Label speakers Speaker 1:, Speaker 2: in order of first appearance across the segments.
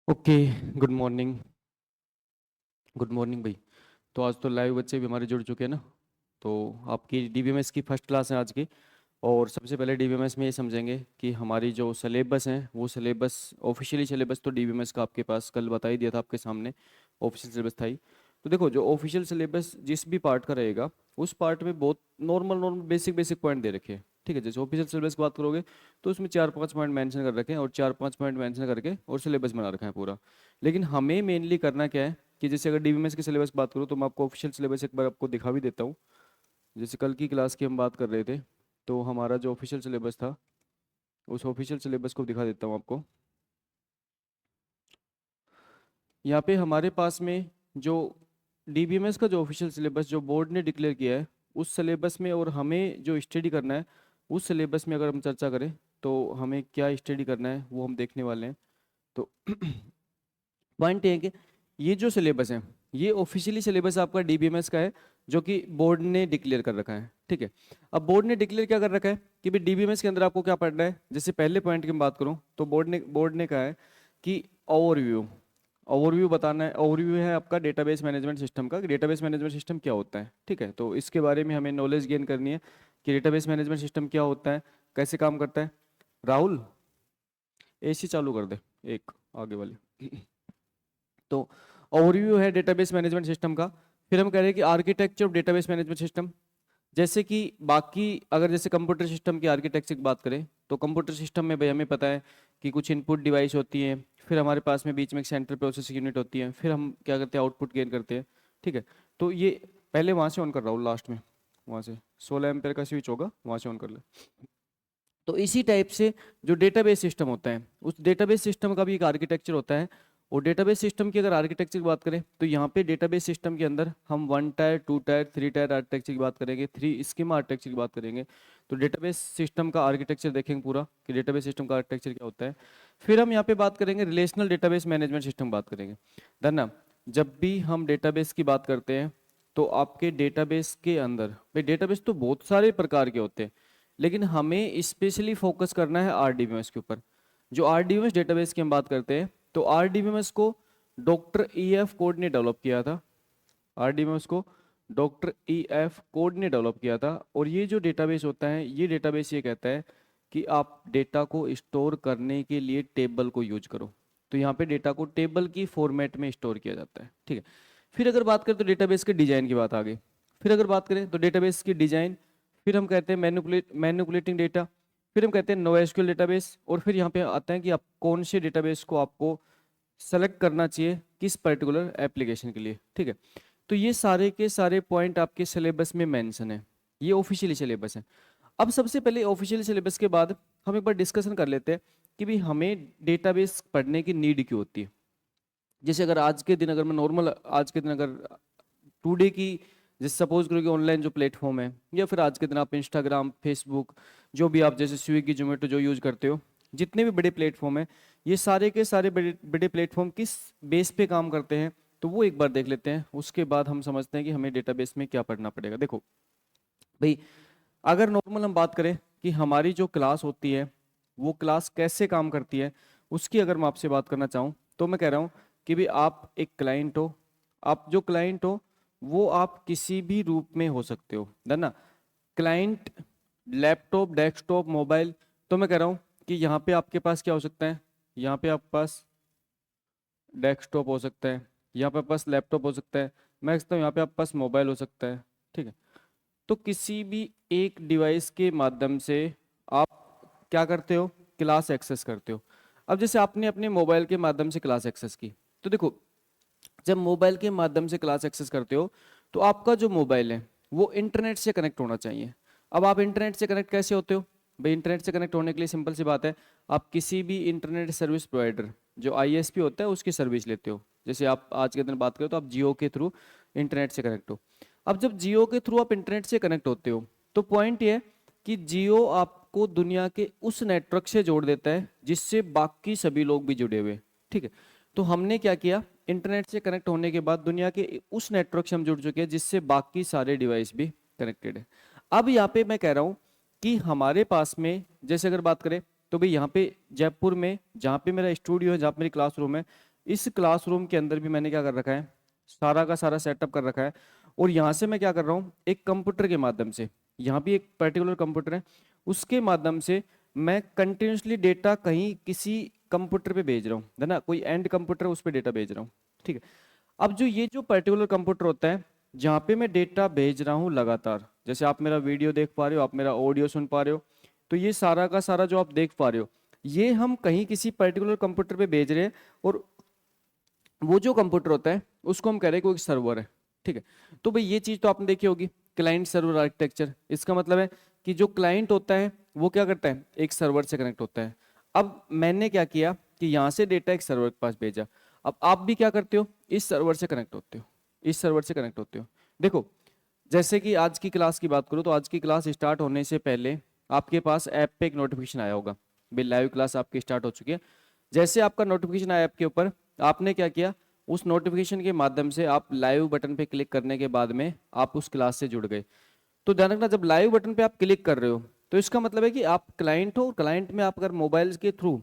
Speaker 1: Okay. Good morning. Good morning भाई। तो आज तो लाइव बच्चे भी हमारे जुड़ चुके हैं ना। तो आपकी डीबीएमएस की फर्स्ट क्लास है आज की। और सबसे पहले डीबीएमएस में ये समझेंगे कि हमारी जो सिलेबस है वो सिलेबस ऑफिशियली सिलेबस तो डीबीएमएस का आपके पास कल बता ही दिया था आपके सामने। ऑफिशियल सिलेबस था ही। तो देखो जो ऑफिशियल सिलेबस जिस भी पार्ट का रहेगा उस पार्ट में बहुत normal normal basic basic point दे रखे हैं। ठीक है, जैसे ऑफिशियल सिलेबस की बात करोगे तो उसमें 4-5 पॉइंट मेंशन कर रखे हैं और 4-5 पॉइंट मेंशन करके और सिलेबस बना रखा है पूरा। लेकिन हमें मेनली करना क्या है कि जैसे अगर डीबीएमएस की सिलेबस बात करूँ तो मैं आपको ऑफिशियल सिलेबस एक बार आपको दिखा भी देता हूँ। जैसे कल की क्लास की हम बात कर रहे थे तो हमारा जो ऑफिशियल सिलेबस था उस ऑफिशियल सिलेबस को दिखा देता हूँ आपको। यहाँ पे हमारे पास में जो डीबीएमएस का जो ऑफिशियल सिलेबस जो बोर्ड ने डिक्लेयर किया है उस सिलेबस में और हमें जो स्टडी करना है उस सिलेबस में अगर हम चर्चा करें तो हमें क्या स्टडी करना है वो हम देखने वाले हैं। तो पॉइंट ये है कि ये जो सिलेबस है ये ऑफिशियली सिलेबस आपका डीबीएमएस का है जो कि बोर्ड ने डिक्लेयर कर रखा है। ठीक है, अब बोर्ड ने डिक्लेयर क्या कर रखा है कि भाई डीबीएमएस के अंदर आपको क्या पढ़ना है। जैसे पहले पॉइंट की मैं बात करूं तो बोर्ड ने कहा है कि ओवरव्यू ओवरव्यू बताना है। ओवरव्यू है आपका डेटाबेस मैनेजमेंट सिस्टम का। डेटाबेस मैनेजमेंट सिस्टम क्या होता है, ठीक है, तो इसके बारे में हमें नॉलेज गेन करनी है कि डेटाबेस मैनेजमेंट सिस्टम क्या होता है, कैसे काम करता है। राहुल एसी चालू कर दे एक आगे वाली। तो ओवरव्यू है डेटाबेस मैनेजमेंट सिस्टम का। फिर हम कह रहे हैं कि architecture of database management system. जैसे कि बाकी अगर जैसे कंप्यूटर सिस्टम की आर्किटेक्चर की बात करें तो कंप्यूटर सिस्टम में भाई हमें पता है कि कुछ इनपुट डिवाइस होती है, फिर हमारे पास में बीच में एक सेंट्रल प्रोसेसिंग यूनिट होती है, फिर हम क्या करते हैं आउटपुट गेन करते हैं। ठीक है, तो ये पहले वहाँ से ऑन कर रहा हूँ लास्ट में, वहाँ से 16 एम्पेयर का स्विच होगा वहाँ से ऑन कर ले। तो इसी टाइप से जो डेटाबेस सिस्टम होता है उस डेटाबेस सिस्टम का भी एक आर्किटेक्चर होता है। और डेटाबेस सिस्टम की अगर आर्किटेक्चर की बात करें तो यहाँ पे डेटाबेस सिस्टम के अंदर हम 1 टायर 2 टायर 3 टायर आर्किटेक्चर की बात करेंगे, 3 स्कीमा आर्किटेक्चर की बात करेंगे। तो डेटाबेस सिस्टम का आर्किटेक्चर देखेंगे पूरा कि डेटाबेस सिस्टम का आर्किटेक्चर क्या होता है। फिर हम यहाँ पे बात करेंगे रिलेशनल डेटाबेस मैनेजमेंट सिस्टम बात करेंगे। धन्ना, जब भी हम डेटाबेस की बात करते हैं तो आपके डेटाबेस के अंदर भाई डेटाबेस तो बहुत सारे प्रकार के होते हैं लेकिन हमें स्पेशली फोकस करना है आरडीबीएमएस के ऊपर। जो आरडीबीएमएस डेटाबेस की हम बात करते हैं तो आरडीबीएमएस को डॉक्टर ई एफ कोड ने डेवलप किया था। आरडीबीएमएस को डॉक्टर ई एफ कोड ने डेवलप किया था। और ये जो डेटाबेस होता है ये डेटाबेस ये कहता है कि आप डेटा को स्टोर करने के लिए टेबल को यूज करो। तो यहाँ पे डेटा को टेबल की फॉर्मेट में स्टोर किया जाता है। ठीक है, फिर अगर बात करें तो डेटाबेस के डिजाइन की बात आ गई। फिर अगर बात करें तो डेटाबेस की डिजाइन, फिर हम कहते हैं मैनिपुलेटिंग डेटा, फिर हम कहते हैं नो एसक्यूएल डेटाबेस। और फिर यहाँ पे आता है कि आप कौन से डेटाबेस को आपको सेलेक्ट करना चाहिए किस पर्टिकुलर एप्लीकेशन के लिए। ठीक है, तो ये सारे के सारे पॉइंट आपके सिलेबस में मेंशन है। ये ऑफिशियली सिलेबस है। अब सबसे पहले ऑफिशियल सिलेबस के बाद हम एक बार डिस्कशन कर लेते हैं कि भाई हमें डेटाबेस पढ़ने की नीड क्यों होती है। जैसे अगर आज के दिन अगर मैं नॉर्मल आज के दिन अगर टुडे की जैसे सपोज करो कि ऑनलाइन जो प्लेटफॉर्म है या फिर आज के दिन आप इंस्टाग्राम फेसबुक जो भी आप जैसे स्विगी जोमेटो जो यूज करते हो, जितने भी बड़े प्लेटफॉर्म है ये सारे के सारे बड़े बड़े प्लेटफॉर्म किस बेस पे काम करते हैं तो वो एक बार देख लेते हैं। उसके बाद हम समझते हैं कि हमें डेटाबेस में क्या पढ़ना पड़ेगा। देखो भाई, अगर नॉर्मल हम बात करें कि हमारी जो क्लास होती है वो क्लास कैसे काम करती है उसकी अगर मैं आपसे बात करना चाहूँ तो मैं कह रहा हूँ कि भाई आप एक क्लाइंट हो। आप जो क्लाइंट हो वो आप किसी भी रूप में हो सकते हो, है ना। Client laptop desktop mobile. तो मैं कह रहा हूँ कि यहाँ पे आपके पास क्या हो सकता है, यहाँ पे आपके पास डेस्कटॉप हो सकता है, यहाँ पे आपके पास लैपटॉप हो सकता है, मैं कहता हूँ यहाँ पे आपके पास मोबाइल हो सकता है। ठीक है, तो किसी भी एक डिवाइस के माध्यम से आप क्या करते हो, क्लास एक्सेस करते हो। अब जैसे आपने अपने मोबाइल के माध्यम से क्लास एक्सेस की तो देखो जब मोबाइल के माध्यम से क्लास एक्सेस करते हो तो आपका जो मोबाइल है वो इंटरनेट से कनेक्ट होना चाहिए। अब आप इंटरनेट से कनेक्ट कैसे होते हो भाई, इंटरनेट से कनेक्ट होने के लिए सिंपल सी बात है, आप किसी भी इंटरनेट सर्विस प्रोवाइडर जो आईएसपी होता है उसकी सर्विस लेते हो। जैसे आप आज के दिन बात करें तो आप जियो के थ्रू इंटरनेट से कनेक्ट हो। अब जब जियो के थ्रू आप इंटरनेट से कनेक्ट होते हो तो पॉइंट ये है कि जियो आपको दुनिया के उस नेटवर्क से जोड़ देता है जिससे बाकी सभी लोग भी जुड़े हुए हैं। ठीक है, तो हमने क्या किया, इंटरनेट से कनेक्ट होने के बाद दुनिया के उस नेटवर्क से हम जुड़ चुके हैं जिससे बाकी सारे डिवाइस भी कनेक्टेड है। अब यहाँ पे मैं कह रहा हूँ कि हमारे पास में जैसे अगर बात करें तो भाई यहाँ पे जयपुर में जहाँ पे मेरा स्टूडियो है जहाँ पे मेरी क्लासरूम है इस क्लासरूम के अंदर भी मैंने क्या कर रखा है, सारा का सारा सेटअप कर रखा है। और यहाँ से मैं क्या कर रहा हूँ, एक कंप्यूटर के माध्यम से, यहाँ भी एक पर्टिकुलर कंप्यूटर है, उसके माध्यम से मैं कंटिन्यूसली डेटा कहीं किसी कंप्यूटर पे भेज रहा हूँ, है ना, कोई एंड कंप्यूटर उस पर डेटा भेज रहा हूँ। ठीक है, अब जो ये जो पर्टिकुलर कंप्यूटर होता है जहाँ पे मैं डेटा भेज रहा हूँ लगातार, जैसे आप मेरा वीडियो देख पा रहे हो, आप मेरा ऑडियो सुन पा रहे हो, तो ये सारा का सारा जो आप देख पा रहे हो, ये हम कहीं किसी पर्टिकुलर कंप्यूटर पे भेज रहे हैं। और वो जो कंप्यूटर होता है उसको हम कह रहे हैं कोई सर्वर है। ठीक है, तो भाई ये चीज तो आपने देखी होगी, क्लाइंट सर्वर आर्किटेक्चर। इसका मतलब है कि जो क्लाइंट होता है वो क्या करता है, एक सर्वर से कनेक्ट होता है। अब मैंने क्या किया कि यहाँ से डेटा एक सर्वर के पास भेजा। अब आप भी क्या करते हो, इस सर्वर से कनेक्ट होते हो, इस सर्वर से कनेक्ट होते हो। देखो, जैसे कि आज की क्लास की बात करूँ तो आज की क्लास स्टार्ट होने से पहले आपके पास ऐप पे एक नोटिफिकेशन आया होगा, भाई लाइव क्लास आपकी स्टार्ट हो चुकी है। जैसे आपका नोटिफिकेशन आया ऐप के ऊपर, आपने क्या किया, उस नोटिफिकेशन के माध्यम से आप लाइव बटन पे क्लिक करने के बाद में आप उस क्लास से जुड़ गए। तो ध्यान रखना, जब लाइव बटन पे आप क्लिक कर रहे हो तो इसका मतलब है कि आप क्लाइंट हो, क्लाइंट में आप अगर मोबाइल के थ्रू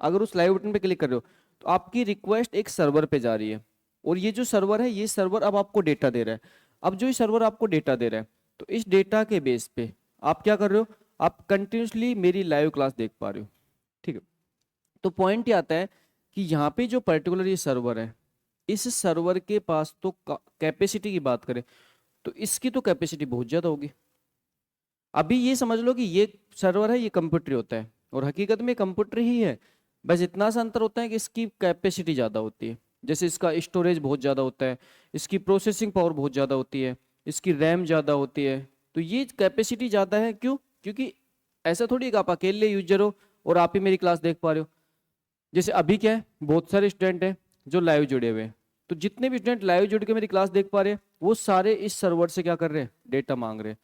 Speaker 1: अगर उस लाइव बटन पे क्लिक कर रहे हो तो आपकी रिक्वेस्ट एक सर्वर पे जा रही है। और ये जो सर्वर है, ये सर्वर अब आपको डेटा दे रहा है। अब जो ये सर्वर आपको डेटा दे रहा है, तो इस डेटा के बेस पे आप क्या कर रहे हो, आप कंटिन्यूसली मेरी लाइव क्लास देख पा रहे हो। ठीक है, तो पॉइंट ये आता है कि यहाँ पे जो पर्टिकुलर ये सर्वर है, इस सर्वर के पास तो कैपेसिटी की बात करें तो इसकी तो कैपेसिटी बहुत ज्यादा होगी। अभी ये समझ लो कि ये सर्वर है, ये कंप्यूटर होता है, और हकीकत में कंप्यूटर ही है, बस इतना सा अंतर होता है कि इसकी कैपेसिटी ज़्यादा होती है। जैसे इसका स्टोरेज बहुत ज़्यादा होता है, इसकी प्रोसेसिंग पावर बहुत ज़्यादा होती है, इसकी रैम ज़्यादा होती है। तो ये कैपेसिटी ज़्यादा है, क्यों? क्योंकि ऐसा थोड़ी कि आप अकेले यूजर हो और आप ही मेरी क्लास देख पा रहे हो। जैसे अभी क्या है, बहुत सारे स्टूडेंट हैं जो लाइव जुड़े हुए हैं, तो जितने भी स्टूडेंट लाइव जुड़ के मेरी क्लास देख पा रहे हैं वो सारे इस सर्वर से क्या कर रहे हैं, डेटा मांग रहे हैं।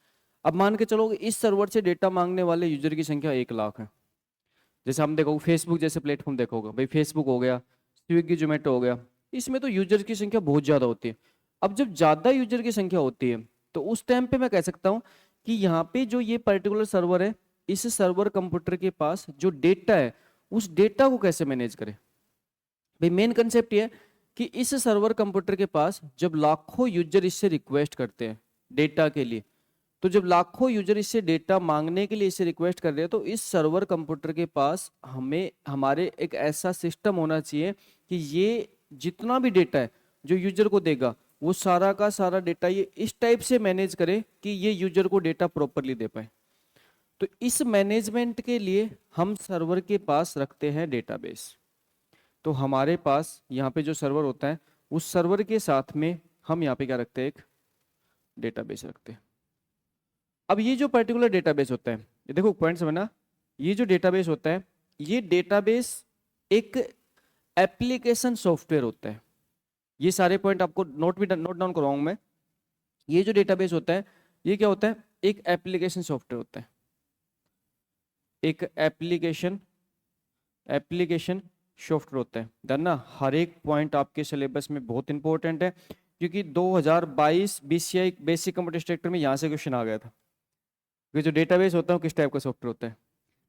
Speaker 1: अब मान के चलो इस सर्वर से डेटा मांगने वाले यूजर की संख्या 1 लाख है। जैसे हम देखो फेसबुक जैसे प्लेटफॉर्म देखो भाई, फेसबुक हो गया, स्विगी जोमेटो हो गया, इसमें तो यूजर की संख्या बहुत ज्यादा होती है। अब जब ज्यादा यूजर की संख्या होती है तो उस टाइम पे मैं कह सकता हूँ कि यहाँ पे जो ये पर्टिकुलर सर्वर है, इस सर्वर कंप्यूटर के पास जो डेटा है उस डेटा को कैसे मैनेज करे। भाई मेन कंसेप्ट ये है कि इस सर्वर कंप्यूटर के पास जब लाखों यूजर इससे रिक्वेस्ट करते हैं डेटा के लिए, तो जब लाखों यूजर इससे डेटा मांगने के लिए इससे रिक्वेस्ट कर रहे हैं, तो इस सर्वर कंप्यूटर के पास हमें हमारे एक ऐसा सिस्टम होना चाहिए कि ये जितना भी डेटा है जो यूजर को देगा वो सारा का सारा डेटा ये इस टाइप से मैनेज करे कि ये यूजर को डेटा प्रॉपरली दे पाए। तो इस मैनेजमेंट के लिए हम सर्वर के पास रखते हैं डेटाबेस। तो हमारे पास यहाँ पे जो सर्वर होता है उस सर्वर के साथ में हम यहाँ पे क्या रखते हैं, एक डेटाबेस रखते हैं। अब ये जो पर्टिकुलर डेटाबेस होता है, ये देखो पॉइंट समझना, ये जो डेटाबेस होता है ये डेटाबेस एक एप्लीकेशन सॉफ्टवेयर होता है। ये सारे पॉइंट आपको नोट डाउन करवाऊंगा मैं। ये जो डेटाबेस होता है ये क्या होता है, एक एप्लीकेशन सॉफ्टवेयर होता है, एक एप्लीकेशन एप्लीकेशन सॉफ्टवेयर होता है। डन ना, हर एक पॉइंट आपके सिलेबस में बहुत इंपॉर्टेंट है, क्योंकि 2022 बीसीआई बेसिक कंप्यूटर स्ट्रक्चर में यहाँ से क्वेश्चन आ गया था कि जो डेटाबेस होता है वो किस टाइप का सॉफ्टवेयर होता है।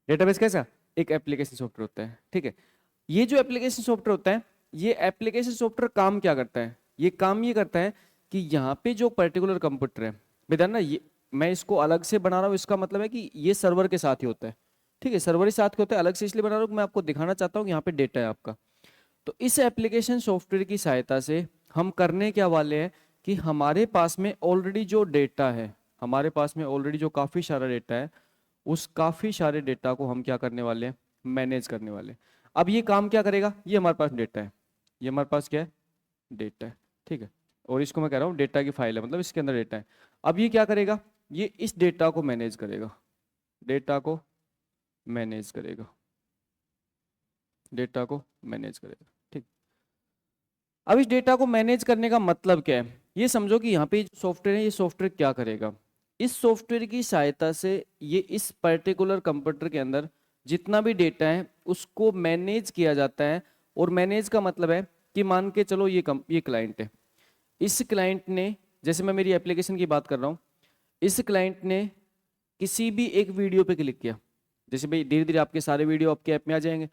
Speaker 1: डेटाबेस कैसा, एक एप्लीकेशन सॉफ्टवेयर होता है। ठीक है, ये जो एप्लीकेशन सॉफ्टवेयर होता है, ये एप्लीकेशन सॉफ्टवेयर काम क्या करता है, ये काम ये करता है कि यहाँ पे जो पर्टिकुलर कंप्यूटर है, बेदान ना, ये मैं इसको अलग से बना रहा हूँ, इसका मतलब है कि ये सर्वर के साथ ही होता है। ठीक है, सर्वर के साथ के होता है, अलग से इसलिए बना रहा हूँ मैं आपको दिखाना चाहता हूँ कि यहाँ पे डेटा है आपका। तो इस एप्लीकेशन सॉफ्टवेयर की सहायता से हम करने क्या वाले हैं कि हमारे पास में ऑलरेडी जो डेटा है, हमारे पास में ऑलरेडी जो काफ़ी सारा डेटा है, उस काफ़ी सारे डेटा को हम क्या करने वाले हैं, मैनेज करने वाले हैं। अब ये काम क्या करेगा, ये हमारे पास डेटा है, ये हमारे पास क्या है, डेटा है। ठीक है, और इसको मैं कह रहा हूँ डेटा की फाइल है, मतलब इसके अंदर डेटा है। अब ये क्या करेगा, ये इस डेटा को मैनेज करेगा, डेटा को मैनेज करेगा, डेटा को मैनेज करेगा। ठीक, अब इस डेटा को मैनेज करने का मतलब क्या है, ये समझो कि यहाँ पे सॉफ्टवेयर है, ये सॉफ्टवेयर क्या करेगा, इस सॉफ्टवेयर की सहायता से ये इस पर्टिकुलर कंप्यूटर के अंदर जितना भी डेटा है उसको मैनेज किया जाता है। और मैनेज का मतलब है कि मान के चलो ये क्लाइंट है, इस क्लाइंट ने, जैसे मैं मेरी एप्लीकेशन की बात कर रहा हूँ, इस क्लाइंट ने किसी भी एक वीडियो पे क्लिक किया, जैसे भाई धीरे धीरे आपके सारे वीडियो आपके ऐप में आ जाएंगे।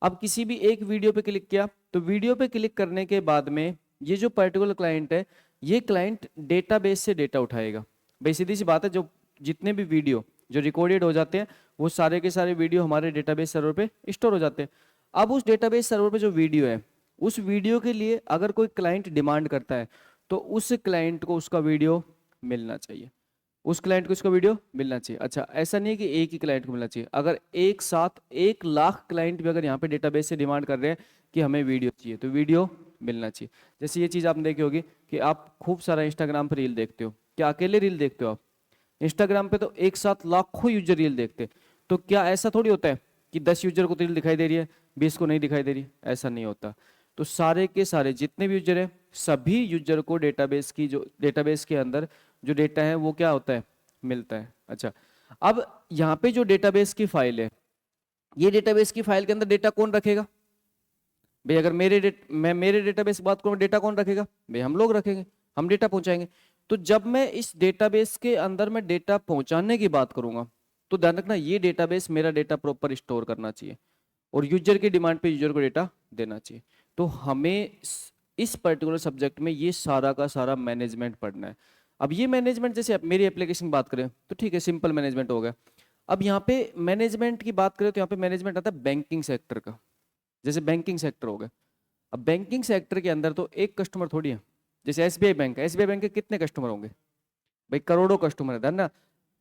Speaker 1: अब किसी भी एक वीडियो पे क्लिक किया, तो वीडियो पे क्लिक करने के बाद में ये जो पर्टिकुलर क्लाइंट है, ये क्लाइंट डेटाबेस से डेटा उठाएगा। भाई सीधी सी बात है, जो जितने भी वीडियो जो रिकॉर्डेड हो जाते हैं वो सारे के सारे वीडियो हमारे डेटाबेस सर्वर पे स्टोर हो जाते हैं। अब उस डेटाबेस सर्वर पे जो वीडियो है, उस वीडियो के लिए अगर कोई क्लाइंट डिमांड करता है तो उस क्लाइंट को उसका वीडियो मिलना चाहिए, उस क्लाइंट को इसका वीडियो मिलना चाहिए। अच्छा, ऐसा नहीं है कि एक ही क्लाइंट को मिलना चाहिए, अगर एक साथ 1 लाख क्लाइंट भी अगर यहाँ पे डेटाबेस से डिमांड कर रहे हैं कि हमें वीडियो चाहिए, तो वीडियो मिलना चाहिए। जैसे ये चीज़ आपने देखी होगी कि आप खूब सारा इंस्टाग्राम पर रील देखते हो, क्या अकेले रील देखते हो आप? इंस्टाग्राम पे तो एक साथ लाखों यूजर रील देखते हैं। तो क्या ऐसा थोड़ी होता है कि 10 यूजर को तो रील दिखाई दे रही है, 20 को नहीं दिखाई दे रही? ऐसा नहीं होता। तो सारे के सारे जितने भी यूजर हैं, सभी यूजर को डेटाबेस की जो डेटाबेस के अंदर जो डेटा है वो क्या होता है, मिलता है। अच्छा, अब यहाँ पे जो डेटाबेस की फाइल है, ये डेटाबेस की फाइल के अंदर डेटा कौन रखेगा? भाई अगर मैं मेरे डेटाबेस की बात करूँ, डेटा कौन रखेगा? भाई हम लोग रखेंगे, हम डेटा पहुंचाएंगे। तो जब मैं इस डेटाबेस के अंदर मैं डेटा पहुंचाने की बात करूंगा, तो ध्यान रखना ये डेटाबेस मेरा डेटा प्रॉपर स्टोर करना चाहिए और यूजर की डिमांड पे यूजर को डेटा देना चाहिए। तो हमें इस पर्टिकुलर सब्जेक्ट में ये सारा का सारा मैनेजमेंट पढ़ना है। अब ये मैनेजमेंट, जैसे आप मेरी एप्लीकेशन की बात करें तो ठीक है, सिंपल मैनेजमेंट हो गया। अब यहाँ पे मैनेजमेंट की बात करें तो यहाँ पे मैनेजमेंट आता है बैंकिंग सेक्टर का। जैसे बैंकिंग सेक्टर हो गया, अब बैंकिंग सेक्टर के अंदर तो एक कस्टमर थोड़ी है। जैसे एसबीआई बैंक है, एसबीआई बैंक के कितने कस्टमर होंगे? भाई करोड़ों कस्टमर है ना,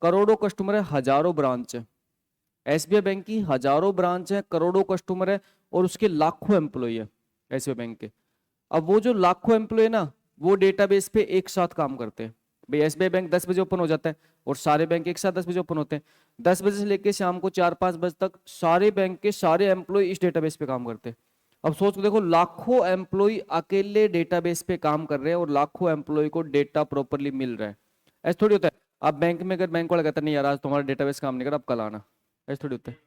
Speaker 1: करोड़ों कस्टमर है, हजारों ब्रांच है। एसबीआई बैंक की हजारों ब्रांच है, करोड़ों कस्टमर है और उसके लाखों एम्प्लॉय है एसबीआई बैंक के। अब वो जो लाखों एम्प्लॉय ना, वो डेटाबेस पे एक साथ काम करते हैं। भाई एसबीआई बैंक 10 बजे ओपन हो जाता है और सारे बैंक एक साथ 10 बजे ओपन होते हैं। 10 बजे से लेकर शाम को 4-5 बजे तक सारे बैंक के सारे एम्प्लॉय इस डेटाबेस पे काम करते हैं। अब सोच के देखो, लाखों एम्प्लॉय अकेले डेटाबेस पे काम कर रहे हैं और लाखों एम्प्लॉय को डेटा प्रॉपरली मिल रहा है। ऐसा थोड़ी होता है आप बैंक में, अगर बैंक वाला कहता नहीं यार आज तुम्हारा डेटाबेस काम नहीं कर, अब कल आना, ऐसा थोड़ी होता है।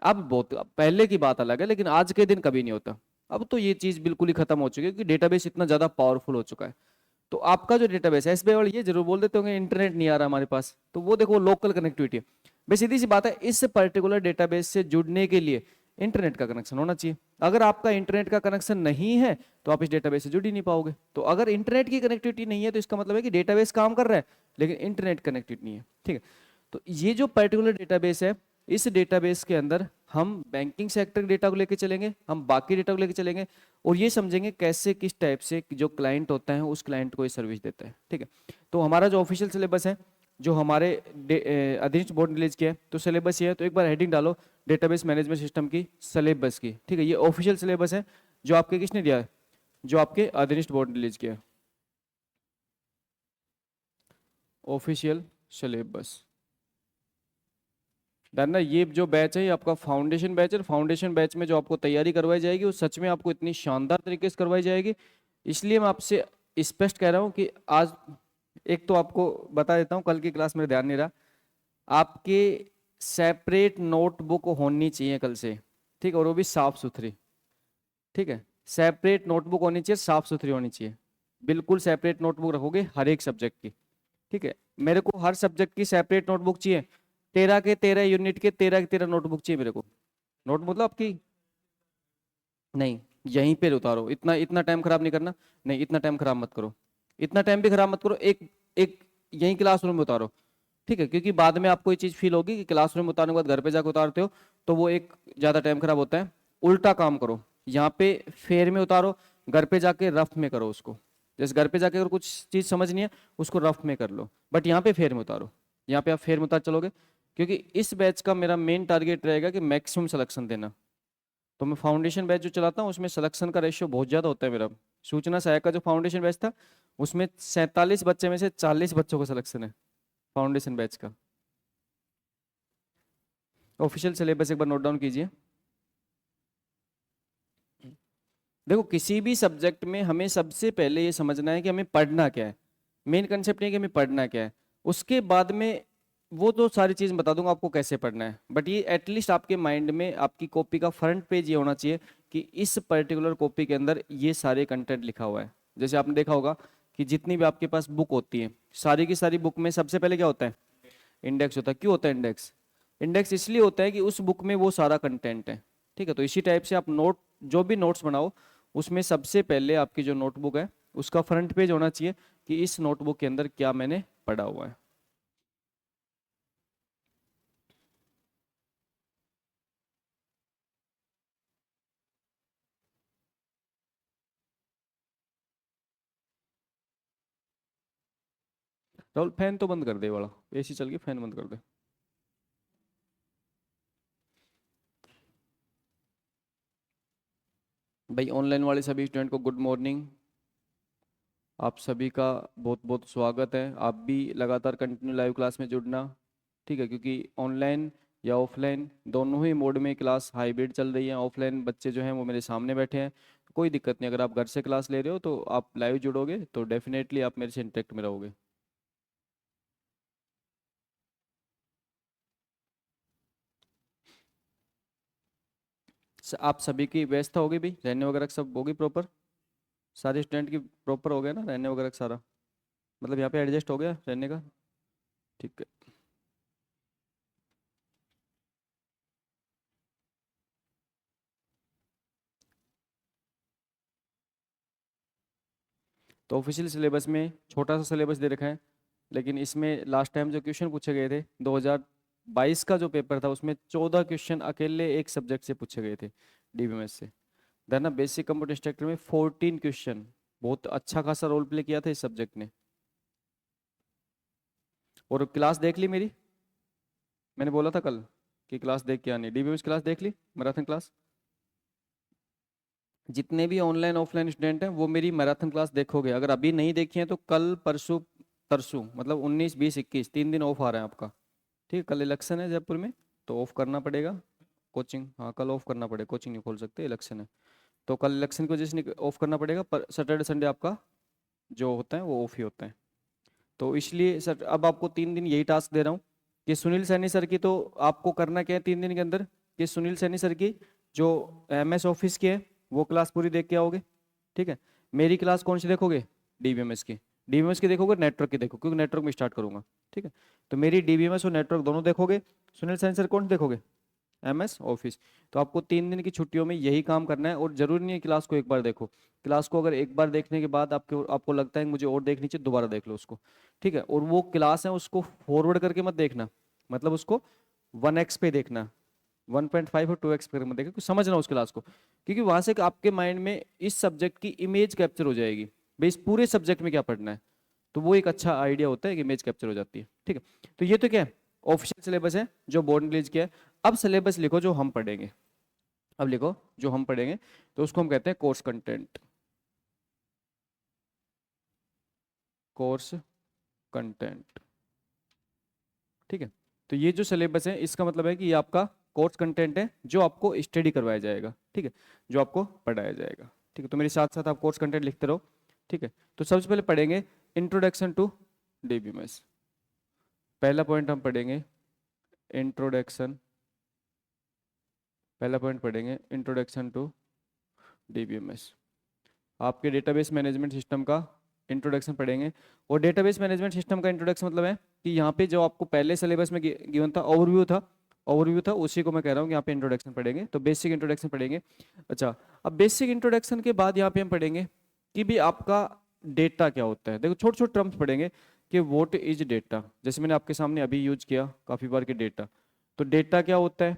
Speaker 1: अब बहुत पहले की बात अलग है, लेकिन आज के दिन कभी नहीं होता। अब तो ये चीज बिल्कुल ही खत्म हो चुकी है, क्योंकि डेटाबेस इतना ज्यादा पावरफुल हो चुका है। तो आपका जो डेटाबेस है, एसबीआई वाले ये जरूर बोल देते होंगे इंटरनेट नहीं आ रहा हमारे पास, तो वो देखो लोकल कनेक्टिविटी है। बस सीधी सी बात है, इस पर्टिकुलर डेटाबेस से जुड़ने के लिए इंटरनेट का कनेक्शन होना चाहिए। अगर आपका इंटरनेट का कनेक्शन नहीं है तो आप इस डेटाबेस से जुड़ ही नहीं पाओगे। तो अगर इंटरनेट की कनेक्टिविटी नहीं है तो इसका मतलब है कि डेटाबेस काम कर रहा है लेकिन इंटरनेट कनेक्टेड नहीं है। ठीक है, तो ये जो पर्टिकुलर डेटाबेस है, इस डेटाबेस के अंदर हम बैंकिंग सेक्टर के डेटा को लेके चलेंगे, हम बाकी डेटा को लेके चलेंगे और ये समझेंगे कैसे किस टाइप से जो क्लाइंट होता है उस क्लाइंट को ये सर्विस देता है। ठीक है, तो हमारा जो ऑफिशियल सिलेबस है, जो हमारे अधीनस्थ बोर्ड ने रिलीज किया है, तो सिलेबस ये है। तो एक बार हेडिंग डालो डेटाबेस मैनेजमेंट सिस्टम की सिलेबस की। ठीक है, ये ऑफिशियल सिलेबस है जो आपके किसने दिया है, जो आपके अधीनस्थ बोर्ड ने रिलीज किया है, ऑफिशियल सिलेबस। ना ये जो बैच है ये आपका फाउंडेशन बैच है। फाउंडेशन बैच में जो आपको तैयारी करवाई जाएगी वो सच में आपको इतनी शानदार तरीके से करवाई जाएगी। इसलिए मैं आपसे स्पष्ट कह रहा हूँ कि आज एक तो आपको बता देता हूँ, कल की क्लास मेरे ध्यान नहीं रहा, आपके सेपरेट नोटबुक होनी चाहिए कल से। ठीक है, और वो भी साफ सुथरी। ठीक है, सेपरेट नोटबुक होनी चाहिए, साफ सुथरी होनी चाहिए। बिल्कुल सेपरेट नोटबुक रखोगे हर एक सब्जेक्ट की। ठीक है, मेरे को हर सब्जेक्ट की सेपरेट नोटबुक चाहिए। 13 के 13 यूनिट के 13 के 13 नोटबुक चाहिए मेरे को। नोट मतलब आपकी नहीं, यहीं पे उतारो, इतना इतना टाइम खराब नहीं करना। नहीं, इतना टाइम खराब मत करो, इतना टाइम भी खराब मत करो। एक एक यहीं क्लासरूम में उतारो। ठीक है, क्योंकि बाद में आपको ये चीज फील होगी कि क्लासरूम में उतारने के बाद घर पे जाकर उतारते हो तो वो एक ज्यादा टाइम खराब होता है। उल्टा काम करो, यहाँ पे फेयर में उतारो, घर पे जाके रफ में करो उसको। जैसे घर पे जाके अगर कुछ चीज समझ नहीं है उसको रफ में कर लो, बट यहाँ पे फेयर में उतारो। यहाँ पे आप फेयर में उतार चलोगे, क्योंकि इस बैच का मेरा मेन टारगेट रहेगा कि मैक्सिमम सिलेक्शन देना। तो मैं फाउंडेशन बैच जो चलाता हूँ उसमें सिलेक्शन का रेशियो बहुत ज़्यादा होता है मेरा। सूचना सहायक का जो फाउंडेशन बैच था उसमें 47 बच्चे में से 40 बच्चों का सिलेक्शन है फाउंडेशन बैच का। ऑफिशियल सिलेबस एक बार नोट डाउन कीजिए। देखो, किसी भी सब्जेक्ट में हमें सबसे पहले ये समझना है कि हमें पढ़ना क्या है। मेन कंसेप्ट नहीं कि हमें पढ़ना क्या है, उसके बाद में वो तो सारी चीज़ बता दूंगा आपको कैसे पढ़ना है। बट ये एटलीस्ट आपके माइंड में आपकी कॉपी का फ्रंट पेज ये होना चाहिए कि इस पर्टिकुलर कॉपी के अंदर ये सारे कंटेंट लिखा हुआ है। जैसे आपने देखा होगा कि जितनी भी आपके पास बुक होती है, सारी की सारी बुक में सबसे पहले क्या होता है, इंडेक्स होता है। क्यों होता है इंडेक्स? इंडेक्स इसलिए होता है कि उस बुक में वो सारा कंटेंट है। ठीक है। तो इसी टाइप से आप नोट, जो भी नोट्स बनाओ उसमें सबसे पहले आपकी जो नोटबुक है उसका फ्रंट पेज होना चाहिए कि इस नोटबुक के अंदर क्या मैंने पढ़ा हुआ है। राहुल फैन तो बंद कर दे, वाला एसी चल के फैन बंद कर दे। भाई ऑनलाइन वाले सभी स्टूडेंट को गुड मॉर्निंग। आप सभी का बहुत बहुत स्वागत है। आप भी लगातार कंटिन्यू लाइव क्लास में जुड़ना, ठीक है, क्योंकि ऑनलाइन या ऑफलाइन दोनों ही मोड में क्लास हाइब्रिड चल रही है। ऑफलाइन बच्चे जो हैं वो मेरे सामने बैठे हैं, कोई दिक्कत नहीं। अगर आप घर से क्लास ले रहे हो तो आप लाइव जुड़ोगे तो डेफिनेटली आप मेरे से इंटरेक्ट में रहोगे। आप सभी की व्यवस्था होगी भाई, रहने वगैरह सब होगी प्रॉपर? सारे स्टूडेंट की प्रॉपर हो गया ना रहने वगैरह का सारा? मतलब यहाँ पे एडजस्ट हो गया रहने का? ठीक है। तो ऑफिशियल सिलेबस में छोटा सा सिलेबस दे रखा है, लेकिन इसमें लास्ट टाइम जो क्वेश्चन पूछे गए थे 2022 का जो पेपर था उसमें 14 क्वेश्चन अकेले एक सब्जेक्ट से पूछे गए थे, डीबीएमएस से। देन ना बेसिक कंप्यूटर इंस्ट्रक्टर में 14 क्वेश्चन, बहुत अच्छा खासा रोल प्ले किया था इस सब्जेक्ट ने। और क्लास देख ली मेरी? मैंने बोला था कल कि क्लास देख के आनी, डीबीएमएस क्लास देख ली, मैराथन क्लास। जितने भी ऑनलाइन ऑफलाइन स्टूडेंट हैं वो मेरी मैराथन क्लास देखोगे। अगर अभी नहीं देखी है तो कल परसों तरसों, मतलब 19 20 21 3 दिन ऑफ आ रहा है आपका। ठीक है, कल इलेक्शन है जयपुर में तो ऑफ करना पड़ेगा कोचिंग। हाँ कल ऑफ करना पड़ेगा, कोचिंग नहीं खोल सकते, इलेक्शन है। तो कल इलेक्शन की वजह से ऑफ करना पड़ेगा, पर सैटरडे संडे आपका जो होता है वो ऑफ ही होता है। तो इसलिए सर अब आपको 3 दिन यही टास्क दे रहा हूँ कि सुनील सैनी सर की, तो आपको करना क्या है 3 दिन के अंदर कि सुनील सैनी सर की जो एमएस ऑफिस की है वो क्लास पूरी देख के आओगे। ठीक है। मेरी क्लास कौन सी देखोगे? डीबीएमएस की। डीबीएमएस की देखोगे, नेटवर्क की देखो, क्योंकि नेटवर्क में स्टार्ट करूंगा। ठीक है। तो मेरी डीबीएमएस और नेटवर्क दोनों देखोगे। सुनील सैनी सर कौन सी देखोगे? MS office. तो आपको 3 दिन की छुट्टियों में यही काम करना है, और जरूरी नहीं है क्लास को एक बार देखो। क्लास को अगर एक बार देखने के बाद आपको आपको लगता है कि मुझे और देखनी चाहिए, दोबारा देख लो उसको। ठीक है। और वो क्लास है उसको फॉरवर्ड करके मत देखना, मतलब उसको 1x पे देखना, 1.5 और 2x पे मत देखना, क्योंकि समझना उस क्लास को, क्योंकि वहां से आपके माइंड में इस सब्जेक्ट की इमेज कैप्चर हो जाएगी भाई, इस पूरे सब्जेक्ट में क्या पढ़ना है। तो वो एक अच्छा आइडिया होता है कि इमेज कैप्चर हो जाती है। ठीक है। तो ये तो क्या है, ऑफिशियल सिलेबस है जो बोर्ड ने रिलीज किया है। अब सिलेबस लिखो जो हम पढ़ेंगे। अब लिखो जो हम पढ़ेंगे, तो उसको हम कहते हैं कोर्स कंटेंट। Course content. ठीक है। तो ये जो सिलेबस है इसका मतलब है कि ये आपका कोर्स कंटेंट है जो आपको स्टडी करवाया जाएगा। ठीक है। जो आपको पढ़ाया जाएगा। ठीक है। तो मेरे साथ साथ आप कोर्स कंटेंट लिखते रहो। ठीक है। तो सबसे पहले पढ़ेंगे इंट्रोडक्शन टू डीबीएमएस। पहला पॉइंट हम पढ़ेंगे इंट्रोडक्शन। पहला पॉइंट पढ़ेंगे इंट्रोडक्शन टू डीबीएमएस। आपके डेटाबेस मैनेजमेंट सिस्टम का इंट्रोडक्शन पढ़ेंगे। और डेटाबेस मैनेजमेंट सिस्टम का इंट्रोडक्शन मतलब है कि यहाँ पे जो आपको पहले सिलेबस में गिवन था, ओवरव्यू था, उसी को मैं कह रहा हूँ कि यहाँ पे इंट्रोडक्शन पढ़ेंगे। तो बेसिक इंट्रोडक्शन पढ़ेंगे। अच्छा, अब बेसिक इंट्रोडक्शन के बाद यहाँ पे हम पढ़ेंगे कि भी आपका डेटा क्या होता है। देखो छोटे छोटे टर्म्स पढ़ेंगे कि व्हाट इज डेटा, जैसे मैंने आपके सामने अभी यूज किया काफी बार कि डेटा। तो डेटा क्या होता है,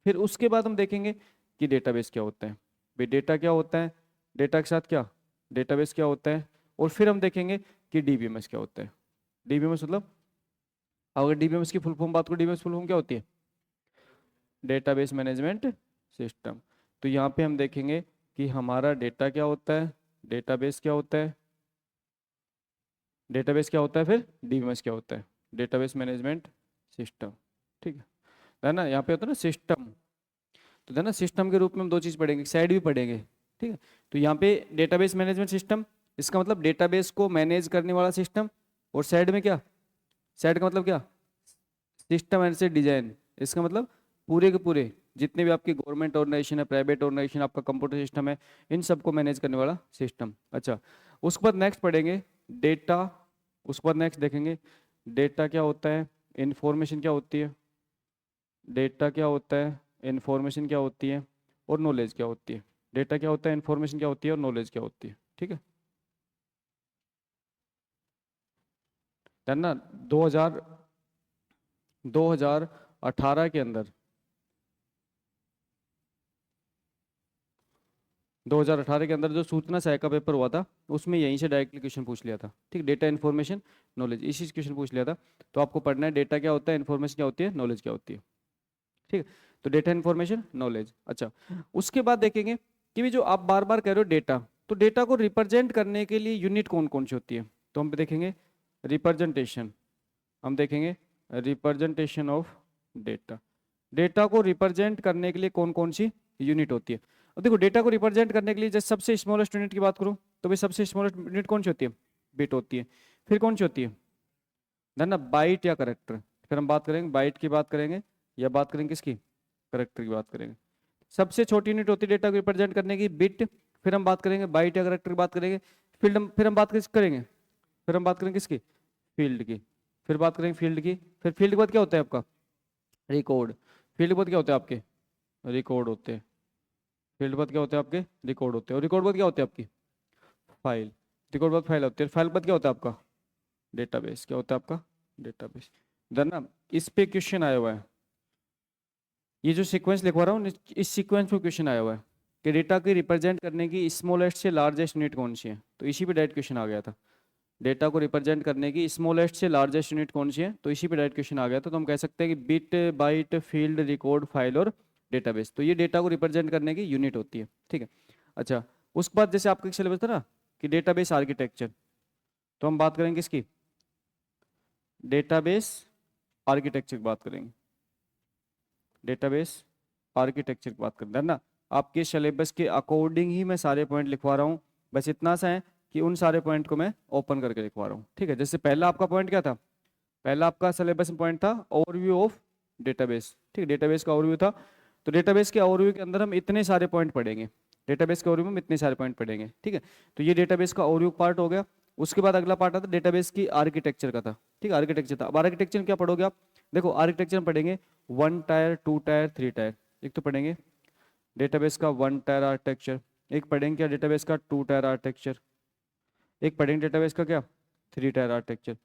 Speaker 1: फिर उसके बाद हम देखेंगे कि डेटाबेस क्या होता है। भाई डेटा क्या होता है, डेटा के साथ क्या डेटाबेस क्या होता है, और फिर हम देखेंगे कि डीबीएमएस क्या होता है। डीबीएमएस मतलब, अगर डीबीएमएस की फुल फॉर्म बात करो, डीबीएमएस फुल फॉर्म क्या होती है? Database management system. तो यहाँ पे हम देखेंगे कि हमारा डेटा क्या होता है, डेटाबेस क्या होता है, डेटाबेस क्या होता है, फिर डीबीएमएस क्या होता है, डेटाबेस मैनेजमेंट सिस्टम। ठीक है ना? यहाँ पे होता है ना सिस्टम, तो है ना सिस्टम के रूप में हम दो चीज पढ़ेंगे, साइड भी पढ़ेंगे। ठीक है। तो यहाँ पे डेटाबेस मैनेजमेंट सिस्टम, इसका मतलब डेटाबेस को मैनेज करने वाला सिस्टम। और साइड में क्या, साइड का मतलब क्या, सिस्टम एंड से डिजाइन। इसका मतलब पूरे के पूरे जितने भी आपके गवर्नमेंट ऑर्गेनाइजेशन है, प्राइवेट ऑर्गेनाइजेशन, आपका कंप्यूटर सिस्टम है, इन सबको मैनेज करने वाला सिस्टम। अच्छा, उसके बाद नेक्स्ट पढ़ेंगे डेटा। उसके बाद नेक्स्ट देखेंगे डेटा क्या होता है, इंफॉर्मेशन क्या होती है, डेटा क्या होता है, इंफॉर्मेशन क्या होती है, और नॉलेज क्या होती है। डेटा क्या होता है, इन्फॉर्मेशन क्या होती है और नॉलेज क्या होती है। ठीक है, ना 2000 2018 के अंदर 2018 के अंदर जो सूचना सहायक का पेपर हुआ था उसमें यहीं से डायरेक्टली क्वेश्चन पूछ लिया था। ठीक, डेटा इन्फॉर्मेशन नॉलेज, इसी से क्वेश्चन पूछ लिया था। तो आपको पढ़ना है डेटा क्या होता है, इन्फॉर्मेशन क्या होती है, नॉलेज क्या होती है। ठीक है, तो डेटा इन्फॉर्मेशन नॉलेज। अच्छा, उसके बाद देखेंगे कि भी जो आप बार बार कह रहे हो डेटा, तो डेटा को रिप्रेजेंट करने के लिए यूनिट कौन कौन सी होती है। तो हम देखेंगे रिप्रेजेंटेशन, हम देखेंगे रिप्रेजेंटेशन ऑफ डेटा। डेटा को रिप्रेजेंट करने के लिए कौन कौन सी यूनिट होती है। अब देखो डेटा को रिप्रेजेंट करने के लिए जैसे सबसे स्मॉलेस्ट यूनिट की बात करूं तो भाई सबसे स्मॉलेस्ट यूनिट कौन सी होती है, बिट होती है। फिर कौन सी होती है, ना बाइट या करेक्टर। फिर हम बात करेंगे बाइट की बात करेंगे या बात करेंगे किसकी, करेक्टर की बात करेंगे। सबसे छोटी यूनिट होती है डेटा को रिप्रेजेंट करने की, बिट। फिर हम बात करेंगे बाइट या करेक्टर की बात करेंगे। फिर हम बात करेंगे, फिर हम बात करेंगे किसकी, फील्ड की। फिर बात करेंगे फील्ड की। फिर फील्ड के बाद क्या होता है आपका, रिकॉर्ड। फील्ड के बाद क्या होता है आपके, रिकॉर्ड होते हैं। फील्ड के बाद क्या होते हैं आपके, रिकॉर्ड होते हैं। और रिकॉर्ड के बाद क्या होते हैं आपकी, फाइल। रिकॉर्ड के बाद फाइल होती है। फाइल के बाद क्या होता है आपका, डेटाबेस। क्या होता है आपका, डेटाबेस। इधर ना इस पे क्वेश्चन आया हुआ है, ये जो सीक्वेंस लिखवा रहा हूँ इस सीक्वेंस में क्वेश्चन आया हुआ है कि डेटा की रिप्रेजेंट करने की स्मॉलेस्ट से लार्जेस्ट यूनिट कौन सी है। तो इसी पे डायरेक्ट क्वेश्चन आ गया था, डेटा को रिप्रेजेंट करने की स्मॉलेस्ट से लार्जेस्ट यूनिट कौन सी है। तो इसी पे डायरेक्ट क्वेश्चन आ गया था। तो हम कह सकते हैं कि bit, byte, field, record, file और डेटाबेस, तो ये डेटा को रिप्रेजेंट करने की यूनिट होती है। ठीक है, अच्छा, उसके बाद जैसे आपका सिलेबस था ना कि डेटाबेस आर्किटेक्चर, तो हम बात करेंगे इसकी डेटाबेस आर्किटेक्चर की बात करेंगे। डेटाबेस आर्किटेक्चर की बात करते हैं ना, आपके सिलेबस के अकॉर्डिंग ही मैं सारे पॉइंट लिखवा रहा हूँ। बस इतना सा है कि उन सारे पॉइंट को मैं ओपन करके लिखवा रहा हूँ। ठीक है, जैसे पहला आपका पॉइंट क्या था, पहला आपका सिलेबस में पॉइंट था ओवरव्यू ऑफ डेटाबेस। ठीक है, डेटाबेस का ओवरव्यू था। तो डेटाबेस के ओवरव्यू के अंदर हम इतने सारे पॉइंट पढ़ेंगे, डेटाबेस के ओवरव्यू में इतने सारे पॉइंट पढ़ेंगे। ठीक है, तो ये डेटाबेस का ओवरव्यू पार्ट हो गया। उसके बाद अगला पार्ट आता है डेटाबेस की आर्किटेक्चर का था। ठीक है, आर्किटेक्चर था। अब आर्किटेक्चर में क्या पढ़ोगे आप, देखो आर्किटेक्चर में पढ़ेंगे 1 टायर, 2 टायर, 3 टायर। एक तो पढ़ेंगे डेटाबेस का 1 टायर आर्किटेक्चर, एक पढ़ेंगे क्या डेटाबेस का 2 टायर आर्किटेक्चर, एक पढ़ेंगे डेटाबेस का क्या 3 टायर आर्किटेक्चर।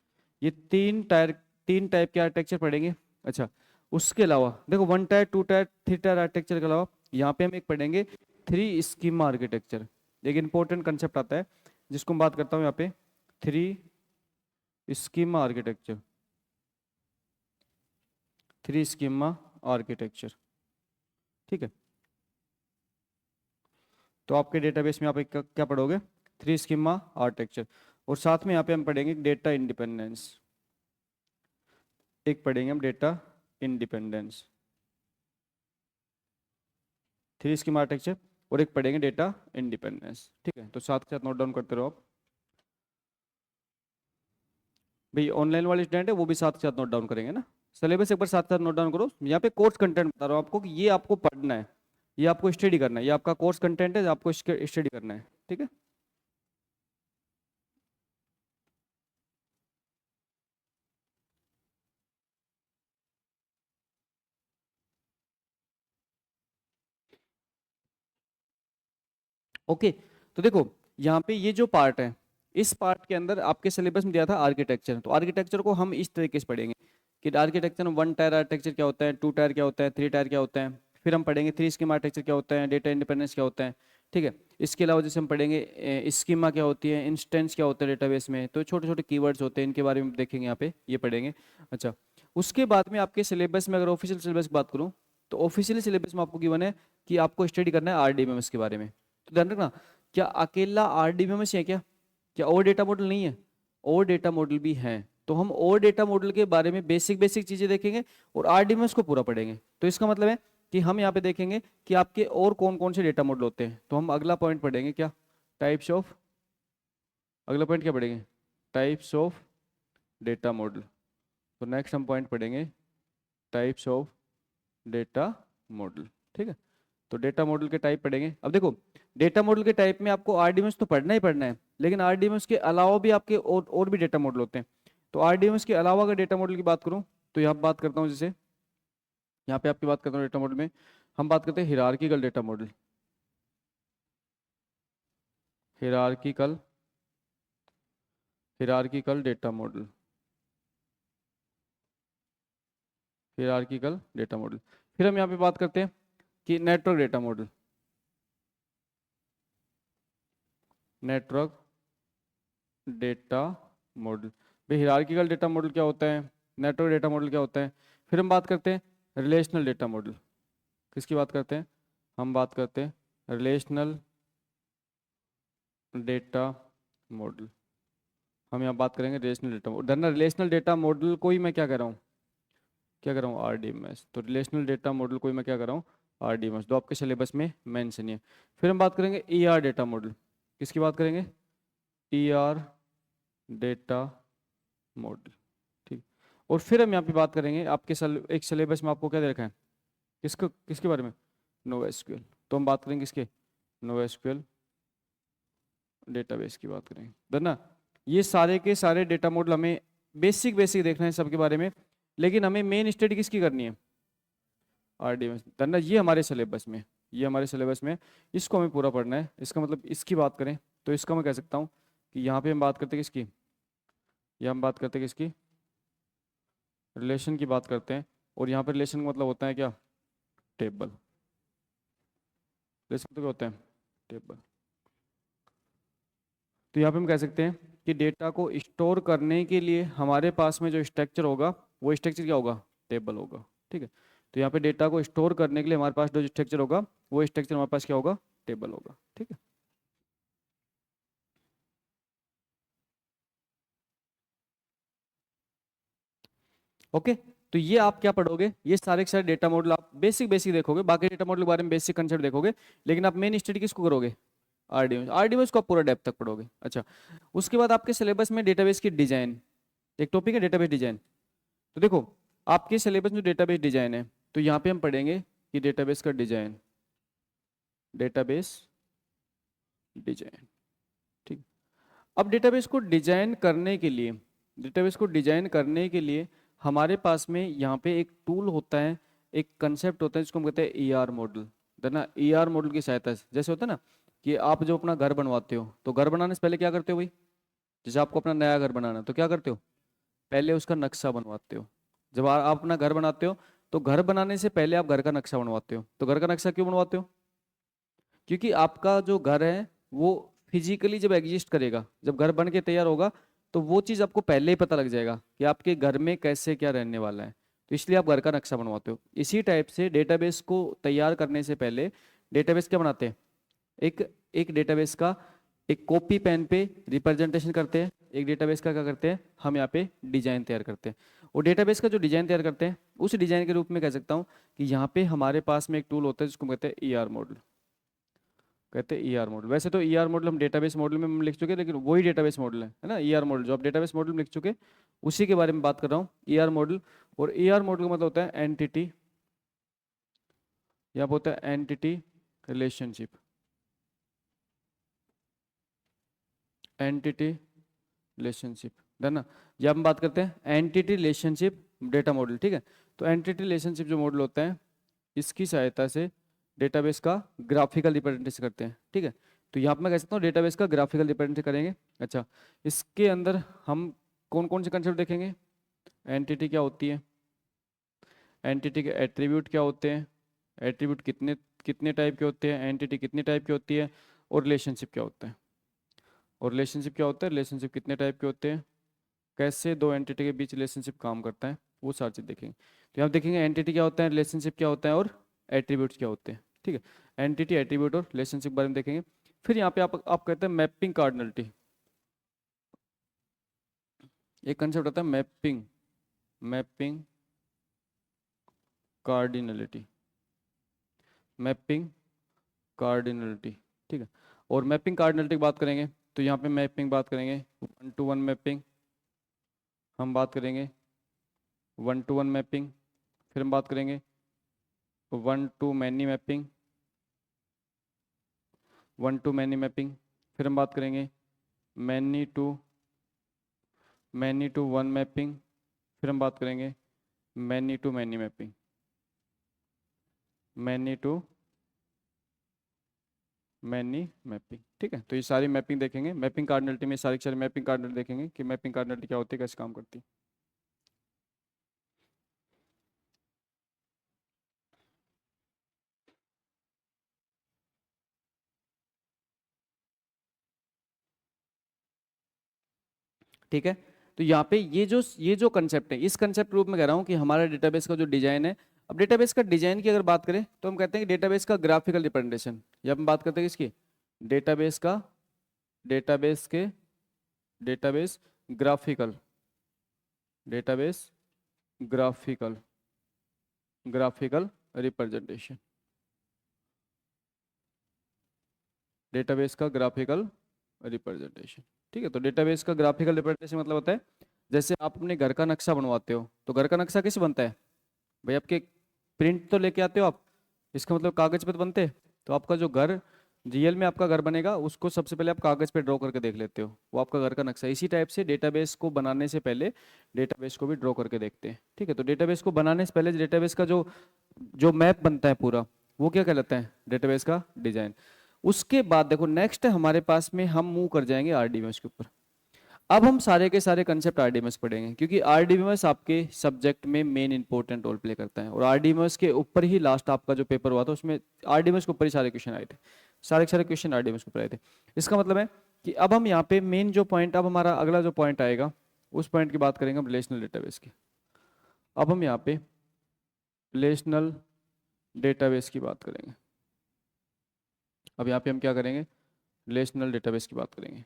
Speaker 1: ये 3 टायर, 3 टाइप के आर्किटेक्चर पढ़ेंगे। अच्छा, उसके अलावा देखो 1 टायर, 2 टायर, 3 टायर आर्किटेक्चर के अलावा यहाँ पे हम एक पढ़ेंगे 3 स्कीमा आर्किटेक्चर। एक इंपॉर्टेंट कंसेप्ट आता है जिसको मैं बात करता हूँ यहाँ पे, 3 स्कीमा आर्किटेक्चर। 3 schema architecture. ठीक है, तो आपके डेटाबेस में आप एक क्या पढ़ोगे, 3 स्कीमा आर्किटेक्चर। और साथ में यहाँ पे हम पढ़ेंगे डेटा इंडिपेंडेंस, एक पढ़ेंगे हम डेटा इंडिपेंडेंस, 3 स्कीमा आर्किटेक्चर, और एक पढ़ेंगे डेटा इंडिपेंडेंस। ठीक है, तो साथ के साथ नोट डाउन करते रहो आप। भाई ऑनलाइन वाले स्टूडेंट है वो भी साथ के साथ नोट डाउन करेंगे ना, सिलेबस एक बार साथ साथ नोट डाउन करो। यहाँ पे कोर्स कंटेंट बता रहा हूँ आपको कि ये आपको पढ़ना है, ये आपको स्टडी करना है, ये आपका कोर्स कंटेंट है, आपको स्टडी करना है। ठीक है, ओके। तो देखो यहाँ पे ये जो पार्ट है, इस पार्ट के अंदर आपके सिलेबस में दिया था आर्किटेक्चर। तो आर्किटेक्चर को हम इस तरीके से पढ़ेंगे कि आर्किटेक्चर में 1 टायर आर्किटेक्चर क्या होता है, 2 टायर क्या होता है, 3 टायर क्या होता है। फिर हम पढ़ेंगे 3 स्कीमा आर्किटेक्चर क्या होता है, डेटा इंडिपेंडेंस क्या होता है। ठीक है, इसके अलावा जैसे हम पढ़ेंगे स्कीमा क्या होती है, इंस्टेंस क्या होता है डेटाबेस में, तो छोटे छोटे कीवर्ड्स होते हैं, इनके बारे में देखेंगे यहाँ पे, ये पढ़ेंगे। अच्छा, उसके बाद में आपके सिलेबस में अगर ऑफिशियल सिलेबस की बात करूँ तो ऑफिशियल सिलेबस में आपको गिवन है कि आपको स्टडी करना है आरडीबीएमएस के बारे में। तो ध्यान रखना, क्या अकेला आरडीबीएमएस है क्या, क्या और डेटा मॉडल नहीं है, और डेटा मॉडल भी हैं। तो हम और डेटा मॉडल के बारे में बेसिक बेसिक चीजें देखेंगे और आरडीबीएमएस को पूरा पढ़ेंगे। तो इसका मतलब है कि हम यहाँ पे देखेंगे कि आपके और कौन कौन से डेटा मॉडल होते हैं। तो हम अगला पॉइंट पढ़ेंगे क्या, टाइप्स ऑफ, अगला पॉइंट क्या पढ़ेंगे, टाइप्स ऑफ डेटा मॉडल। तो नेक्स्ट हम पॉइंट पढ़ेंगे टाइप्स ऑफ डेटा मॉडल। ठीक है, तो डेटा मॉडल के टाइप पढ़ेंगे। अब देखो डेटा मॉडल के टाइप में आपको आरडीएमएस तो पढ़ना ही पढ़ना है, लेकिन आरडीएमएस के अलावा भी आपके और भी डेटा मॉडल होते हैं। तो आरडीएमएस के अलावा अगर डेटा मॉडल की बात करूं तो यहाँ बात करता हूँ, जैसे यहाँ पे आपकी बात करता हूँ डेटा मॉडल में, हम बात करते हैं hierarchical data model. Hierarchical hierarchical data model, hierarchical data model. फिर हम यहाँ पे बात करते हैं कि network data model. Network data model, भाई हिरार्किकल डेटा मॉडल क्या होता है, नेटवर्क डेटा मॉडल क्या होता है। फिर हम बात करते हैं रिलेशनल डेटा मॉडल। किसकी बात करते हैं, हम बात करते हैं रिलेशनल डेटा मॉडल। हम यहाँ बात करेंगे रिलेशनल डेटा मॉडल। धरना रिलेशनल डेटा मॉडल को ही मैं क्या कर रहा हूँ, क्या कर रहा हूँ, आरडीएमएस। तो रिलेशनल डेटा मॉडल को ही मैं क्या कर रहा हूँ, आरडीएमएस। तो आपके सिलेबस में मेंशन है। फिर हम बात करेंगे ईआर डेटा मॉडल। किसकी बात करेंगे, ईआर डेटा मॉडल, ठीक। और फिर हम यहाँ पे बात करेंगे आपके एक सिलेबस में आपको क्या दे रखा है, किसके बारे में, नो एसक्यूएल। तो हम बात करेंगे किसके, नो एसक्यूएल डेटाबेस की बात करेंगे। धरना ये सारे के सारे डेटा मॉडल हमें बेसिक बेसिक देखना है सबके बारे में, लेकिन हमें मेन स्टडी किसकी करनी है, आरडीएमएस। धरना ये हमारे सिलेबस में, ये हमारे सिलेबस में, इसको हमें पूरा पढ़ना है। इसका मतलब इसकी बात करें तो इसका मैं कह सकता हूँ कि यहाँ पे हम बात करते हैं किसकी, यहाँ हम बात करते हैं किसकी, रिलेशन की बात करते हैं। और यहाँ पे रिलेशन का मतलब होता है क्या, टेबल। रिलेशन तो क्या होता है, टेबल। तो यहाँ पे हम कह सकते हैं कि डेटा को स्टोर करने के लिए हमारे पास में जो स्ट्रक्चर होगा वो स्ट्रक्चर क्या होगा, टेबल होगा, ठीक है। तो यहाँ पे डेटा को स्टोर करने के लिए हमारे पास जो स्ट्रक्चर होगा वो स्ट्रक्चर हमारे पास क्या होगा, टेबल होगा, ठीक है। ओके। तो ये आप क्या पढ़ोगे, ये सारे के सारे डेटा मॉडल आप बेसिक बेसिक देखोगे, बाकी डेटा मॉडल के बारे में बेसिक कंसेप्ट देखोगे, लेकिन आप मेन स्टडी किसको करोगे, आरडीएमएस। आरडीएमएस को आप पूरा डेप्थ तक पढ़ोगे। अच्छा, उसके बाद आपके सिलेबस में डेटाबेस की डिजाइन एक टॉपिक है, डेटाबेस डिजाइन। तो देखो आपके सिलेबस में डेटाबेस डिजाइन है, तो यहाँ पे हम पढ़ेंगे कि डेटाबेस का डिजाइन, डेटाबेस डिजाइन, ठीक। अब डेटाबेस को डिजाइन करने के लिए, डेटाबेस को डिजाइन करने के लिए हमारे पास में यहाँ पे एक टूल होता है, एक कंसेप्ट होता है जिसको हम कहते हैं ईआर मॉडल। है ना, ईआर मॉडल की सहायता से जैसे होता है ना कि आप जो अपना घर बनवाते हो, तो घर बनाने से पहले क्या करते हो भाई, जैसे आपको अपना नया घर बनाना है तो क्या करते हो, पहले उसका नक्शा बनवाते हो। जब आप अपना घर बनाते हो तो घर बनाने से पहले आप घर का नक्शा बनवाते हो। तो घर का नक्शा क्यों बनवाते हो, क्योंकि आपका जो घर है वो फिजिकली जब एग्जिस्ट करेगा, जब घर बन के तैयार होगा, तो वो चीज़ आपको पहले ही पता लग जाएगा कि आपके घर में कैसे क्या रहने वाला है। तो इसलिए आप घर का नक्शा बनवाते हो। इसी टाइप से डेटाबेस को तैयार करने से पहले डेटाबेस क्या बनाते हैं, एक एक डेटाबेस का एक कॉपी पेन पे रिप्रेजेंटेशन करते हैं, एक डेटाबेस का क्या करते हैं, हम यहाँ पे डिजाइन तैयार करते हैं। और डेटाबेस का जो डिजाइन तैयार करते हैं उस डिजाइन के रूप में कह सकता हूँ कि यहाँ पे हमारे पास में एक टूल होता है जिसको कहते हैं ईआर मॉडल, कहते हैं ईआर मॉडल। वैसे तो ईआर मॉडल हम डेटाबेस मॉडल में हम लिख चुके हैं, लेकिन वही डेटाबेस मॉडल है ना, ईआर मॉडल जो आप डेटाबेस मॉडल में लिख चुके उसी के बारे में बात कर रहा हूँ, ईआर मॉडल। और ईआर मॉडल का मतलब होता है एंटिटी, यहाँ पे होता है एंटिटी रिलेशनशिप, एंटिटी रिलेशनशिप, है ना। जब हम बात करते हैं एंटिटी रिलेशनशिप डेटा मॉडल, ठीक है। तो एंटिटी रिलेशनशिप जो मॉडल होता है इसकी सहायता से डेटाबेस का ग्राफिकल रिप्रेजेंटेशन करते हैं, ठीक है। तो यहाँ पे मैं कह सकता हूँ डेटाबेस का ग्राफिकल रिप्रेजेंटेशन करेंगे। अच्छा, इसके अंदर हम कौन कौन से कंसेप्ट देखेंगे, एंटिटी क्या होती है, एंटिटी के एट्रीब्यूट क्या होते हैं, एट्रीब्यूट कितने कितने टाइप के होते हैं, एंटिटी कितने टाइप की होती है, और रिलेशनशिप क्या होता है, और रिलेशनशिप क्या होता है, रिलेशनशिप कितने टाइप के होते हैं, कैसे दो एंटिटी के बीच रिलेशनशिप काम करता है, वो सारी चीज़ देखेंगे। तो यहाँ देखेंगे एंटिटी क्या होता है, रिलेशनशिप क्या होता है, और एट्रीब्यूट्स क्या होते हैं, ठीक है। एंटिटी, एट्रीब्यूट और रिलेशनशिप के बारे में देखेंगे। फिर यहाँ पे आप कहते हैं मैपिंग कार्डिनलिटी, एक कंसेप्ट होता है mapping, mapping cardinality, mapping cardinality, ठीक है। और मैपिंग कार्डिनलिटी की बात करेंगे तो यहाँ पे मैपिंग बात करेंगे, वन टू वन मैपिंग हम बात करेंगे, वन टू वन मैपिंग। फिर हम बात करेंगे one two many mapping, one two many mapping. फिर हम बात करेंगे मैनी टू वन मैपिंग। फिर हम बात करेंगे many to many mapping. Many to many mapping. ठीक है, तो ये सारी मैपिंग देखेंगे, मैपिंग कार्डिनलिटी में सारी सारी मैपिंग कार्डिनलिटी देखेंगे कि मैपिंग कार्डिनलिटी क्या होती है, कैसे काम करती है। ठीक है, तो यहाँ पे ये जो कंसेप्ट है, इस कंसेप्ट रूप में कह रहा हूँ कि हमारा डेटाबेस का जो डिजाइन है। अब डेटाबेस का डिजाइन की अगर बात करें तो हम कहते हैं कि डेटाबेस का ग्राफिकल रिप्रेजेंटेशन, या हम बात करते हैं इसकी डेटाबेस का डेटाबेस के database graphical database graphical graphical representation, database का ग्राफिकल रिप्रेजेंटेशन। ठीक है, तो डेटाबेस का ग्राफिकल रिप्रेजेंटेशन मतलब होता है, जैसे आप अपने घर का नक्शा बनवाते हो तो घर का नक्शा कैसे बनता है भाई, आपके प्रिंट तो लेके आते हो आप, इसका मतलब कागज पे तो बनते हैं। तो आपका जो घर रियल में आपका घर बनेगा उसको सबसे पहले आप कागज पे ड्रॉ करके देख लेते हो, वो आपका घर का नक्शा। इसी टाइप से डेटाबेस को बनाने से पहले डेटाबेस को भी ड्रॉ करके देखते हैं। ठीक है, तो डेटाबेस को बनाने से पहले डेटाबेस का जो जो मैप बनता है पूरा, वो क्या कहलाता है, डेटाबेस का डिजाइन। उसके बाद देखो नेक्स्ट हमारे पास में हम मूव कर जाएंगे आरडीबीएमएस के ऊपर। अब हम सारे के सारे कंसेप्ट आरडीएमएस पढ़ेंगे, क्योंकि आरडीएमएस आपके सब्जेक्ट में मेन इंपॉर्टेंट रोल प्ले करता है, और आरडीएमएस के ऊपर ही लास्ट आपका जो पेपर हुआ था उसमें आरडीएमएस के ऊपर ही सारे क्वेश्चन आए थे, सारे के सारे क्वेश्चन आरडीएमएस के ऊपर आए थे। इसका मतलब है कि अब हम यहाँ पे मेन जो पॉइंट, अब हमारा अगला जो पॉइंट आएगा उस पॉइंट की बात करेंगे हम, रिलेशनल डेटाबेस की। अब हम यहाँ पे रिलेशनल डेटाबेस की बात करेंगे। अब यहाँ पे हम क्या करेंगे, रिलेशनल डेटाबेस की बात करेंगे।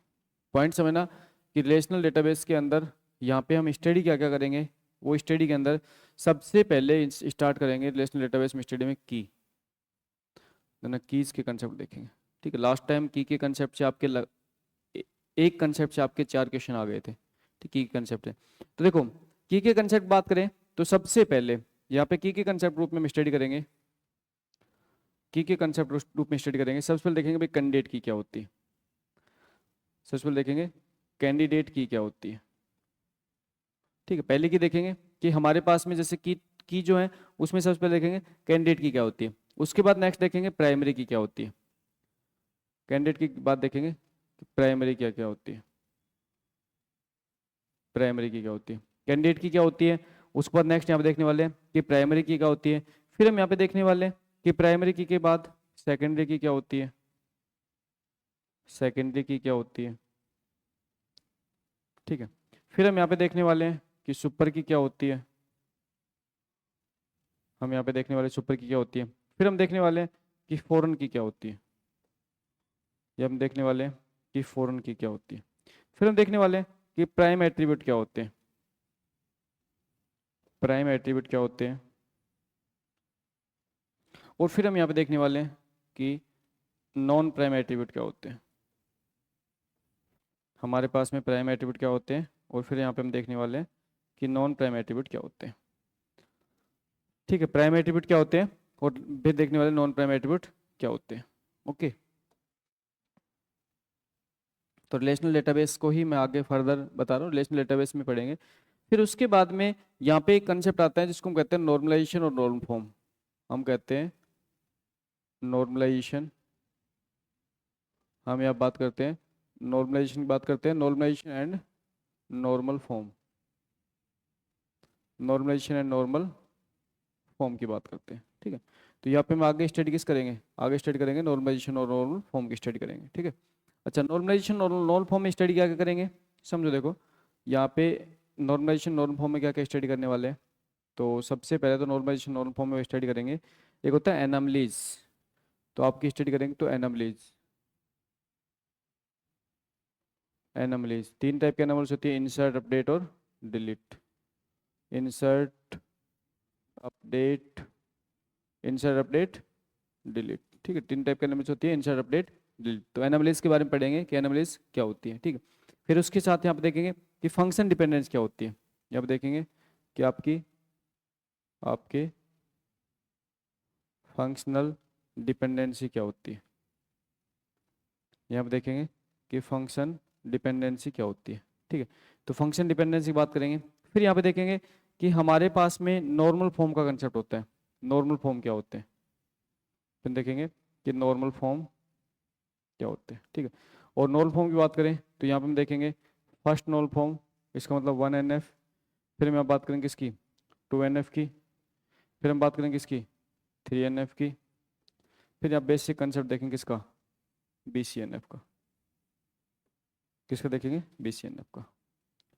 Speaker 1: पॉइंट समझना कि रिलेशनल डेटाबेस के अंदर यहाँ पे हम स्टडी क्या क्या करेंगे, वो स्टडी के अंदर सबसे पहले स्टार्ट करेंगे रिलेशनल डेटाबेस में स्टडी में की ना, कीज के कंसेप्ट देखेंगे। ठीक है, लास्ट टाइम की के कंसेप्ट से आपके एक कंसेप्ट से आपके 4 क्वेश्चन आ गए थे। ठीक, की कंसेप्ट है। तो देखो की के कंसेप्ट बात करें तो सबसे पहले यहाँ पे की के कंसेप्ट रूप में स्टडी करेंगे, की के कंसेप्ट रूप में स्टडी करेंगे। सबसे पहले देखेंगे भाई कैंडिडेट की क्या होती है, सबसे पहले देखेंगे कैंडिडेट की क्या होती है। ठीक है, पहले की देखेंगे कि हमारे पास में जैसे की जो है उसमें सबसे पहले देखेंगे कैंडिडेट की क्या होती है। उसके बाद नेक्स्ट देखेंगे प्राइमरी की क्या होती है, कैंडिडेट की बात देखेंगे कि प्राइमरी क्या क्या होती है, प्राइमरी की क्या होती है, कैंडिडेट की क्या होती है। उसके बाद नेक्स्ट यहाँ पे देखने वाले हैं कि प्राइमरी की क्या होती है। फिर हम यहाँ पे देखने वाले हैं कि प्राइमरी की के बाद सेकेंडरी की क्या होती है, सेकेंडरी की क्या होती है। ठीक है, फिर हम यहाँ पे देखने वाले हैं कि सुपर की क्या होती है, हम यहाँ पे देखने वाले सुपर की क्या होती है। फिर हम देखने वाले हैं कि फॉरेन की क्या होती है, ये हम देखने वाले हैं कि फॉरेन की क्या होती है। फिर हम देखने वाले हैं कि प्राइम एट्रीब्यूट क्या होते हैं, प्राइम एट्रीब्यूट क्या होते हैं। और फिर हम यहाँ पे देखने वाले हैं कि नॉन प्राइम एट्रीब्यूट क्या होते हैं, हमारे पास में प्राइम एट्रीब्यूट क्या होते हैं, और फिर यहाँ पे हम देखने वाले हैं कि नॉन प्राइम एट्रीब्यूट क्या होते हैं। ठीक है, प्राइम एट्रीब्यूट क्या होते हैं और फिर देखने वाले नॉन प्राइम एट्रीब्यूट क्या होते हैं। ओके, तो रिलेशनल डेटाबेस को ही मैं आगे फर्दर बता रहा हूँ, रिलेशनल डेटाबेस में पढ़ेंगे। फिर उसके बाद में यहाँ पे एक कंसेप्ट आता है जिसको हम कहते हैं नॉर्मलाइजेशन और नॉर्म फॉर्म। हम कहते हैं नॉर्मलाइजेशन, हम यहाँ बात करते हैं नॉर्मलाइजेशन की बात करते हैं, normalisation and normal form, normalisation and normal form की बात करते हैं। ठीक है, तो यहाँ पे हम आगे स्टडी किस करेंगे, आगे स्टडी करेंगे नॉर्मलाइजेशन और नॉर्मल फॉर्म की स्टडी करेंगे। ठीक है, अच्छा नॉर्मलाइजेशन और नॉर्मल फॉर्म में स्टडी क्या क्या करेंगे, समझो देखो यहाँ पे नॉर्मलाइजेशन नॉर्मल फॉर्म में क्या क्या स्टडी करने वाले हैं। तो सबसे पहले तो नॉर्मलाइजेशन नॉर्मल फॉर्म में स्टडी करेंगे, एक होता है एनामलीज, तो आपकी स्टडी करेंगे तो एनामलीज, एनामलीज 3 टाइप के एनामल्स होती है, इंसर्ट अपडेट और delete, insert update, insert update delete. ठीक है, 3 टाइप की एनामलीज होती है, इंसर्ट अपडेट डिलीट। तो एनामलीज के बारे में पढ़ेंगे कि एनामलीज क्या होती है। ठीक है, फिर उसके साथ यहाँ पे देखेंगे कि फंक्शन डिपेंडेंस क्या होती है, यहाँ पे देखेंगे कि आपकी आपके फंक्शनल डिपेंडेंसी क्या होती है, यहाँ पे देखेंगे कि फंक्शन डिपेंडेंसी क्या होती है। ठीक है, तो फंक्शन डिपेंडेंसी की बात करेंगे। फिर यहाँ पे देखेंगे कि हमारे पास में नॉर्मल फॉर्म का कंसेप्ट होता है, नॉर्मल फॉर्म क्या होते हैं, फिर देखेंगे कि नॉर्मल फॉर्म क्या होते हैं, ठीक है। और नॉर्मल फॉर्म की बात करें तो यहाँ पे हम देखेंगे फर्स्ट नॉर्मल फॉर्म, इसका मतलब 1NF। फिर हम बात करेंगे किसकी, 2NF की। फिर हम बात करेंगे किसकी, 3NF की। फिर आप बेसिक कंसेप्ट देखेंगे किसका, BCNF का। किसका देखेंगे, BCNF का,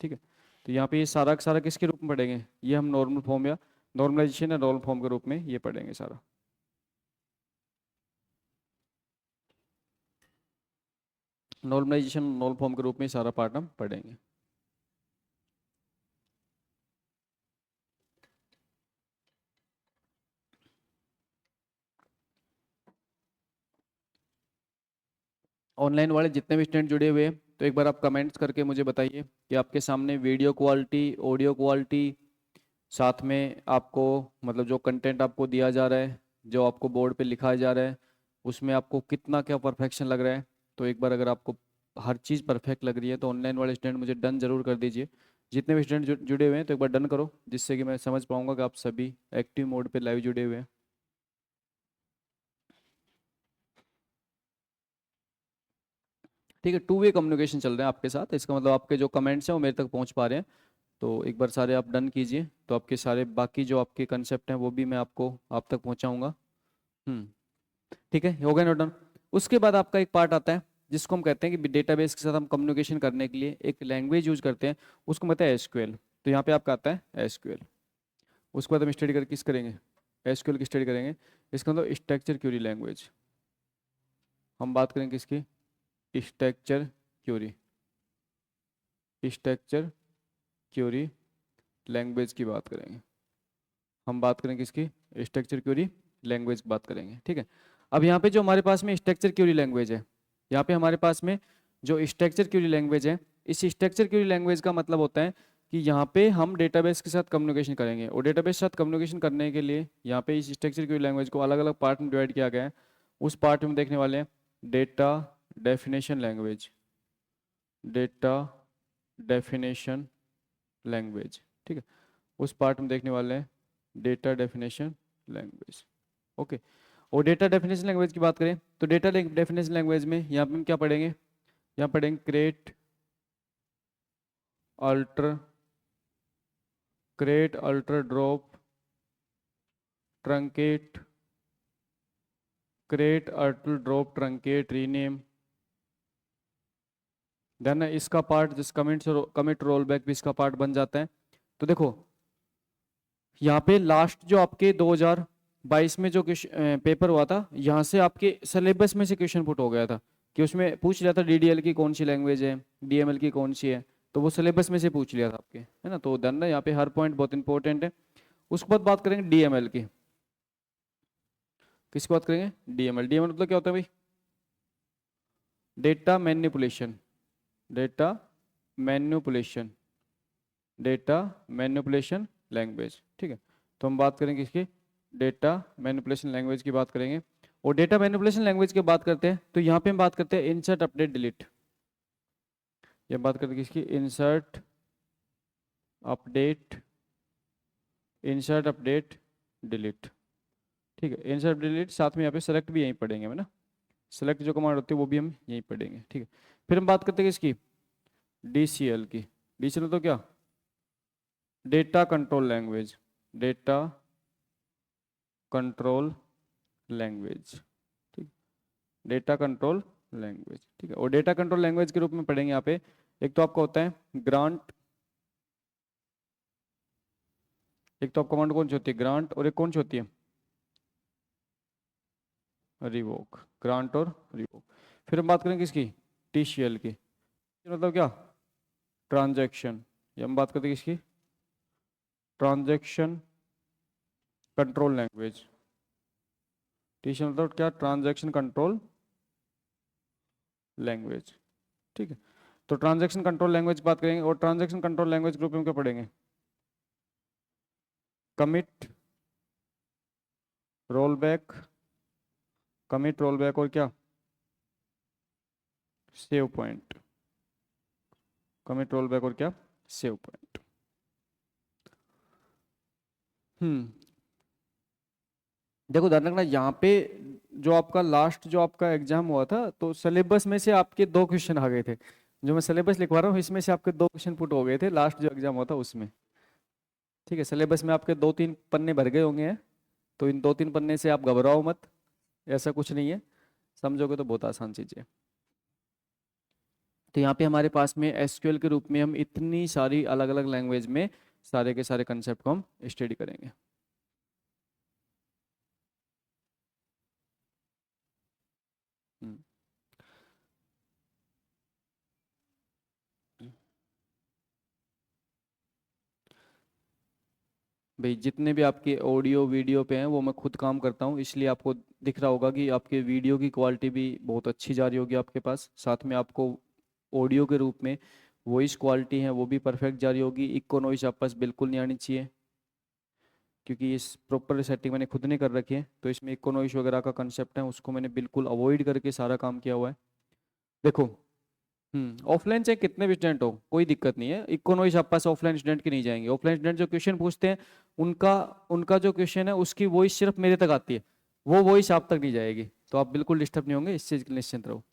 Speaker 1: ठीक है। तो यहाँ पे ये सारा का सारा किसके रूप में पढ़ेंगे, ये हम नॉर्मल फॉर्म या नॉर्मलाइजेशन या नॉर्मल फॉर्म के रूप में ये पढ़ेंगे सारा। नॉर्मलाइजेशन नॉर्मल फॉर्म के रूप में सारा पार्ट हम पढ़ेंगे। ऑनलाइन वाले जितने भी स्टूडेंट जुड़े हुए हैं तो एक बार आप कमेंट्स करके मुझे बताइए कि आपके सामने वीडियो क्वालिटी, ऑडियो क्वालिटी, साथ में आपको मतलब जो कंटेंट आपको दिया जा रहा है, जो आपको बोर्ड पे लिखा जा रहा है, उसमें आपको कितना क्या परफेक्शन लग रहा है। तो एक बार अगर आपको हर चीज़ परफेक्ट लग रही है तो ऑनलाइन वाले स्टूडेंट मुझे डन जरूर कर दीजिए। जितने भी स्टूडेंट जुड़े हुए हैं तो एक बार डन करो, जिससे कि मैं समझ पाऊंगा कि आप सभी एक्टिव मोड पे लाइव जुड़े हुए हैं। ठीक है, टू वे कम्युनिकेशन चल रहा है आपके साथ, इसका मतलब आपके जो कमेंट्स हैं वो मेरे तक पहुंच पा रहे हैं। तो एक बार सारे आप डन कीजिए, तो आपके सारे बाकी जो आपके कंसेप्ट हैं वो भी मैं आपको आप तक पहुंचाऊंगा। हम्म, ठीक है, हो गया नोट डाउन। उसके बाद आपका एक पार्ट आता है जिसको हम कहते हैं कि डेटाबेस के साथ हम कम्युनिकेशन करने के लिए एक लैंग्वेज यूज करते हैं, उसको कहते हैं SQL। तो यहाँ पे आपका आता है SQL। उसके बाद हम स्टडी कर किस करेंगे, SQL की स्टडी करेंगे। इसका मतलब स्ट्रक्चर क्यूरी लैंग्वेज। हम बात करेंगे किसकी, structure query, structure query language की बात करेंगे। हम बात करेंगे किसकी, स्ट्रक्चर क्यूरी लैंग्वेज की बात करेंगे, ठीक है। अब यहाँ पे जो हमारे पास में स्ट्रक्चर क्यूरी लैंग्वेज है, यहाँ पे हमारे पास में जो स्ट्रक्चर क्यूरी लैंग्वेज है, इस स्ट्रक्चर क्यूरी लैंग्वेज का मतलब होता है कि यहाँ पे हम डेटाबेस के साथ कम्युनिकेशन करेंगे, और डेटाबेस के साथ कम्युनिकेशन करने के लिए यहाँ पे इस स्ट्रक्चर क्यूरी लैंग्वेज को अलग अलग पार्ट में डिवाइड किया गया है। उस पार्ट में हम देखने वाले हैं data definition language, data definition language, ठीक है। उस पार्ट में देखने वाले हैं डेटा डेफिनेशन लैंग्वेज, ओके। और डेटा डेफिनेशन लैंग्वेज की बात करें तो डेटा डेफिनेशन लैंग्वेज में यहाँ पे हम क्या पढ़ेंगे, यहाँ पढ़ेंगे create alter, create alter drop, truncate, create alter drop truncate rename. Then इसका पार्ट जिस कमिट रोल बैक भी इसका पार्ट बन जाता है। तो देखो यहाँ पे लास्ट जो आपके 2022 में जो पेपर हुआ था, यहाँ से आपके सिलेबस में से क्वेश्चन पुट हो गया था कि उसमें पूछ लिया था DDL की कौन सी लैंग्वेज है, DML की कौन सी है। तो वो सिलेबस में से पूछ लिया था आपके, है ना। तो डन है, यहाँ पे हर पॉइंट बहुत इंपॉर्टेंट है। उसके बाद बात करेंगे DML की। किसकी बात करेंगे, DML मतलब क्या होता है भाई, data manipulation, data manipulation, data manipulation language, ठीक है। तो हम बात करेंगे इसकी डेटा मैनिपुलेशन लैंग्वेज की बात करेंगे। और डेटा मैनिपुलेशन लैंग्वेज की बात करते हैं तो यहाँ पे हम बात करते हैं इंसर्ट अपडेट डिलीट। ये बात करते हैं किसकी, insert update, insert update delete, ठीक है। इंसर्ट डिलीट साथ में यहाँ पे सेलेक्ट भी यहीं पढ़ेंगे है ना, सेलेक्ट जो कमांड होती है वो भी हम यहीं पढ़ेंगे, ठीक है। फिर हम बात करते हैं इसकी DCL की। DCL तो क्या, data control language, data control language, ठीक, डेटा कंट्रोल लैंग्वेज, ठीक है। और डेटा कंट्रोल लैंग्वेज के रूप में पढ़ेंगे यहाँ पे, एक तो आपका होता है ग्रांट, एक तो आपका कमांड कौन सी होती है, ग्रांट, और एक कौन सी होती है, रिवोक, ग्रांट और रिवोक। फिर हम बात करेंगे किसकी, TCL की, मतलब क्या, ट्रांजैक्शन। ये हम बात करते हैं किसकी, ट्रांजैक्शन कंट्रोल लैंग्वेज। TCL मतलब क्या, ट्रांजैक्शन कंट्रोल लैंग्वेज, ठीक है। तो ट्रांजैक्शन कंट्रोल लैंग्वेज की बात करेंगे, और ट्रांजैक्शन कंट्रोल लैंग्वेज ग्रुप में क्या पढ़ेंगे, commit, roll back, commit roll back, और क्या, save point, commit roll back, और क्या, सेव पॉइंट। हम्म, देखो ध्यान रखना यहाँ पे जो आपका लास्ट जो आपका एग्जाम हुआ था, तो सिलेबस में से आपके 2 क्वेश्चन आ गए थे। जो मैं सिलेबस लिखवा रहा हूँ इसमें से आपके 2 क्वेश्चन पुट हो गए थे लास्ट जो एग्जाम हुआ था उसमें। ठीक है, सिलेबस में आपके 2-3 पन्ने भर गए होंगे हैं। तो इन 2-3 पन्ने से आप घबराओ मत, ऐसा कुछ नहीं है, समझोगे तो बहुत आसान चीज़ है। तो यहाँ पे हमारे पास में एसक्यूएल के रूप में हम इतनी सारी अलग अलग लैंग्वेज में सारे के सारे कंसेप्ट को हम स्टडी करेंगे। हम्म। भाई जितने भी आपके ऑडियो वीडियो पे हैं वो मैं खुद काम करता हूँ, इसलिए आपको दिख रहा होगा कि आपके वीडियो की क्वालिटी भी बहुत अच्छी जा रही होगी आपके पास, साथ में आपको ऑडियो के रूप में वॉइस क्वालिटी है वो भी परफेक्ट जा रही होगी। इको नॉइस आप पास बिल्कुल नहीं आनी चाहिए, क्योंकि इस प्रॉपर सेटिंग मैंने खुद ने कर रखी है, तो इसमें इको नॉइस वगैरह का कंसेप्ट है उसको मैंने बिल्कुल अवॉइड करके सारा काम किया हुआ है। देखो, ऑफलाइन चाहे कितने भी स्टूडेंट हो कोई दिक्कत नहीं है, इकोनॉमिक्स आप पास ऑफलाइन स्टूडेंट के नहीं जाएंगे। ऑफलाइन स्टूडेंट जो क्वेश्चन पूछते हैं उनका उनका जो क्वेश्चन है उसकी वॉइस सिर्फ मेरे तक आती है, वो वॉइस आप तक नहीं जाएगी, तो आप बिल्कुल डिस्टर्ब नहीं होंगे, इस चीज़ के लिए निश्चिंत रहो।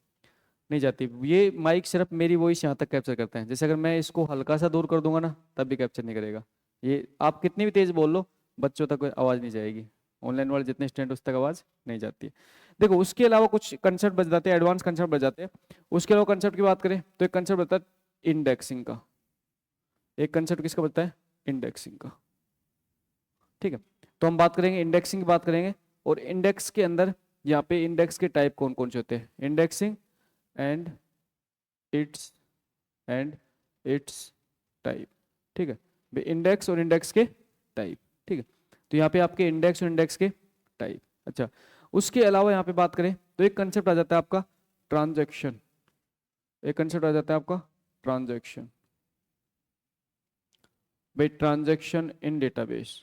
Speaker 1: नहीं जाती, ये माइक सिर्फ मेरी वॉइस यहाँ तक कैप्चर करता है, जैसे अगर मैं इसको हल्का सा दूर कर दूंगा ना तब भी कैप्चर नहीं करेगा। ये आप कितनी भी तेज बोल लो, बच्चों तक कोई आवाज़ नहीं जाएगी, ऑनलाइन वाले जितने स्टूडेंट उस तक आवाज़ नहीं जाती है। देखो उसके अलावा कुछ कंसेप्ट बच जाते हैं, एडवांस कंसेप्ट बच जाते हैं। उसके अलावा कंसेप्ट की बात करें तो एक कंसेप्ट बता है इंडेक्सिंग का। एक कंसेप्ट किसका बताया है? इंडेक्सिंग का। ठीक है, तो हम बात करेंगे इंडेक्सिंग की बात करेंगे। और इंडेक्स के अंदर यहाँ पे इंडेक्स के टाइप कौन कौन से होते हैं, indexing and it's and it's type. ठीक है, इंडेक्स और इंडेक्स के टाइप। ठीक है, तो यहाँ पे आपके इंडेक्स और इंडेक्स के टाइप। अच्छा, उसके अलावा यहाँ पे बात करें तो एक कंसेप्ट आ जाता है आपका ट्रांजैक्शन। एक कंसेप्ट आ जाता है आपका ट्रांजैक्शन। भाई ट्रांजैक्शन इन डेटाबेस।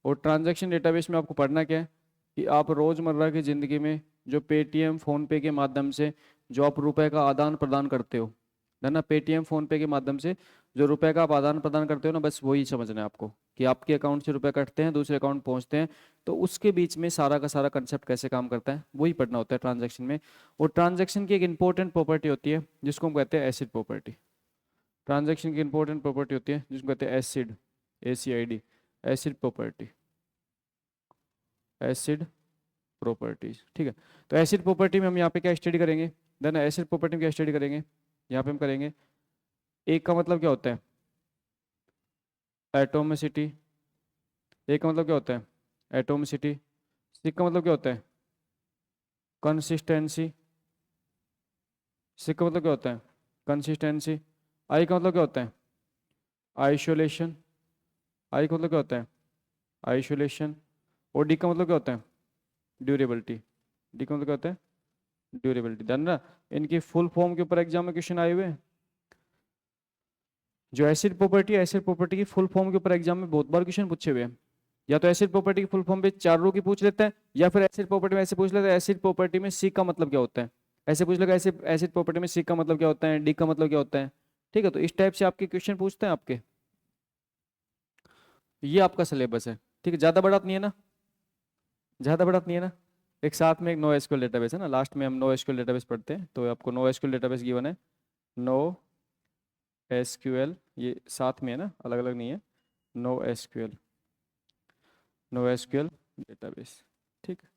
Speaker 1: और ट्रांजैक्शन डेटाबेस में आपको पढ़ना क्या है कि आप रोजमर्रा की जिंदगी में जो पेटीएम फोन पे के माध्यम से जो आप रुपए का आदान प्रदान करते हो, है ना, पेटीएम फोन पे के माध्यम से जो रुपए का आप आदान प्रदान करते हो ना, बस वही समझना है आपको कि आपके अकाउंट से रुपए कटते हैं दूसरे अकाउंट पहुंचते हैं, तो उसके बीच में सारा का सारा कंसेप्ट कैसे काम करता है वही पढ़ना होता है ट्रांजैक्शन में। और ट्रांजैक्शन की एक इंपॉर्टेंट प्रॉपर्टी होती है जिसको हम कहते हैं एसिड प्रॉपर्टी। ट्रांजैक्शन की इंपॉर्टेंट प्रॉपर्टी होती है जिसको कहते हैं acid, ACID, acid property, acid properties. ठीक है, तो एसिड प्रॉपर्टी में हम यहाँ पे क्या स्टडी करेंगे, देन एसिड प्रॉपर्टी में क्या स्टडी करेंगे, यहाँ पे हम करेंगे एक का मतलब क्या होता है एटोमिसिटी। एक का मतलब क्या होता है एटोमिसिटी। सिक का मतलब क्या होता है कंसिस्टेंसी। सिक का मतलब क्या होता है कंसिस्टेंसी। आई का मतलब क्या होता है आइसोलेशन। आई का मतलब क्या होता है आइसोलेशन। और डी का मतलब क्या होता है ड्यूरेबिलिटी। डी का मतलब क्या होता है ड्यूरेबिलिटी। ध्यान ना, इनकी फुल फॉर्म के ऊपर एग्जाम में क्वेश्चन आए हुए हैं। जो एसिड प्रॉपर्टी की फुल फॉर्म के ऊपर एग्जाम में बहुत बार क्वेश्चन पूछे हुए हैं। या तो एसिड प्रॉपर्टी की फुल फॉर्म पे 4 रो की पूछ लेता है, या फिर एसिड प्रॉपर्टी में ऐसे पूछ लेता है एसिड प्रॉपर्टी में सी का मतलब क्या होता है, ऐसे पूछ लेगा एसिड एसिड प्रॉपर्टी में सी का मतलब क्या होता है, डी का मतलब क्या होता है। ठीक है, तो इस टाइप से आपके क्वेश्चन पूछते हैं आपके। ये आपका सिलेबस है। ठीक है, ज्यादा बड़ा तो नहीं है ना, ज्यादा बड़ा तो नहीं है ना। एक साथ में एक नो एसक्यूएल डेटाबेस है ना, लास्ट में हम नो एसक्यूएल डेटाबेस पढ़ते हैं, तो आपको नो एसक्यूएल डेटाबेस गिवन है। नो एसक्यूएल, ये साथ में है ना, अलग अलग नहीं है। No SQL, no SQL database. ठीक है,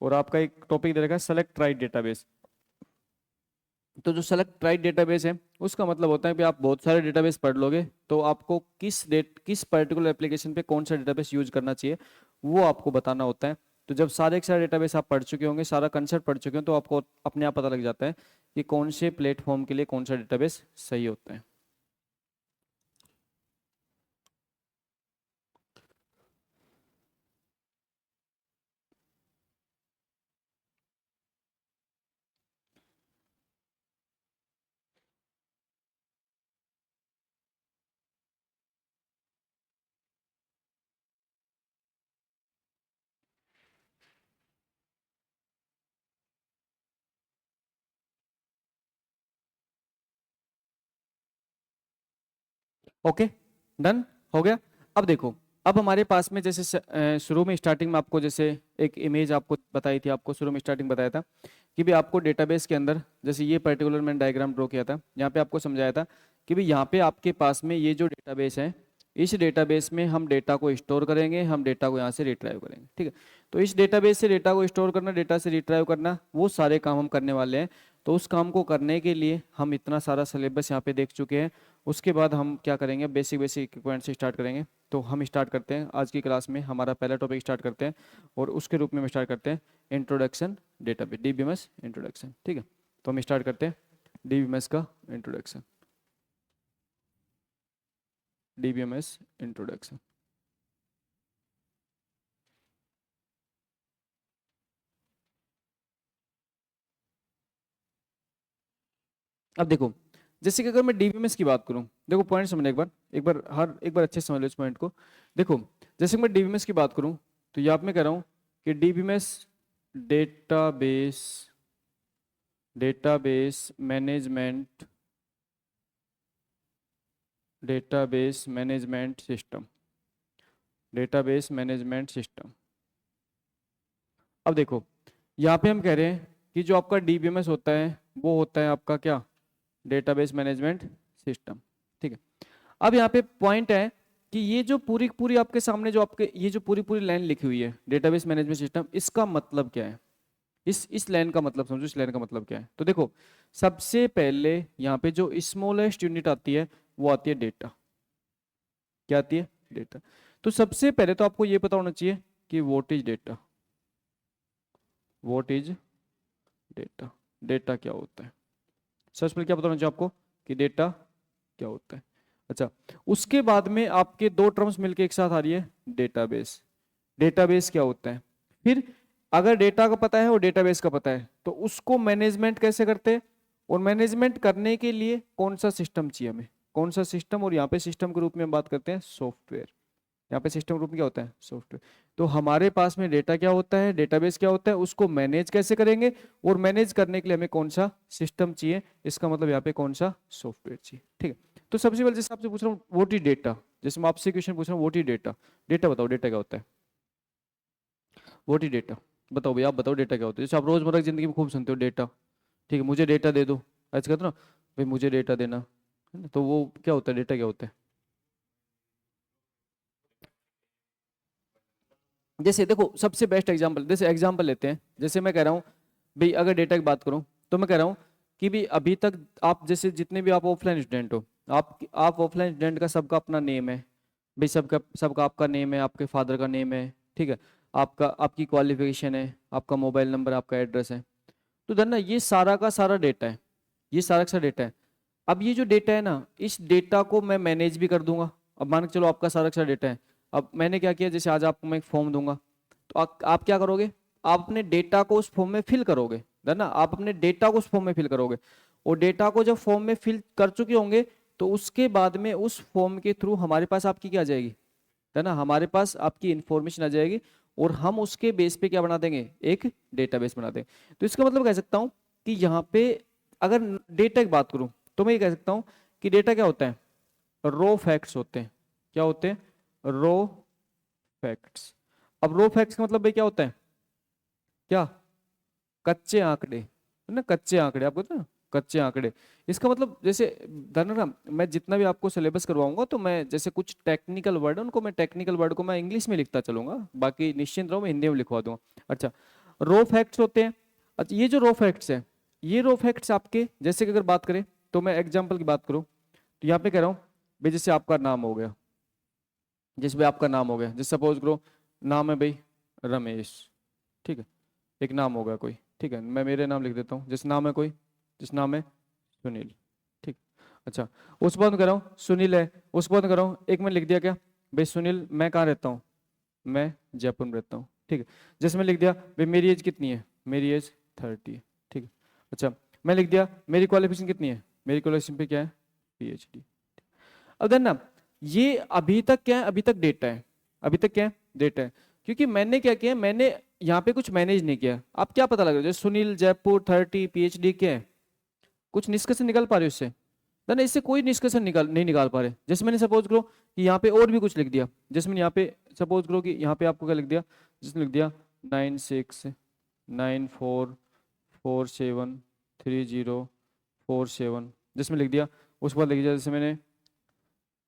Speaker 1: और आपका एक टॉपिक दे रखा है सेलेक्ट राइट डेटाबेस। तो जो सेलेक्ट राइट डेटाबेस है उसका मतलब होता है कि आप बहुत सारे डेटाबेस पढ़ लोगे तो आपको किस पर्टिकुलर एप्लीकेशन पे कौन सा डेटाबेस यूज करना चाहिए वो आपको बताना होता है। तो जब सारे के सारे डेटाबेस आप पढ़ चुके होंगे, सारा कंसेप्ट पढ़ चुके हो, तो आपको अपने आप पता लग जाता है कि कौन से प्लेटफॉर्म के लिए कौन सा डेटाबेस सही होता है। ओके, डन हो गया। अब देखो, अब हमारे पास में जैसे शुरू में स्टार्टिंग में आपको जैसे एक इमेज आपको बताई थी, आपको शुरू में स्टार्टिंग बताया था कि भी आपको डेटाबेस के अंदर जैसे ये पर्टिकुलर मैंने डायग्राम ड्रॉ किया था, यहाँ पे आपको समझाया था कि भी यहाँ पे आपके पास में ये जो डेटाबेस है, इस डेटाबेस में हम डेटा को स्टोर करेंगे, हम डेटा को यहाँ से रिट्राइव करेंगे, ठीक है। तो इस डेटाबेस से डेटा को स्टोर करना, डेटा से रिट्राइव करना, वो सारे काम हम करने वाले हैं। तो उस काम को करने के लिए हम इतना सारा सिलेबस यहाँ पे देख चुके हैं। उसके बाद हम क्या करेंगे, बेसिक बेसिक पॉइंट से स्टार्ट करेंगे। तो हम स्टार्ट करते हैं आज की क्लास में, हमारा पहला टॉपिक स्टार्ट करते हैं और उसके रूप में हम स्टार्ट करते हैं इंट्रोडक्शन डेटाबेस, डीबीएमएस इंट्रोडक्शन, ठीक है। तो हम स्टार्ट करते हैं डीबीएमएस का इंट्रोडक्शन, डीबीएमएस इंट्रोडक्शन। अब देखो, जैसे कि अगर मैं डीबीएमएस की बात करूं, देखो पॉइंट समझना एक बार अच्छे से समझ लो इस पॉइंट को। देखो, जैसे कि मैं डीबीएमएस की बात करूं, तो यहाँ मैं कह रहा हूं कि DBMS database database management database management system, database management system. अब देखो, यहाँ पे हम कह रहे हैं कि जो आपका डीबीएमएस होता है वो होता है आपका क्या, डेटाबेस मैनेजमेंट सिस्टम, ठीक है। अब यहाँ पे पॉइंट है कि ये जो पूरी पूरी आपके सामने जो आपके ये जो पूरी पूरी लाइन लिखी हुई है डेटाबेस मैनेजमेंट सिस्टम, इसका मतलब क्या है, इस लाइन का मतलब समझो, इस लाइन का मतलब क्या है। तो देखो, सबसे पहले यहाँ पे जो स्मॉलेस्ट यूनिट आती है वो आती है डेटा। क्या आती है, डेटा। तो सबसे पहले तो आपको ये पता होना चाहिए कि what is data, what is data, data क्या होता है। सबसे पहले क्या पता होना चाहिए आपको कि डेटा क्या होता है। अच्छा, उसके बाद में आपके दो टर्म्स मिलके एक साथ आ रही है, डेटाबेस। डेटाबेस क्या होता है, फिर अगर डेटा का पता है और डेटाबेस का पता है तो उसको मैनेजमेंट कैसे करते हैं, और मैनेजमेंट करने के लिए कौन सा सिस्टम चाहिए हमें, कौन सा सिस्टम। और यहाँ पे सिस्टम के रूप में हम बात करते हैं सॉफ्टवेयर। यहाँ पे सिस्टम ग्रुप में क्या होता है, सॉफ्टवेयर। तो हमारे पास में डेटा क्या होता है, डेटाबेस क्या होता है, उसको मैनेज कैसे करेंगे, और मैनेज करने के लिए हमें कौन सा सिस्टम चाहिए, इसका मतलब यहाँ पे कौन सा सॉफ्टवेयर चाहिए, ठीक है। तो सबसे पहले जैसे आपसे पूछ रहा हूँ व्हाट इज डेटा, जैसे मैं आपसे क्वेश्चन पूछ रहा हूँ व्हाट इज डेटा, डेटा बताओ, डेटा क्या होता है, व्हाट इज डेटा, बताओ भाई, आप बताओ डेटा क्या होता है। जैसे आप रोजमर्रा की जिंदगी में खूब सुनते हो डेटा, ठीक है, मुझे डेटा दे दो, ऐसे कहते हो ना भाई, मुझे डेटा देना, है ना। तो वो क्या होता है, डेटा क्या होता है। जैसे देखो, सबसे बेस्ट एग्जांपल, जैसे एग्जांपल लेते हैं, जैसे मैं कह रहा हूँ भाई, अगर डेटा की बात करूँ तो मैं कह रहा हूँ कि भी अभी तक आप जैसे जितने भी आप ऑफलाइन स्टूडेंट हो, आप ऑफलाइन स्टूडेंट का सबका अपना नेम है भाई, सबका सबका आपका नेम है, आपके फादर का नेम है, ठीक है, आपका आपकी क्वालिफिकेशन है, आपका मोबाइल नंबर, आपका एड्रेस है। तो धरना ये सारा का सारा डेटा है, ये सारा का सारा डेटा है। अब ये जो डेटा है ना, इस डेटा को मैं मैनेज भी कर दूंगा। अब मान के चलो आपका सारा का सारा डेटा है। अब मैंने क्या किया, जैसे आज आपको मैं एक फॉर्म दूंगा, तो आप क्या करोगे, आप अपने डेटा को उस फॉर्म में फिल करोगे, है ना, आप अपने डेटा को उस फॉर्म में फिल करोगे। और डेटा को जब फॉर्म में फिल कर चुके होंगे, तो उसके बाद में उस फॉर्म के थ्रू हमारे पास आपकी क्या आ जाएगी, है ना, हमारे पास आपकी इंफॉर्मेशन आ जाएगी, और हम उसके बेस पे क्या बना देंगे, एक डेटाबेस बना देंगे। तो इसका मतलब कह सकता हूं कि यहाँ पे अगर डेटा की बात करूं, तो मैं ये कह सकता हूं कि डेटा क्या होता है, रो फैक्ट्स होते हैं। क्या होते हैं, रो फैक्ट्स। अब रो फैक्ट्स का मतलब भाई क्या होता है, क्या, कच्चे आंकड़े, है ना, कच्चे आंकड़े, आपको ना कच्चे आंकड़े। इसका मतलब जैसे धनरा, मैं जितना भी आपको सिलेबस करवाऊंगा, तो मैं जैसे कुछ टेक्निकल वर्ड है उनको, मैं टेक्निकल वर्ड को मैं इंग्लिश में लिखता चलूंगा, बाकी निश्चिंत रहो मैं हिंदी में लिखवा दूंगा। अच्छा, रो फैक्ट्स होते हैं। अच्छा, ये जो रो फैक्ट्स है, ये रो फैक्ट्स आपके जैसे कि अगर बात करें, तो मैं एग्जाम्पल की बात करूं, तो यहाँ पे कह रहा हूँ भाई, जैसे आपका नाम हो गया, जैसे भाई आपका नाम हो गया, जैसे सपोज करो नाम है भाई रमेश, ठीक है, एक नाम होगा कोई, ठीक है, मैं मेरे नाम लिख देता हूँ, जिस नाम है कोई, जिस नाम है सुनील, ठीक। अच्छा, उस बाद कह रहा हूँ सुनील है, उस बाद कह रहा हूँ एक मैंने लिख दिया क्या, भाई सुनील मैं कहाँ रहता हूँ, मैं जयपुर में रहता हूँ, ठीक है। जैसे मैं लिख दिया भाई मेरी एज कितनी है, मेरी एज 30 है, ठीक है। अच्छा, मैं लिख दिया मेरी क्वालिफिकेशन कितनी है, मेरी क्वालिफिकेशन पे क्या है, PhD। अब देन ना, ये अभी तक क्या है, अभी तक डेटा है, अभी तक क्या है, डेटा है। क्योंकि मैंने क्या किया, मैंने यहाँ पे कुछ मैनेज नहीं किया। आप क्या पता लग रहा है, जैसे सुनील जयपुर 30 PhD क्या है, कुछ निष्कर्ष निकल पा रहे हो इससे, ना इससे कोई निष्कर्षण नहीं निकाल पा रहे। जैसे मैंने सपोज करो कि यहाँ पे और भी कुछ लिख दिया, जैसे मैंने यहाँ पे सपोज करो कि यहाँ पे आपको क्या लिख दिया, जिसने लिख दिया 9694473047, जिसमें लिख दिया। उसके बाद लिख दिया जैसे मैंने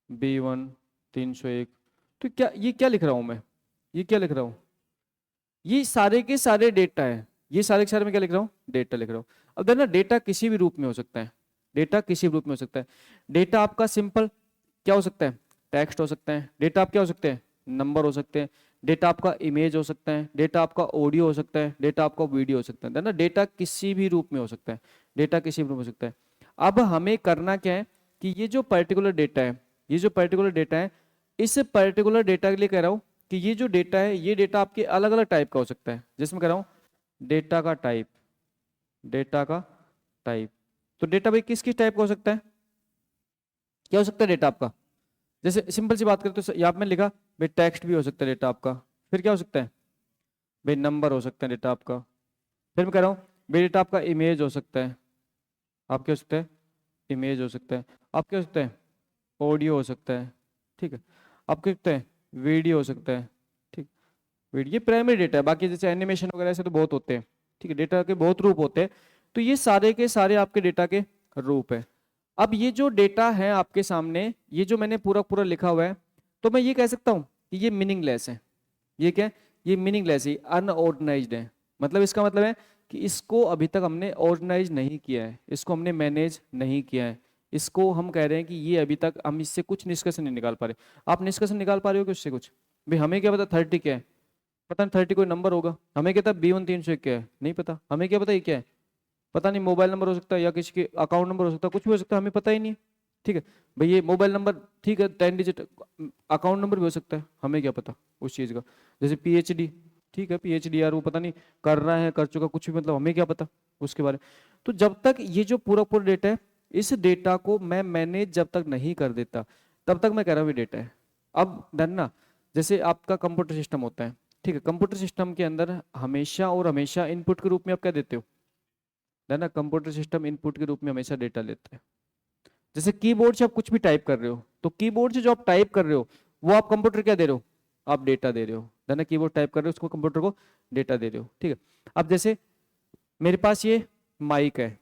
Speaker 1: B1 301। तो क्या ये क्या लिख रहा हूँ मैं, ये क्या लिख रहा हूँ, ये सारे के सारे डेटा है, ये सारे के सारे में क्या लिख रहा हूँ, डेटा लिख रहा हूँ। अब देखना डेटा किसी भी रूप में हो सकता है, डेटा किसी भी रूप में हो सकता है। डेटा आपका सिंपल क्या हो सकता है, टेक्स्ट हो सकता है, डेटा आप क्या हो सकते हैं, नंबर हो सकते हैं, डेटा आपका इमेज हो सकता है, डेटा आपका ऑडियो हो सकता है, डेटा आपका वीडियो हो सकता है ना। डेटा किसी भी रूप में हो सकता है, डेटा किसी भी रूप में हो सकता है। अब हमें करना क्या है कि ये जो पर्टिकुलर डेटा है, ये जो पर्टिकुलर डेटा है, इस पर्टिकुलर डेटा के लिए कह रहा हूँ कि ये जो डेटा है, ये डेटा आपके अलग अलग टाइप का हो सकता है। जिसमें कह रहा हूँ डेटा का टाइप, डेटा का टाइप। तो डेटा भाई किस किस टाइप का हो सकता है, क्या हो सकता है डेटा आपका। जैसे सिंपल सी बात करें तो यहाँ पे मैंने लिखा भाई टेक्स्ट भी हो सकता है डेटा आपका, फिर क्या हो सकता है भाई नंबर हो सकता है डेटा आपका, फिर मैं कह रहा हूँ भाई डेटा आपका इमेज हो सकता है, आप क्या हो सकता है, इमेज हो सकता है, आप क्या हो सकता है, ऑडियो हो सकता है, ठीक है, आप क्या हो सकता है, वीडियो हो सकता है, ठीक। वीडियो ये प्राइमरी डेटा है, बाकी जैसे एनिमेशन वगैरह ऐसे तो बहुत होते हैं, ठीक है, डेटा के बहुत रूप होते हैं। तो ये सारे के सारे आपके डेटा के रूप है। अब ये जो डेटा है आपके सामने, ये जो मैंने पूरा पूरा लिखा हुआ है, तो मैं ये कह सकता हूँ कि ये मीनिंगलेस है। ये क्या है, ये मीनिंगलेस है, अनऑर्गेनाइज्ड है। मतलब इसका मतलब है कि इसको अभी तक हमने ऑर्गेनाइज नहीं किया है, इसको हमने मैनेज नहीं किया है, इसको हम कह रहे हैं कि ये अभी तक हम इससे कुछ निष्कर्षण नहीं निकाल पा रहे। आप निष्कर्षण निकाल पा रहे हो कि उससे कुछ, भाई हमें क्या पता 30 क्या है, पता नहीं 30 कोई नंबर होगा, हमें क्या पता B1 301 क्या है, नहीं पता, हमें क्या पता ये क्या है, पता नहीं, मोबाइल नंबर हो सकता है या किसी के अकाउंट नंबर हो सकता है, कुछ भी हो सकता है, हमें पता ही नहीं है, ठीक है। भाई ये मोबाइल नंबर ठीक है 10 डिजिट, अकाउंट नंबर भी हो सकता है, हमें क्या पता उस चीज़ का। जैसे PhD, ठीक है, PhD यार वो पता नहीं कर रहा है कर चुका कुछ भी, मतलब हमें क्या पता उसके बारे में। तो जब तक ये जो पूरा पूरा डेटा है, इस डेटा को मैं मैनेज जब तक नहीं कर देता, तब तक मैं कह रहा हूँ डेटा है। अब डन ना, जैसे आपका कंप्यूटर सिस्टम होता है, ठीक है, कंप्यूटर सिस्टम के अंदर हमेशा और हमेशा इनपुट के रूप में आप क्या देते हो, है ना, कंप्यूटर सिस्टम इनपुट के रूप में हमेशा डेटा लेता है। जैसे कीबोर्ड से आप कुछ भी टाइप कर रहे हो, तो कीबोर्ड से जो आप टाइप कर रहे हो वो आप कंप्यूटर क्या दे रहे हो, आप डेटा दे रहे हो, है ना, कीबोर्ड टाइप कर रहे हो उसको कंप्यूटर को डेटा दे रहे हो, ठीक है। अब जैसे मेरे पास ये माइक है,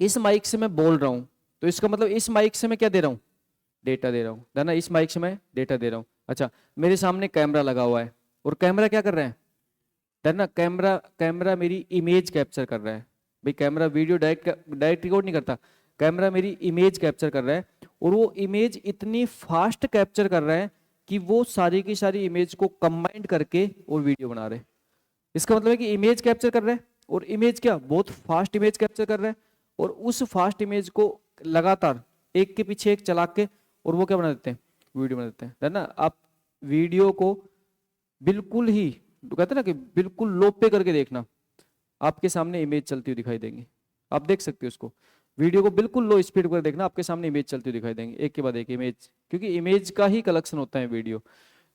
Speaker 1: इस माइक से मैं बोल रहा हूँ, तो इसका मतलब इस माइक से मैं क्या दे रहा हूँ, डेटा दे रहा हूँ, है ना, इस माइक से मैं डेटा दे रहा हूँ। अच्छा, मेरे सामने कैमरा लगा हुआ है, और कैमरा क्या कर रहा है ना, कैमरा कैमरा मेरी इमेज कैप्चर कर रहा है। भाई camera video direct direct record नहीं करता, कैमरा मेरी इमेज कैप्चर कर रहा है, और वो इमेज इतनी फास्ट कैप्चर कर रहा है कि वो सारी की सारी इमेज को कंबाइंड करके और वीडियो बना रहे हैं। इसका मतलब है कि इमेज कैप्चर कर रहा है, और इमेज क्या बहुत फास्ट इमेज कैप्चर कर रहा है, और उस फास्ट इमेज को लगातार एक के पीछे एक चला के और वो क्या बना देते हैं, वीडियो बना देते हैं, है ना। आप वीडियो को बिल्कुल ही, तो कहते हैं ना कि बिल्कुल लो पे करके देखना, आपके सामने इमेज चलती हुई दिखाई देंगी, आप देख सकते हो उसको, वीडियो को बिल्कुल लो स्पीड पर देखना, आपके सामने इमेज चलती हुई दिखाई देंगी, एक के बाद एक इमेज, क्योंकि इमेज का ही कलेक्शन होता है वीडियो।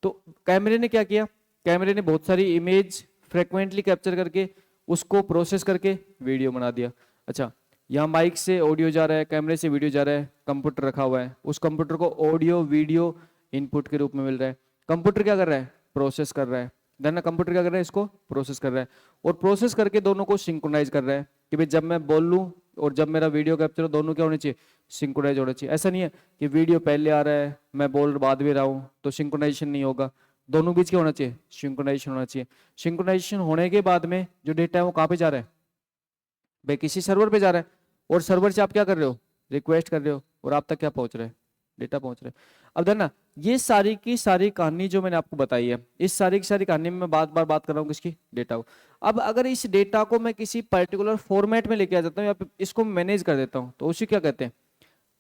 Speaker 1: तो कैमरे ने क्या किया, कैमरे ने बहुत सारी इमेज फ्रिक्वेंटली कैप्चर करके उसको प्रोसेस करके वीडियो बना दिया। अच्छा, यहाँ माइक से ऑडियो जा रहा है, कैमरे से वीडियो जा रहा है, कंप्यूटर रखा हुआ है, उस कंप्यूटर को ऑडियो वीडियो इनपुट के रूप में मिल रहा है, कंप्यूटर क्या कर रहा है, प्रोसेस कर रहा है, देन कंप्यूटर क्या कर रहा है, इसको प्रोसेस कर रहा है, और प्रोसेस करके दोनों को सिंक्रोनाइज कर रहा है कि भाई जब मैं बोल लूँ और जब मेरा वीडियो कैप्चर हो, दोनों क्या होने चाहिए, सिंक्रोनाइज होना चाहिए। ऐसा नहीं है कि वीडियो पहले आ रहा है मैं बोल बाद में रहा हूँ तो सिंक्रोनाइजेशन नहीं होगा, दोनों बीच क्या होना चाहिए, सिंक्रोनाइजेशन होना चाहिए। सिंक्रोनाइजेशन होने के बाद में जो डेटा है वो कहाँ पे जा रहा है, भाई किसी सर्वर पे जा रहा है, और सर्वर से आप क्या कर रहे हो, रिक्वेस्ट कर रहे हो, और आप तक क्या पहुंच रहा है, डेटा पहुंच रहा है। अब देखना, ये सारी की सारी कहानी जो मैंने आपको बताई है, इस सारी की सारी कहानी में मैं बार बार बात कर रहा हूँ किसकी, डेटा को। अब अगर इस डेटा को मैं किसी पर्टिकुलर फॉर्मेट में लेके आ जाता हूँ या फिर इसको मैनेज कर देता हूँ, तो उसी क्या कहते हैं,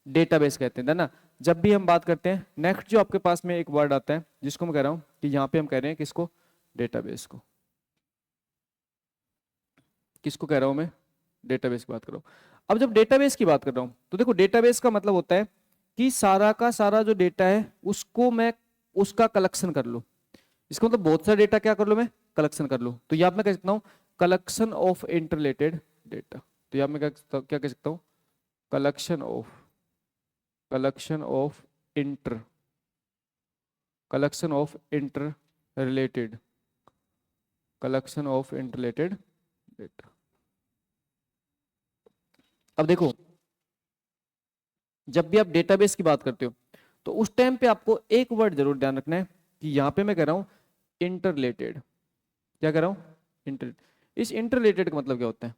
Speaker 1: डेटाबेस कहते हैं, है ना। जब भी हम बात करते हैं, नेक्स्ट जो आपके पास में एक वर्ड आता है जिसको मैं कह रहा हूँ कि यहाँ पे हम कह रहे हैं किसको, डेटाबेस को, किसको कह रहा हूँ मैं, डेटाबेस की बात कर रहा हूँ। अब जब डेटाबेस की बात कर रहा हूँ तो देखो डेटाबेस का मतलब होता है कि सारा का सारा जो डेटा है उसको मैं उसका कलेक्शन कर लूँ। इसका मतलब बहुत सारा डेटा क्या कर लूँ मैं, कलेक्शन कर लूँ। तो यहाँ मैं कह सकता हूँ कलेक्शन ऑफ इंटरलेटेड डेटा, तो यहाँ मैं क्या कह सकता हूँ, collection of collection of inter related collection of interrelated data. अब देखो, जब भी आप डेटाबेस की बात करते हो तो उस टाइम पे आपको एक वर्ड जरूर ध्यान रखना है कि यहां पे मैं कह रहा हूं इंटरलेटेड। क्या कह रहा हूं? इंटर। इस इंटरलेटेड का मतलब क्या होता है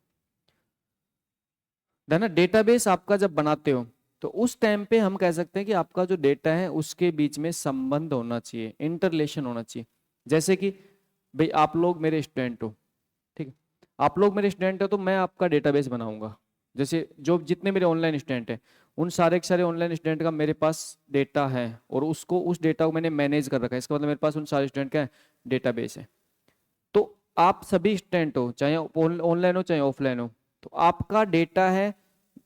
Speaker 1: ना? डेटाबेस आपका जब बनाते हो तो उस टाइम पे हम कह सकते हैं कि आपका जो डेटा है उसके बीच में संबंध होना चाहिए, इंटरलेशन होना चाहिए। जैसे कि भाई आप लोग मेरे स्टूडेंट हो, ठीक है, आप लोग मेरे स्टूडेंट हो तो मैं आपका डेटाबेस बनाऊंगा। जैसे जो जितने मेरे ऑनलाइन स्टूडेंट हैं उन सारे के सारे ऑनलाइन स्टूडेंट का मेरे पास डेटा है और उसको उस डेटा को मैंने मैनेज कर रखा है, इसका मतलब मेरे पास उन सारे स्टूडेंट का डेटाबेस है। तो आप सभी स्टूडेंट हो, चाहे ऑनलाइन हो चाहे ऑफलाइन हो, तो आपका डेटा है,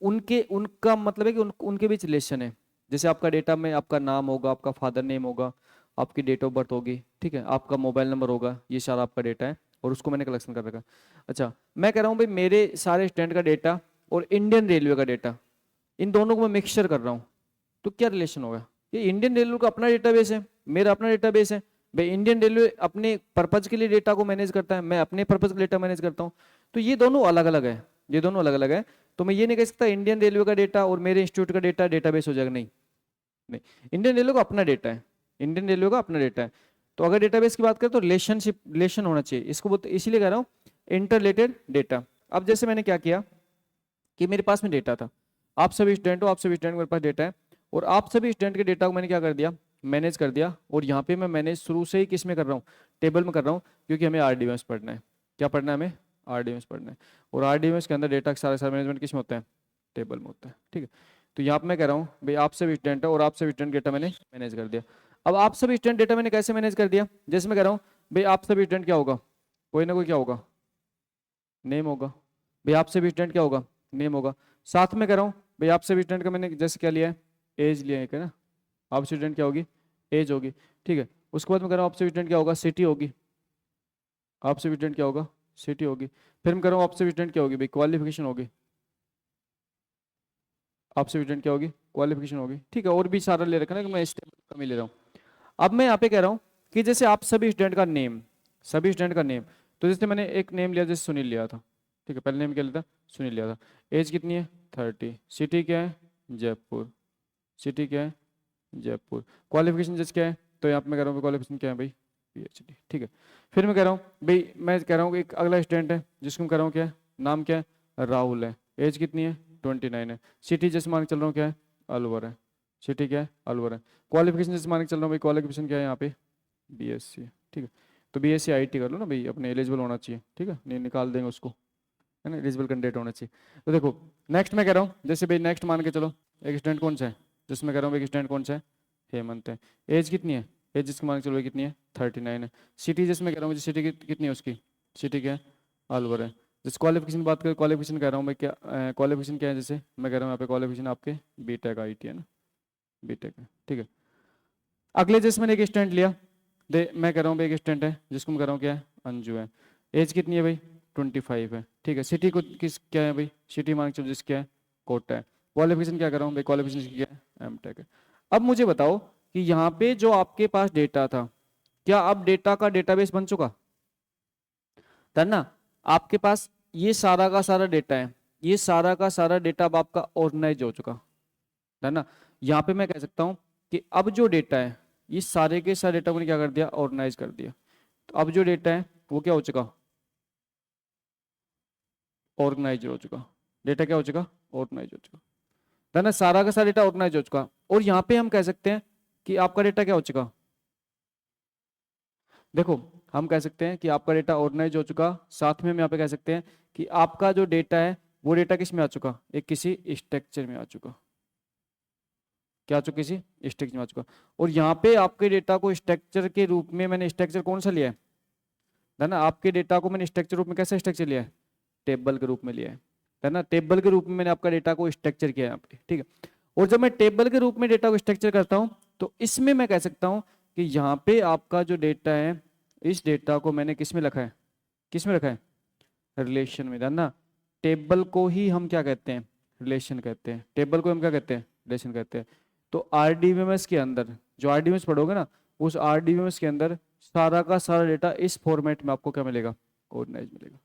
Speaker 1: उनके उनका मतलब है कि उनके बीच रिलेशन है। जैसे आपका डेटा में आपका नाम होगा, आपका फादर नेम होगा, आपकी डेट ऑफ बर्थ होगी, ठीक है, आपका मोबाइल नंबर होगा, ये सारा आपका डेटा है और उसको मैंने कलेक्शन कर रखा है। अच्छा, मैं कह रहा हूँ भाई मेरे सारे स्टूडेंट का डेटा और इंडियन रेलवे का डेटा, इन दोनों को मैं मिक्सचर कर रहा हूँ, तो क्या रिलेशन होगा? ये इंडियन रेलवे का अपना डेटाबेस है, मेरा अपना डेटाबेस है। भाई इंडियन रेलवे अपने पर्पज के लिए डेटा को मैनेज करता है, मैं अपने पर्पज के डेटा मैनेज करता हूँ। तो ये दोनों अलग अलग है, ये दोनों अलग अलग है। तो मैं ये नहीं कह सकता इंडियन रेलवे का डेटा और मेरे इंस्टीट्यूट का डेटा डेटाबेस हो जाएगा, नहीं। नहीं, इंडियन रेलवे का अपना डेटा है, इंडियन रेलवे का अपना डेटा है। तो अगर डेटाबेस की बात करें तो रिलेशन होना चाहिए, इसको बोलते, इसीलिए कह रहा हूँ इंटरलेटेड डेटा। अब जैसे मैंने क्या किया कि मेरे पास में डेटा था, आप सभी स्टूडेंट हो, आप सभी स्टूडेंट मेरे पास डेटा है, और आप सभी स्टूडेंट के डेटा को मैंने क्या कर दिया, मैनेज कर दिया। और यहाँ पे मैं मैनेज शुरू से ही किस में कर रहा हूँ, टेबल में कर रहा हूँ, क्योंकि हमें आरडीएमएस पढ़ना है। क्या पढ़ना है हमें? आरडीएमएस पढ़ना है। और आरडीएमएस के अंदर डेटा का सारा सारा मैनेजमेंट किस में होता है? टेबल में होता है, ठीक है। तो यहाँ पे मैं कह रहा हूँ भाई आप सभी स्टूडेंट है और आप सभी स्टूडेंट डेटा मैंने मैनेज कर दिया। अब आप सभी स्टूडेंट डेटा मैंने कैसे मैनेज कर दिया? जैसे मैं कह रहा हूँ भाई आप सभी स्टूडेंट क्या होगा, कोई ना कोई क्या होगा, नेम होगा। भाई आप सभी स्टूडेंट क्या होगा, नेम होगा। साथ में कह रहा हूँ भाई आप सभी स्टूडेंट का मैंने जैसे क्या लिया है, एज लिया है ना, आप स्टूडेंट क्या होगी, एज होगी, ठीक है। उसके बाद मैं कह रहा हूँ आप सभी स्टूडेंट क्या होगा, सिटी होगी। आप सभी स्टूडेंट क्या होगा, सिटी होगी। फिर मैं कह रहा हूँ आप सभी स्टूडेंट क्या होगी, भाई क्वालिफिकेशन होगी। आप सभी स्टूडेंट क्या होगी, क्वालिफिकेशन होगी, ठीक है। और भी सारा ले रखा है ना कि मैं इस कम ही ले रहा हूँ। अब मैं यहाँ पे कह रहा हूँ कि जैसे आप सभी स्टूडेंट का नेम, सभी स्टूडेंट का नेम, तो जैसे मैंने एक नेम लिया, जैसे सुनील लिया था, ठीक है, पहले नेम क्या लिया था, सुनील लिया था। एज कितनी है, 30। सिटी क्या है, जयपुर। सिटी क्या है, जयपुर। क्वालिफिकेशन जैसे क्या है, तो यहाँ पे मैं कह रहा हूँ क्वालिफिकेशन क्या है भाई, पीएचडी, ठीक है। फिर मैं कह रहा हूँ भाई, मैं कह रहा हूँ एक अगला स्टूडेंट है जिसको मैं कह रहा हूँ क्या है, नाम क्या है, राहुल है। एज कितनी है, 29 है। सिटी जैसे मान के चल रहा हूँ क्या है, अलवर है। सिटी क्या है, अलवर है। क्वालिफिकेशन जैसे मान के चल रहा हूँ भाई, क्वालिफिकेशन क्या है यहाँ पे, बीएससी, ठीक है। तो बीएससी आईटी कर लो ना भाई, अपने एलिजिबल होना चाहिए, ठीक है, नहीं निकाल देंगे उसको, है ना, एलिजिबल कैंडिडेट होना चाहिए। तो देखो नेक्स्ट मैं कह रहा हूँ, जैसे भाई नेक्स्ट मान के चलो एक स्टूडेंट कौन सा है, जिसमें कह रहा हूँ एक स्टूडेंट कौन सा है, हेमंत है। एज कितनी है, एज जिसको मान के चलो कितनी है, 39 है। सिटी जिसमें कह रहा हूँ, सिटी कितनी है उसकी, सिटी क्या है, अलवर है। जिस क्वालिफिकेशन की बात करें, क्वालिफिकेशन कह रहा हूँ मैं क्या, क्वालिफिकेशन क्या है, जैसे मैं कह रहा हूँ यहाँ पे क्वालिफिकेशन आपके बीटेक आईटी है ना, बीटेक है, ठीक है। अगले जैसे मैंने एक स्टूडेंट लिया, दे मैं कह रहा हूँ भाई एक स्टूडेंट है जिसको मैं कह रहा हूँ क्या है, अंजू है। एज कितनी है भाई, 25 है, ठीक है। सिटी को किस क्या है भाई, सिटी मान के चलो जिस क्या है, कोटा है। क्वालिफिकेशन क्या कर रहा हूँ भाई, क्वालिफिकेशन क्या है, एमटेक है। अब मुझे बताओ कि यहाँ पे जो आपके पास डेटा था, क्या अब डेटा का डेटाबेस बन चुका था ना? आपके पास ये सारा का सारा डेटा है, ये सारा का सारा डेटा अब आपका ऑर्गेनाइज हो चुका है ना। यहाँ पे मैं कह सकता हूँ कि अब जो डेटा है, ये सारे के सारे डेटा को मैंने क्या कर दिया, ऑर्गेनाइज कर दिया। तो अब जो डेटा है वो क्या हो चुका, ऑर्गेनाइज हो चुका। डेटा क्या हो चुका, ऑर्गेनाइज हो चुका है ना, सारा का सारा डेटा ऑर्गेनाइज हो चुका। और यहाँ पे हम कह सकते हैं कि आपका डेटा क्या हो चुका, देखो हम कह सकते हैं कि आपका डेटा ऑर्गेनाइज हो चुका। साथ में हम यहाँ पे कह सकते हैं कि आपका जो डेटा है वो डेटा किस में आ चुका, एक किसी स्ट्रक्चर में आ चुका। क्या आ चुका, किसी स्ट्रक्चर में आ चुका। और यहाँ पे आपके डेटा को स्ट्रक्चर के रूप में, मैंने स्ट्रक्चर कौन सा लिया है ना, आपके डेटा को मैंने स्ट्रक्चर रूप में कैसा स्ट्रक्चर लिया है, टेबल के रूप में लिया है ना। टेबल के रूप में मैंने आपका डेटा को स्ट्रक्चर किया है यहाँ पे, ठीक है। और जब मैं टेबल के रूप में डेटा को स्ट्रक्चर करता हूँ तो इसमें मैं कह सकता हूँ कि यहाँ पे आपका जो डेटा है, इस डेटा को मैंने किस में रखा है, किस में रखा है, रिलेशन में, है ना। टेबल को ही हम क्या कहते हैं, रिलेशन कहते हैं। टेबल को हम क्या कहते हैं, रिलेशन कहते हैं। तो आरडीबीएमएस के अंदर जो आरडीबीएमएस पढ़ोगे ना, उस आरडीबीएमएस के अंदर सारा का सारा डेटा इस फॉर्मेट में आपको क्या मिलेगा, ऑर्गेनाइज मिलेगा।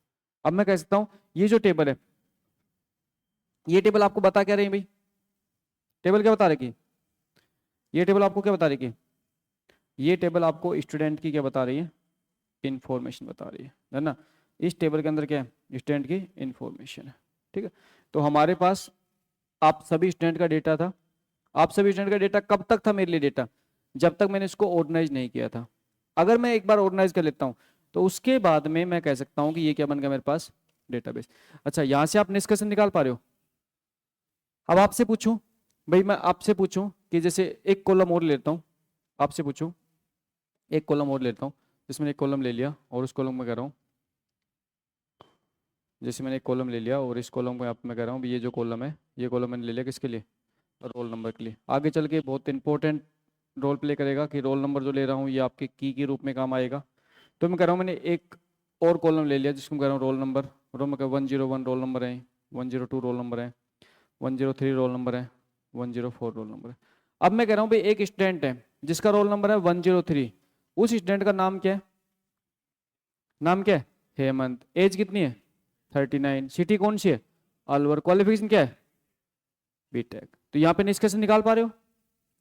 Speaker 1: अब मैं कह सकता हूं ये जो टेबल है, ये टेबल आपको बता क्या रही है भाई, टेबल क्या बता रही है, ये टेबल आपको क्या बता रही है, ये टेबल आपको स्टूडेंट की क्या बता रही है, इंफॉर्मेशन बता रही है ना। इस टेबल के अंदर क्या है, स्टूडेंट की इंफॉर्मेशन है, ठीक है। तो हमारे पास आप सभी स्टूडेंट का डेटा था। आप सभी स्टूडेंट का डेटा कब तक था मेरे लिए डेटा, जब तक मैंने इसको ऑर्गेनाइज नहीं किया था। अगर मैं एक बार ऑर्गेनाइज कर लेता हूं तो उसके बाद में मैं कह सकता हूं कि ये क्या बन गया मेरे पास, डेटाबेस। अच्छा, यहां से आप निष्कर्षण निकाल पा रहे हो। अब आपसे पूछूं भाई, मैं आपसे पूछूं कि जैसे एक कॉलम और लेता हूं, आपसे पूछूं एक कॉलम और लेता हूं, जिसमें एक कॉलम ले लिया और उस कॉलम में कह रहा हूं, जैसे मैंने एक कॉलम ले लिया और इस कॉलम को मैं कह रहा हूँ ये जो कॉलम है, ये कॉलम मैंने ले लिया किसके लिए, रोल नंबर के लिए। आगे चल के बहुत इंपॉर्टेंट रोल प्ले करेगा कि रोल नंबर जो ले रहा हूँ ये आपके की के रूप में काम आएगा। तो मैं कह रहा हूँ मैंने एक और कॉलम ले लिया जिसको मैं कह रहा हूँ roll number, roll number 101 roll number है, 102 रोल नंबर है, 103 रोल नंबर है, 104 रोल नंबर है। अब मैं कह रहा हूँ भाई एक स्टूडेंट है जिसका रोल नंबर है 103, उस स्टूडेंट का नाम क्या है, नाम क्या है, हेमंत, एज कितनी है 39, सिटी कौन सी है, अलवर, क्वालिफिकेशन क्या है, बीटेक। तो यहाँ पे निष्कर्ष निकाल पा रहे हो,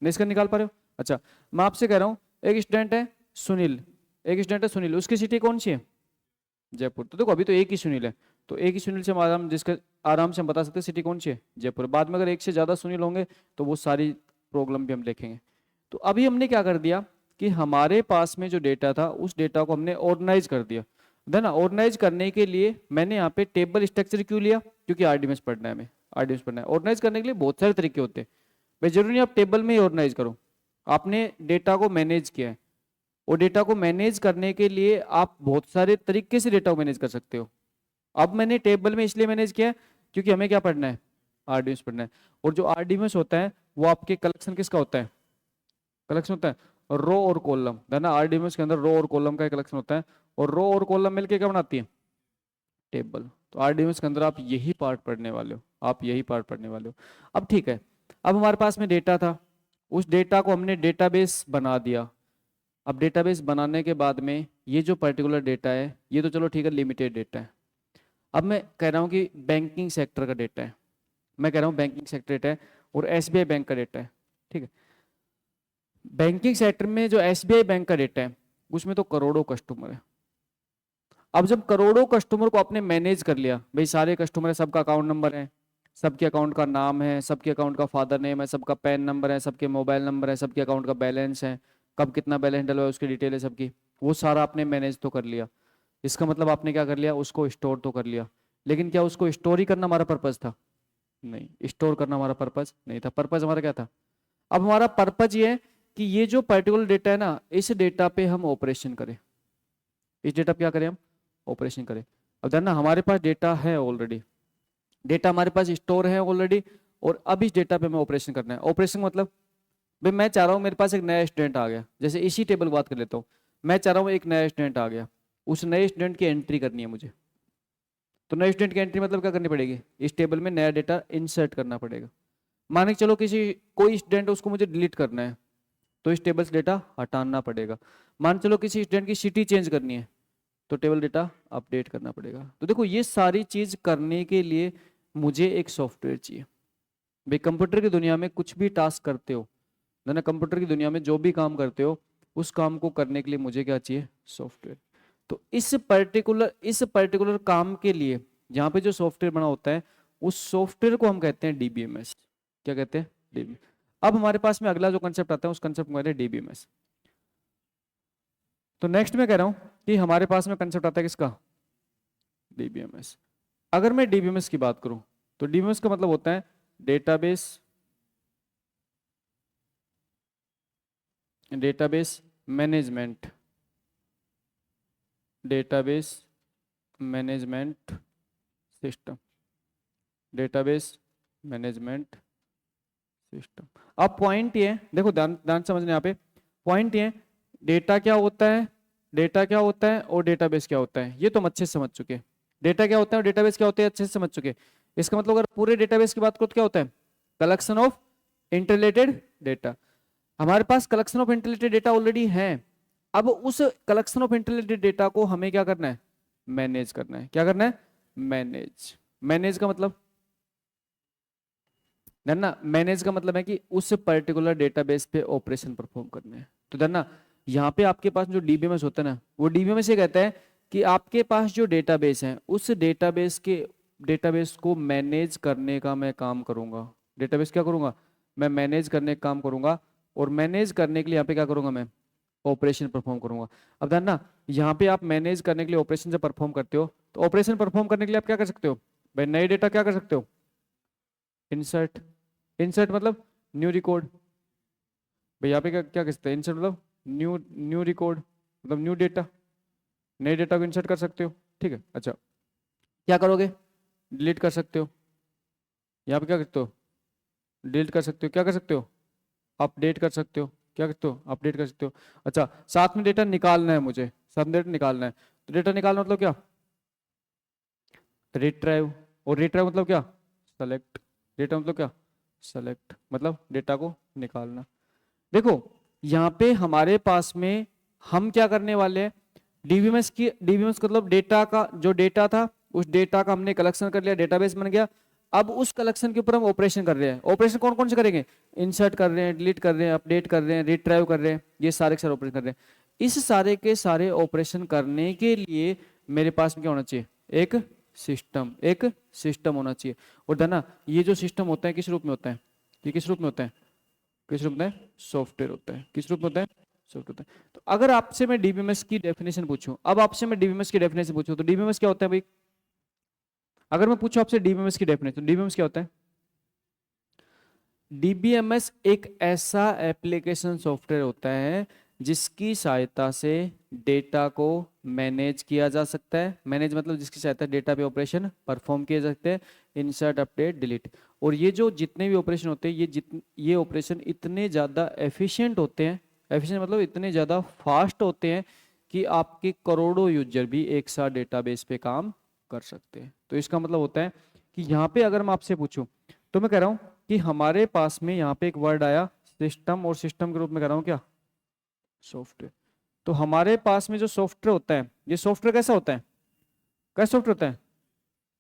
Speaker 1: निष्कर्ष निकाल पा रहे हो। अच्छा, मैं आपसे कह रहा हूँ एक स्टूडेंट है सुनील, एक स्टूडेंट है सुनील, उसकी सिटी कौन सी है, जयपुर। तो देखो अभी तो एक ही सुनील है, तो एक ही सुनील से हम आराम से हम बता सकते हैं सिटी कौन सी है, जयपुर। बाद में अगर एक से ज्यादा सुनील होंगे तो वो सारी प्रॉब्लम भी हम देखेंगे। तो अभी हमने क्या कर दिया कि हमारे पास में जो डेटा था उस डेटा को हमने ऑर्गेनाइज कर दिया, ना। ऑर्गेनाइज करने के लिए मैंने यहाँ पे टेबल स्ट्रक्चर क्यों लिया, क्योंकि आरडीएमएस पढ़ना है, हमें आरडीएमएस पढ़ना है। ऑर्गेनाइज करने के लिए बहुत सारे तरीके होते हैं भाई, जरूरी नहीं आप टेबल में ही ऑर्गेनाइज करो। आपने डेटा को मैनेज किया है और डेटा को मैनेज करने के लिए आप बहुत सारे तरीके से डेटा को मैनेज कर सकते हो। अब मैंने टेबल में इसलिए मैनेज किया है क्योंकि हमें क्या पढ़ना है, आरडीएमएस पढ़ना है। और जो आरडीएमएस होता है वो आपके कलेक्शन किसका होता है, कलेक्शन होता है रो और कॉलम, है ना। आरडीएमएस के अंदर रो और कॉलम का कलेक्शन होता है और रो और कॉलम मिलके क्या बनाती है, टेबल। तो आरडीएमएस के अंदर आप यही पार्ट पढ़ने वाले हो, आप यही पार्ट पढ़ने वाले हो। अब ठीक है, अब हमारे पास में डेटा था, उस डेटा को हमने डेटाबेस बना दिया। अब डेटाबेस बनाने के बाद में ये जो पर्टिकुलर डेटा है ये तो चलो ठीक है लिमिटेड डेटा है। अब मैं कह रहा हूँ कि बैंकिंग सेक्टर का डेटा है, मैं कह रहा हूँ बैंकिंग सेक्टर डेटा है और एसबीआई बैंक का डेटा है, ठीक है। बैंकिंग सेक्टर में जो एसबीआई बैंक का डेटा है उसमें तो करोड़ों कस्टमर है। अब जब करोड़ों कस्टमर को आपने मैनेज कर लिया, भाई सारे कस्टमर है, सबका अकाउंट नंबर है, सबके अकाउंट का नाम है, सबके अकाउंट का फादर नेम है, सबका पैन नंबर है, सबके मोबाइल नंबर है, सबके अकाउंट का बैलेंस है, कब कितना बैलेंस डलवा है उसकी डिटेल है सबकी, वो सारा आपने मैनेज तो कर लिया। इसका मतलब आपने क्या कर लिया, उसको स्टोर तो कर लिया। लेकिन क्या उसको स्टोर ही करना हमारा पर्पज था, नहीं, स्टोर करना हमारा पर्पज नहीं था। पर्पज हमारा क्या था, अब हमारा पर्पज ये है कि ये जो पर्टिकुलर डेटा है ना, इस डेटा पे हम ऑपरेशन करें, इस डेटा पे क्या करें हम, ऑपरेशन करें। अब ना हमारे पास डेटा है ऑलरेडी, डेटा हमारे पास स्टोर है ऑलरेडी, और अब इस डेटा पे हमें ऑपरेशन करना है। ऑपरेशन मतलब भाई मैं चाह रहा हूँ मेरे पास एक नया स्टूडेंट आ गया, जैसे इसी टेबल बात कर लेता हूँ, मैं चाह रहा हूँ एक नया स्टूडेंट आ गया, उस नए स्टूडेंट की एंट्री करनी है मुझे। तो नए स्टूडेंट की एंट्री मतलब क्या करनी पड़ेगी, इस टेबल में नया डेटा इंसर्ट करना पड़ेगा। मान के चलो किसी कोई स्टूडेंट उसको मुझे डिलीट करना है तो इस टेबल से डेटा हटाना पड़ेगा। मान चलो किसी स्टूडेंट की सिटी चेंज करनी है तो टेबल डेटा अपडेट करना पड़ेगा। तो देखो ये सारी चीज करने के लिए मुझे एक सॉफ्टवेयर चाहिए। भाई कंप्यूटर की दुनिया में कुछ भी टास्क करते हो ना, कंप्यूटर की दुनिया में जो भी काम करते हो उस काम को करने के लिए मुझे क्या चाहिए, सॉफ्टवेयर। तो इस पर्टिकुलर काम के लिए जहाँ पे जो सॉफ्टवेयर बना होता है उस सॉफ्टवेयर को हम कहते हैं डीबीएमएस। क्या कहते हैं, डीबीएमएस। अब हमारे पास में अगला जो कंसेप्ट आता है उस कंसेप्ट को कहते हैं डीबीएमएस। तो नेक्स्ट मैं कह रहा हूं कि हमारे पास में कंसेप्ट आता है किसका, डीबीएमएस। अगर मैं डीबीएमएस की बात करूं तो डीबीएमएस का मतलब होता है database, database management, database management system, database management system. अब पॉइंट ये है, देखो ध्यान ध्यान समझने यहाँ पे पॉइंट ये है, डेटा क्या होता है, डेटा क्या होता है और डेटाबेस क्या होता है, ये तो हम अच्छे से समझ चुके हैं। डेटा क्या होता है और डेटाबेस क्या होता है अच्छे से समझ चुके हैं। इसका मतलब अगर पूरे डेटाबेस की बात करो तो क्या होता है, कलेक्शन ऑफ इंटरलेटेड डेटा। हमारे पास collection of interrelated data already है। अब उस कलेक्शन ऑफ इंटरलेटेड डेटा को हमें क्या करना है, मैनेज करना है। क्या करना है, मैनेज। मैनेज का मतलब ना, मैनेज का मतलब है कि उस पर्टिकुलर डेटाबेस पे ऑपरेशन परफॉर्म करने हैं। तो ना यहाँ पे आपके पास जो डीबीएमएस होता है ना, वो डीबीएमएस ये कहता है कि आपके पास जो डेटाबेस है उस डेटाबेस को मैनेज करने का मैं काम करूंगा। डेटाबेस क्या करूंगा, मैं मैनेज करने का काम करूंगा। और मैनेज करने के लिए यहाँ पे क्या करूंगा, मैं ऑपरेशन परफॉर्म करूंगा। अब ध्यान ना, यहाँ पे आप मैनेज करने के लिए ऑपरेशन जब परफॉर्म करते हो, तो ऑपरेशन परफॉर्म करने के लिए आप क्या कर सकते हो भाई, नए डेटा क्या कर सकते हो, इंसर्ट। इंसर्ट मतलब न्यू रिकॉर्ड। भाई यहाँ पे क्या क्या कहते हैं, इंसर्ट मतलब न्यू न्यू रिकॉर्ड, मतलब न्यू डेटा, नए डेटा को इंसर्ट कर सकते हो। ठीक है, अच्छा क्या करोगे, डिलीट कर सकते हो। यहाँ पे क्या करते हो, डिलीट कर सकते हो। क्या कर सकते हो, अपडेट कर सकते हो। क्या करते हो, अपडेट कर सकते हो। अच्छा, साथ में डेटा निकालना है मुझे, साथ में डेटा निकालना है। तो डेटा निकालना मतलब क्या, रिट्राइव। और रिट्राइव मतलब क्या, सेलेक्ट। डेटा मतलब क्या, सेलेक्ट, मतलब डेटा को निकालना। देखो यहाँ पे हमारे पास में हम क्या करने वाले हैं, डीबीएमएस मतलब डेटा का जो डेटा था, उस डेटा का हमने कलेक्शन कर लिया, डेटाबेस बन गया। अब उस कलेक्शन के ऊपर हम ऑपरेशन कर रहे हैं। ऑपरेशन कौन कौन से करेंगे, इंसर्ट कर रहे हैं, डिलीट कर रहे हैं, अपडेट कर रहे हैं, रिट्राइव कर रहे हैं, ये सारे के सारे ऑपरेशन कर रहे हैं। इस सारे के सारे ऑपरेशन करने के लिए मेरे पास में क्या होना चाहिए, एक सिस्टम होना चाहिए। और ना ये जो सिस्टम होता है किस रूप में होता है, ये किस रूप में होता है, किस रूप में, सॉफ्टवेयर होता है। किस रूप में होता है, सॉफ्टवेयर होता है। तो अगर आपसे मैं डीबीएमएस की डेफिनेशन पूछूं, अब आपसे मैं डीबीएमएस की डेफिनेशन पूछूं, तो डीबीएमएस क्या होता है भाई, अगर मैं पूछूं आपसे डीबीएमएस की डेफिनेशन, डीबीएमएस क्या होता है। डीबीएमएस एक ऐसा एप्लीकेशन सॉफ्टवेयर होता है जिसकी सहायता से डेटा को मैनेज किया जा सकता है। मैनेज मतलब जिसकी सहायता डेटा पे ऑपरेशन परफॉर्म किए जा सकते हैं, इंसर्ट, अपडेट, डिलीट। और ये जो जितने भी ऑपरेशन होते हैं, ये ऑपरेशन इतने ज़्यादा एफिशिएंट होते हैं, एफिशिएंट मतलब इतने ज़्यादा फास्ट होते हैं कि आपके करोड़ों यूजर भी एक साथ डेटाबेस पे काम कर सकते हैं। तो इसका मतलब होता है कि यहाँ पे अगर मैं आपसे पूछूं, तो मैं कह रहा हूँ कि हमारे पास में यहाँ पे एक वर्ड आया सिस्टम, और सिस्टम के रूप में कह रहा हूँ क्या, सॉफ्टवेयर। तो हमारे पास में जो सॉफ्टवेयर होता है, ये सॉफ्टवेयर कैसा होता है, कैसा सॉफ्टवेयर होता है,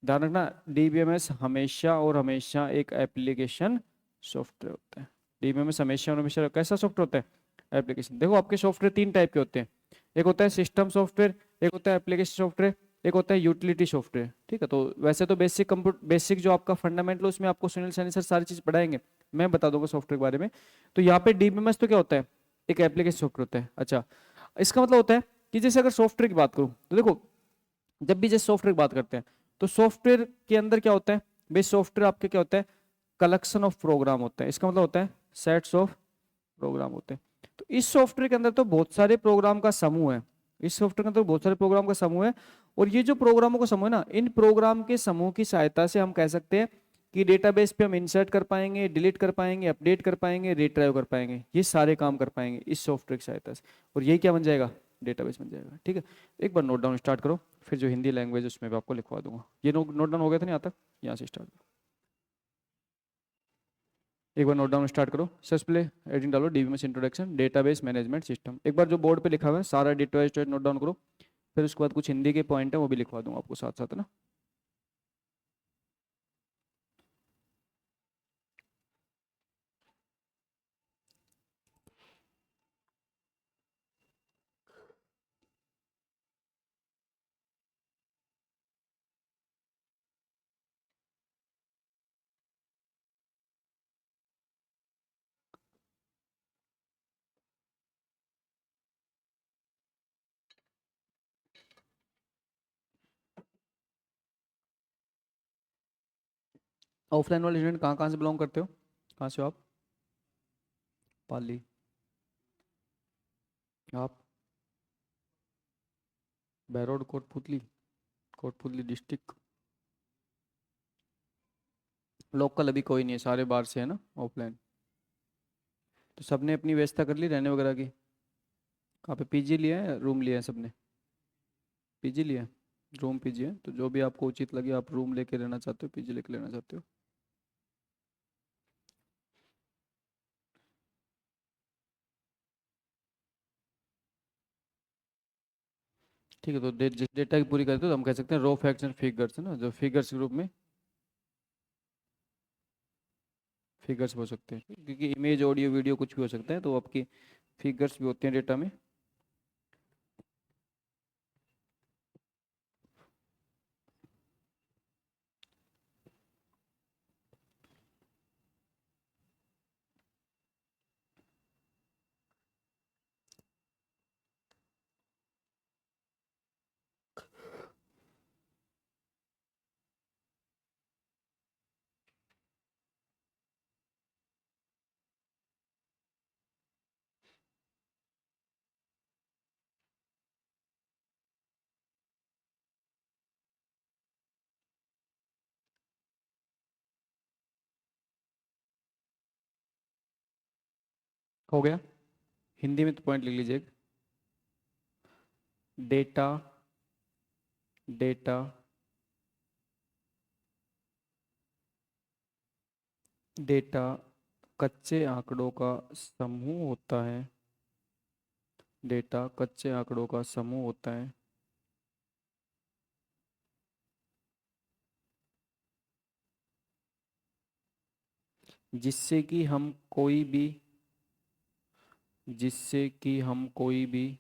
Speaker 1: ध्यान रखना, डीबीएमएस हमेशा और हमेशा एक एप्लीकेशन सॉफ्टवेयर होता है। डीबीएमएस हमेशा और हमेशा कैसा सॉफ्टवेयर होता है, एप्लीकेशन। देखो आपके सॉफ्टवेयर तीन टाइप के होते हैं, एक होता है सिस्टम सॉफ्टवेयर, एक होता है एप्लीकेशन सॉफ्टवेयर, एक होता है यूटिलिटी सॉफ्टवेयर। ठीक है, तो वैसे तो बेसिक जो आपका फंडामेंटल उसमें आपको सुनील सैनी सर सारी चीज पढ़ाएंगे, मैं बता दूंगा सॉफ्टवेयर के बारे में। तो यहाँ पे डीबीएमएस तो क्या होता है, एक एप्लीकेशन सॉफ्टवेयर होता है। अच्छा, इसका मतलब होता है कि जैसे अगर सॉफ्टवेयर की बात करूं, तो देखो जब भी जैसे सॉफ्टवेयर की बात करते हैं, तो सॉफ्टवेयर के अंदर क्या होता है भाई, सॉफ्टवेयर आपके क्या होता है, कलेक्शन ऑफ प्रोग्राम होता है। इसका मतलब होता है सेट्स ऑफ प्रोग्राम होते हैं। तो इस सॉफ्टवेयर के अंदर तो बहुत सारे प्रोग्राम का समूह है, इस सॉफ्टवेयर के अंदर बहुत सारे प्रोग्राम का समूह है। और ये जो प्रोग्रामों का समूह है ना, इन प्रोग्राम के समूह की सहायता से हम कह सकते हैं कि डेटाबेस पे हम इंसर्ट कर पाएंगे, डिलीट कर पाएंगे, अपडेट कर पाएंगे, रिट्राइव कर पाएंगे, ये सारे काम कर पाएंगे इस सॉफ्टवेयर की सहायता से। और यही क्या बन जाएगा, डेटाबेस बन जाएगा। ठीक है, एक बार नोट डाउन स्टार्ट करो, फिर जो हिंदी लैंग्वेज उसमें भी आपको लिखवा दूंगा। ये नोट डाउन हो गया था ना यहाँ तक, यहाँ से स्टार्ट, एक बार नोट डाउन स्टार्ट करो। सबसे पहले हेडिंग डालो DBMS introduction database management system. एक बार जो बोर्ड पे लिखा हुआ है सारा डिटेल नोट डाउन करो, फिर उसके बाद कुछ हिंदी के पॉइंट है वो भी लिखवा दूंगा आपको साथ साथ, है ना। ऑफलाइन वाले स्टूडेंट कहाँ कहाँ से बिलोंग करते हो, कहाँ से हो आप, पाली, आप बैरोड कोटपुतली, कोटपुतली डिस्ट्रिक्ट। लोकल अभी कोई नहीं है, सारे बाहर से है ना ऑफलाइन। तो सबने अपनी व्यवस्था कर ली रहने वगैरह की, कहाँ पे पीजी लिया है, रूम लिया है सबने, पीजी लिया है, रूम पीजी है। तो जो भी आपको उचित लगे, आप रूम लेके रहना चाहते हो, पीजी लेके लेना चाहते हो। ठीक है, तो जिस डेटा की पूरी करते हो तो हम कह सकते हैं रो फैक्ट्स एंड फिगर्स, है ना, जो फिगर्स के रूप में फिगर्स हो सकते हैं, क्योंकि इमेज ऑडियो वीडियो कुछ भी हो सकता है, तो आपकी फिगर्स भी होते हैं डेटा में। हो गया। हिंदी में तो पॉइंट लिख लीजिए। डेटा डेटा डेटा कच्चे आंकड़ों का समूह होता है। डेटा कच्चे आंकड़ों का समूह होता है जिससे कि हम कोई भी जिससे कि हम कोई भी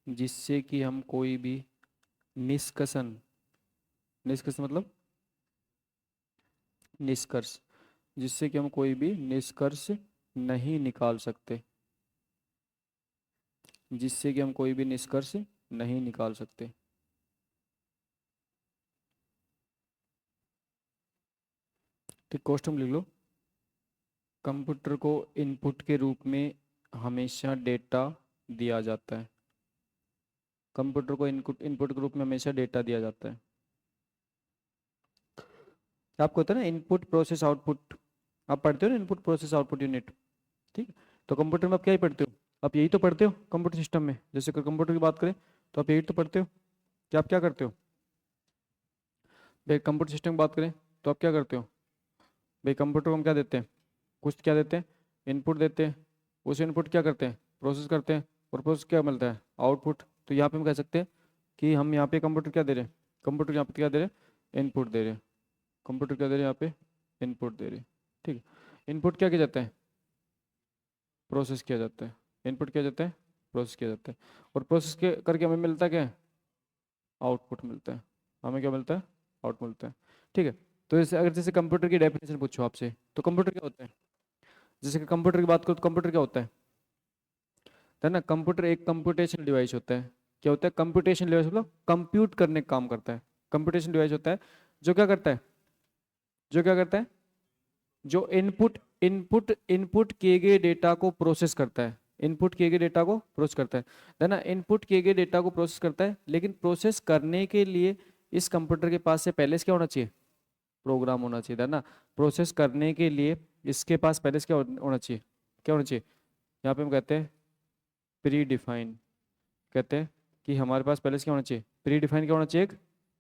Speaker 1: जिससे कि हम कोई भी निष्कर्षण निष्कर्ष मतलब निष्कर्ष जिससे कि हम कोई भी निष्कर्ष नहीं निकाल सकते। जिससे कि हम कोई भी निष्कर्ष नहीं निकाल सकते। ठीक, क्वेश्चन लिख लो। कंप्यूटर को इनपुट के रूप में हमेशा डेटा दिया जाता है। कंप्यूटर को इनपुट इनपुट के रूप में हमेशा डेटा दिया जाता है। आपको होता है ना इनपुट प्रोसेस आउटपुट, आप पढ़ते हो ना इनपुट प्रोसेस आउटपुट यूनिट। ठीक है, तो कंप्यूटर में आप क्या ही पढ़ते हो? आप यही तो पढ़ते हो कंप्यूटर सिस्टम में। जैसे अगर कंप्यूटर की बात करें तो आप यही तो पढ़ते हो कि आप क्या करते हो। भाई कंप्यूटर सिस्टम की बात करें तो आप क्या करते हो? भाई कंप्यूटर को हम क्या देते हैं? कुछ क्या देते हैं? इनपुट देते हैं। उस इनपुट क्या करते हैं? प्रोसेस करते हैं। और प्रोसेस क्या मिलता है? आउटपुट। तो यहाँ पे हम कह सकते हैं कि हम यहाँ पे कंप्यूटर क्या दे रहे हैं? कंप्यूटर यहाँ पे क्या दे रहे हैं? इनपुट दे रहे हैं। कंप्यूटर क्या दे रहे हैं यहाँ पे? इनपुट दे रहे हैं। ठीक है, इनपुट क्या किया जाता है? प्रोसेस किया जाता है। इनपुट किया जाता है, प्रोसेस किया जाता है। और प्रोसेस के करके हमें मिलता क्या है? आउटपुट मिलता है। हमें क्या मिलता है? आउटपुट मिलता है। ठीक है, तो जैसे अगर जैसे कंप्यूटर की डेफिनेशन पूछो आपसे तो कंप्यूटर क्या होता है? जैसे कि कंप्यूटर की बात करो तो कंप्यूटर क्या होता है ना? कंप्यूटर एक कंप्यूटेशनल डिवाइस होता है। क्या होता है? कंप्यूटेशनल डिवाइस मतलब कंप्यूट करने का काम करता है। कंप्यूटेशनल डिवाइस होता है जो क्या करता है? जो क्या करता है? जो इनपुट इनपुट इनपुट किए गए डेटा को प्रोसेस करता है। इनपुट किए गए डेटा को प्रोसेस करता है ना? इनपुट किए गए डेटा को प्रोसेस करता है, लेकिन प्रोसेस करने के लिए इस कंप्यूटर के पास से पहले से क्या होना चाहिए? प्रोग्राम होना चाहिए, है ना? प्रोसेस करने के लिए इसके पास पहले से क्या होना चाहिए? क्या होना चाहिए? यहाँ पे हम कहते हैं प्री डिफाइन। कहते हैं कि हमारे पास पहले से क्या होना चाहिए? प्री डिफाइन क्या होना चाहिए? एक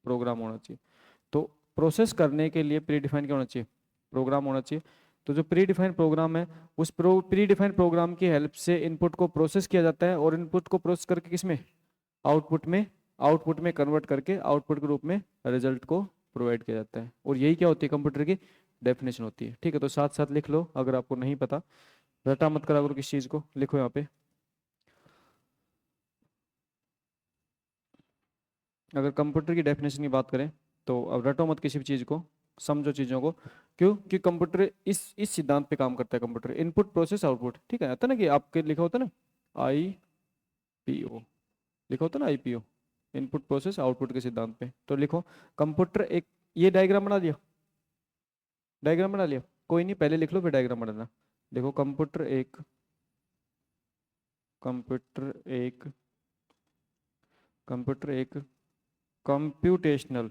Speaker 1: प्रोग्राम होना चाहिए। तो प्रोसेस करने के लिए प्री डिफाइन क्या होना चाहिए? प्रोग्राम होना चाहिए। तो जो प्री डिफाइन प्रोग्राम है, उस प्री डिफाइन प्रोग्राम की हेल्प से इनपुट को प्रोसेस किया जाता है, और इनपुट को प्रोसेस करके किसमें? आउटपुट में आउटपुट में कन्वर्ट करके आउटपुट के रूप में रिजल्ट को प्रोवाइड किया जाता है। और यही क्या होती है? कंप्यूटर की डेफिनेशन होती है। ठीक है, तो साथ साथ लिख लो अगर आपको नहीं पता। रटा मत करा करो किस चीज़ को, लिखो यहाँ पे। अगर कंप्यूटर की डेफिनेशन की बात करें तो अब रटो मत किसी भी चीज़ को, समझो चीज़ों को। क्यों? कि कंप्यूटर इस सिद्धांत पे काम करता है। कंप्यूटर इनपुट प्रोसेस आउटपुट, ठीक है, आता है ना कि आपके लिखा होता है ना IPO, लिखा होता है ना IPO, इनपुट प्रोसेस आउटपुट के सिद्धांत पे। तो लिखो कंप्यूटर एक, ये डायग्राम बना दिया, डायग्राम बना लिया, कोई नहीं, पहले लिख लो फिर डायग्राम बनाना। देखो कंप्यूटर एक कंप्यूटर एक कंप्यूटेशनल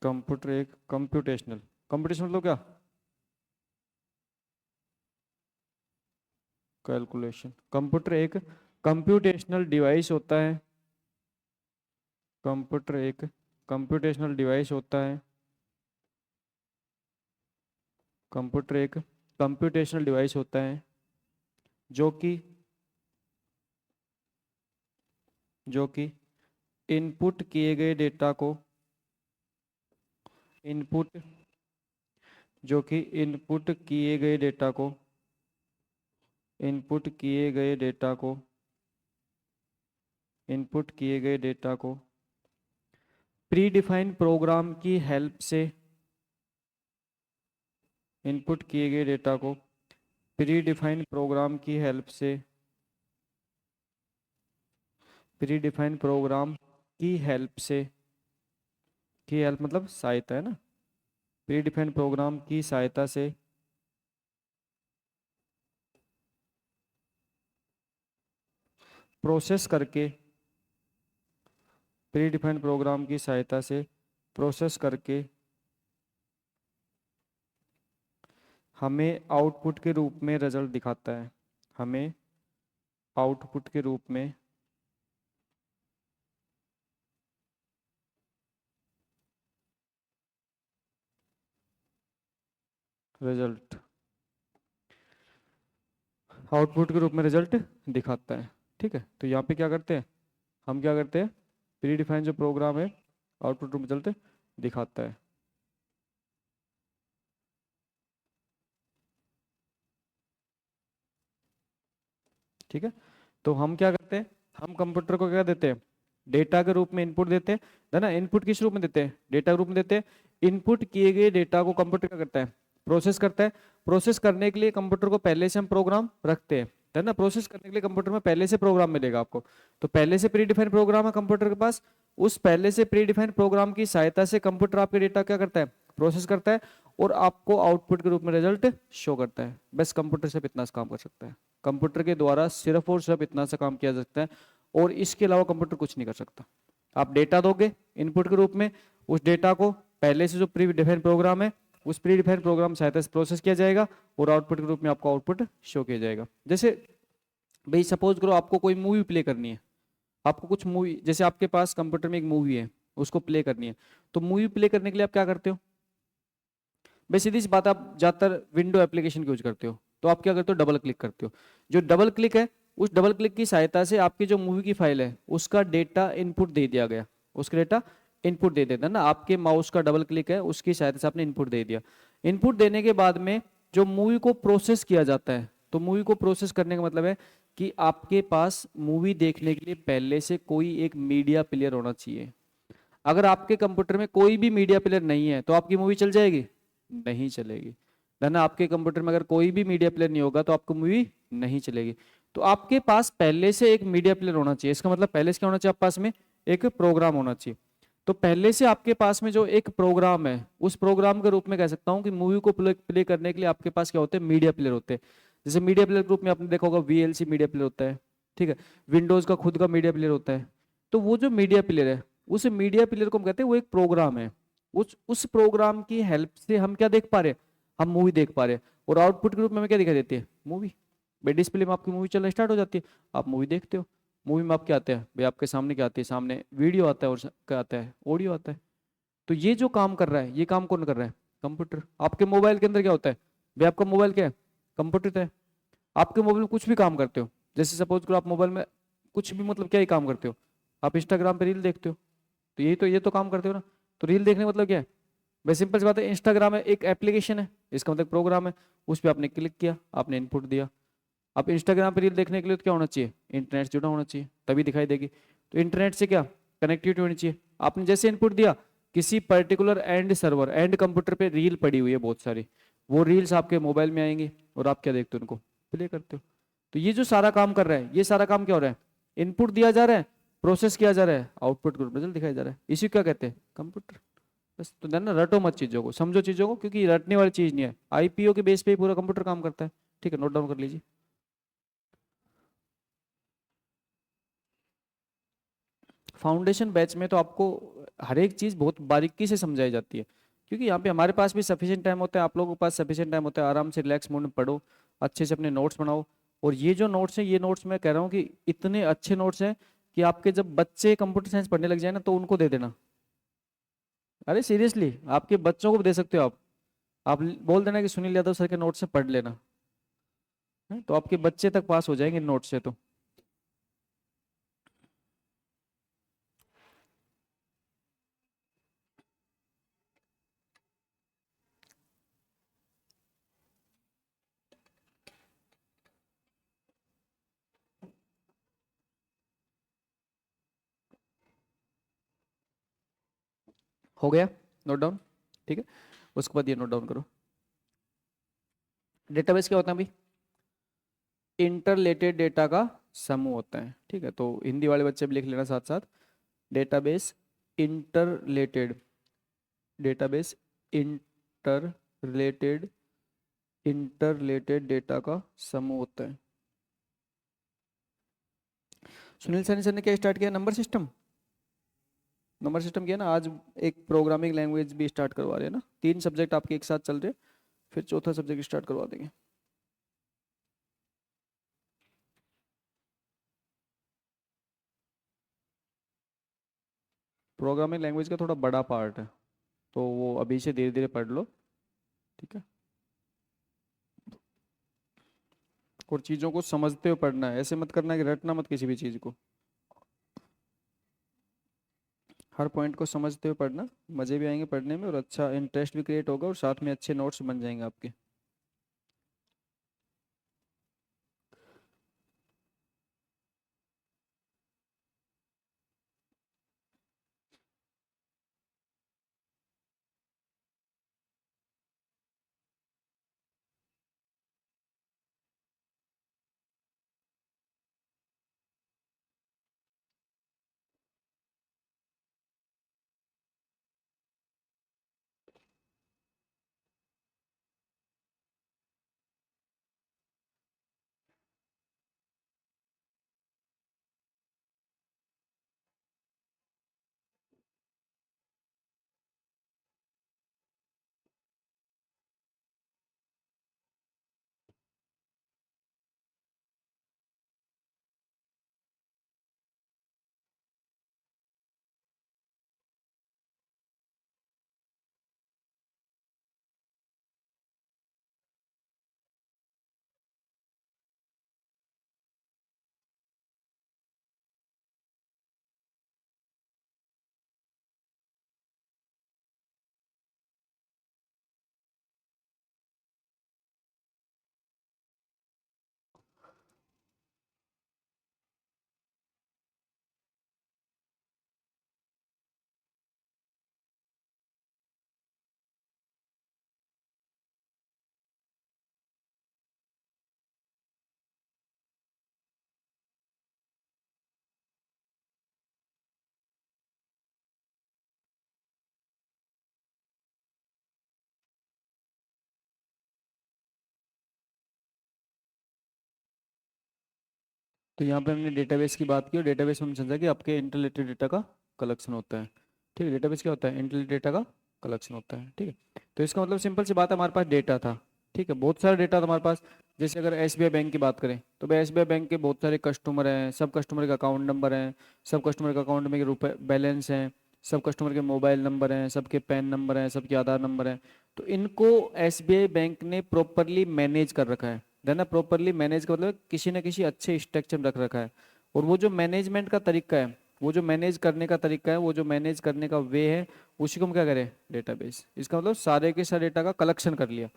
Speaker 1: कंप्यूटर एक कंप्यूटेशनल कंप्यूटेशनल मतलब क्या? कैलकुलेशन। कंप्यूटर एक कंप्यूटेशनल डिवाइस होता है। कंप्यूटर एक कंप्यूटेशनल डिवाइस होता है। कंप्यूटर एक कंप्यूटेशनल डिवाइस होता है जो कि इनपुट किए गए डेटा को इनपुट जो कि इनपुट किए गए डेटा को इनपुट किए गए डेटा को इनपुट किए गए डेटा को प्री डिफाइंड प्रोग्राम की हेल्प से इनपुट किए गए डेटा को प्री डिफाइंड प्रोग्राम की हेल्प से प्री डिफाइंड प्रोग्राम की हेल्प से की हेल्प मतलब सहायता है ना, प्री डिफाइंड प्रोग्राम की सहायता से प्रोसेस करके प्री डिफाइंड प्रोग्राम की सहायता से प्रोसेस करके हमें आउटपुट के रूप में रिजल्ट दिखाता है। हमें आउटपुट के रूप में रिजल्ट आउटपुट के रूप में रिजल्ट दिखाता है। ठीक है, तो यहाँ पे क्या करते हैं, हम क्या करते हैं, प्री डिफाइंड जो प्रोग्राम है आउटपुट रूप में रिजल्ट दिखाता है। ठीक है, तो हम क्या करते हैं, हम कंप्यूटर को क्या देते हैं, डेटा के रूप में इनपुट देते हैं, है ना। इनपुट किस रूप में देते हैं, डेटा के रूप में देते हैं। इनपुट किए गए डेटा को कंप्यूटर क्या करता है, प्रोसेस करता है। प्रोसेस करने के लिए कंप्यूटर को पहले से हम प्रोग्राम रखते हैं, है ना। प्रोसेस करने के लिए कंप्यूटर में पहले से प्रोग्राम मिलेगा आपको, तो पहले से प्री डिफाइंड प्रोग्राम है कंप्यूटर के पास। उस पहले से प्री डिफाइंड प्रोग्राम की सहायता से कंप्यूटर आपके डेटा क्या करता है, प्रोसेस करता है और आपको आउटपुट के रूप में रिजल्ट शो करता है। बस कंप्यूटर सिर्फ इतना सा काम कर सकता है, कंप्यूटर के द्वारा सिर्फ और सिर्फ इतना सा काम किया जा सकता है, और इसके अलावा कंप्यूटर कुछ नहीं कर सकता। आप डेटा दोगे इनपुट के रूप में, उस डेटा को पहले से जो प्री डिफाइंड प्रोग्राम है उस प्री डिफाइंड प्रोग्राम सहायता से प्रोसेस किया जाएगा और आउटपुट के रूप में आपको आउटपुट शो किया जाएगा। जैसे भाई सपोज करो आपको कोई मूवी प्ले करनी है, आपको कुछ मूवी, जैसे आपके पास कंप्यूटर में एक मूवी है उसको प्ले करनी है, तो मूवी प्ले करने के लिए आप क्या करते हो, भाई सीधी सी बात, आप ज्यादातर विंडो एप्लीकेशन यूज करते हो, तो आप क्या करते हो, डबल क्लिक करते हो। जो डबल क्लिक है उस डबल क्लिक की सहायता से आपकी जो मूवी की फाइल है उसका डेटा इनपुट दे दिया गया, उसका डेटा इनपुट दे देता है ना। आपके माउस का डबल क्लिक है उसकी सहायता से आपने इनपुट दे दिया। इनपुट देने के बाद में जो मूवी को प्रोसेस किया जाता है, तो मूवी को प्रोसेस करने का मतलब है कि आपके पास मूवी देखने के लिए पहले से कोई एक मीडिया प्लेयर होना चाहिए। अगर आपके कंप्यूटर में कोई भी मीडिया प्लेयर नहीं है तो आपकी मूवी चल जाएगी, नहीं चलेगी, है ना। आपके कंप्यूटर में अगर कोई भी मीडिया प्लेयर नहीं होगा तो आपको मूवी नहीं चलेगी। तो आपके पास पहले से एक मीडिया प्लेयर होना चाहिए, इसका मतलब पहले से क्या होना चाहिए, आपके पास में एक प्रोग्राम होना चाहिए। तो पहले से आपके पास में जो एक प्रोग्राम है उस प्रोग्राम के रूप में कह सकता हूं कि मूवी को प्ले करने के लिए आपके पास क्या होते हैं, मीडिया प्लेयर होते हैं। जैसे मीडिया प्लेयर ग्रुप में आपने देखा होगा वीएलसी मीडिया प्लेयर होता है, ठीक है। विंडोज का खुद का मीडिया प्लेयर होता है। तो वो जो मीडिया प्लेयर है उस मीडिया प्लेयर को हम कहते हैं वो एक प्रोग्राम है। उस प्रोग्राम की हेल्प से हम क्या देख पा रहे हैं, हम मूवी देख पा रहे हैं, और आउटपुट के रूप में हमें क्या दिखाई देती है, मूवी। भाई डिस्प्ले में आपकी मूवी चलना स्टार्ट हो जाती है, आप मूवी देखते हो। मूवी में आप क्या आता है भाई, आपके सामने क्या आती है, सामने वीडियो आता है और क्या आता है, ऑडियो आता है। तो ये जो काम कर रहा है ये काम कौन कर रहा है, कंप्यूटर। आपके मोबाइल के अंदर क्या होता है भाई, आपका मोबाइल क्या है, कंप्यूटर है। आपके मोबाइल में कुछ भी काम करते हो, जैसे सपोज करो आप मोबाइल में कुछ भी मतलब क्या ही काम करते हो, आप इंस्टाग्राम पे रील देखते हो, तो ये तो काम करते हो ना। तो रील देखने का मतलब क्या है भाई, सिंपल सी बात है, इंस्टाग्राम है एक एप्लीकेशन है, इसका मतलब प्रोग्राम है। उस पर आपने क्लिक किया, आपने इनपुट दिया। अब इंस्टाग्राम पे रील देखने के लिए तो क्या होना चाहिए, इंटरनेट से जुड़ा होना चाहिए तभी दिखाई देगी। तो इंटरनेट से क्या कनेक्टिविटी होनी चाहिए। आपने जैसे इनपुट दिया, किसी particular and server and computer पे रील पड़ी हुई है बहुत सारी, वो रील्स आपके मोबाइल में आएंगी और आप क्या देखते हो, उनको प्ले करते हो। तो ये जो सारा काम कर रहा है ये सारा काम क्या हो रहा है, इनपुट दिया जा रहा है, प्रोसेस किया जा रहा है, आउटपुट को रिजल्ट दिखाया जा रहा है, इसी को क्या कहते हैं, कंप्यूटर। बस तो ना रटो मत चीजों को, समझो चीजों को, क्योंकि रटने वाली चीज नहीं है। आईपीओ के बेस पे ही पूरा कंप्यूटर काम करता है। ठीक है, नोट डाउन कर लीजिए। फाउंडेशन बैच में तो आपको हर एक चीज़ बहुत बारीकी से समझाई जाती है, क्योंकि यहाँ पे हमारे पास भी सफिशिएंट टाइम होता है, आप लोगों के पास सफिशिएंट टाइम होता है, आराम से रिलैक्स मोड में पढ़ो, अच्छे से अपने नोट्स बनाओ। और ये जो नोट्स हैं ये नोट्स मैं कह रहा हूँ कि इतने अच्छे नोट्स हैं कि आपके जब बच्चे कंप्यूटर साइंस पढ़ने लग जाए ना तो उनको दे देना। अरे सीरियसली आपके बच्चों को भी दे सकते हो आप। आप बोल देना कि सुनील यादव सर के नोट से पढ़ लेना, है? तो आपके बच्चे तक पास हो जाएंगे नोट से तो। हो गया नोट डाउन? ठीक है, उसके बाद ये नोट डाउन करो। डेटाबेस क्या होता है भाई? इंटरलेटेड डेटा का समूह होता है, ठीक है? तो हिंदी वाले बच्चे भी लिख लेना साथ साथ। Database interrelated, database interrelated, interrelated data का समूह होता है। सुनील सैनी सर ने क्या स्टार्ट किया? Number system. नंबर सिस्टम किया ना आज। एक प्रोग्रामिंग लैंग्वेज भी स्टार्ट करवा रहे हैं ना, 3 सब्जेक्ट आपके एक साथ चल रहे हैं, फिर चौथा सब्जेक्ट स्टार्ट करवा देंगे। प्रोग्रामिंग लैंग्वेज का थोड़ा बड़ा पार्ट है, तो वो अभी से धीरे धीरे पढ़ लो, ठीक है? और चीज़ों को समझते हुए पढ़ना है, ऐसे मत करना कि रटना मत किसी भी चीज़ को। हर पॉइंट को समझते हुए पढ़ना, मज़े भी आएंगे पढ़ने में और अच्छा इंटरेस्ट भी क्रिएट होगा और साथ में अच्छे नोट्स बन जाएंगे आपके। तो यहाँ पे हमने डेटाबेस की बात की और डेटाबेस में हमने समझा कि आपके इंटरलेटेड डेटा का कलेक्शन होता है, ठीक है? डेटाबेस क्या होता है? इंटरलेटेड डेटा का कलेक्शन होता है, ठीक है? तो इसका मतलब सिंपल सी बात है, हमारे पास डेटा था, ठीक है? बहुत सारा डेटा था हमारे पास। जैसे अगर एसबीआई बैंक की बात करें तो भाई एसबीआई बैंक के बहुत सारे कस्टमर हैं, सब कस्टमर के अकाउंट नंबर हैं, सब कस्टमर के अकाउंट में रुपए बैलेंस हैं, सब कस्टमर के मोबाइल नंबर हैं, सबके पैन नंबर हैं, सबके आधार नंबर हैं। तो इनको एसबीआई बैंक ने प्रॉपरली मैनेज कर रखा है। देना प्रॉपरली मैनेज का मतलब किसी न किसी अच्छे स्ट्रक्चर में रख रखा है। और वो जो मैनेजमेंट का तरीका है, वो जो मैनेज करने का तरीका है, वो जो मैनेज करने का वे है, उसी को हम क्या करें? डेटाबेस। इसका मतलब सारे के सारे डेटा का कलेक्शन कर लिया,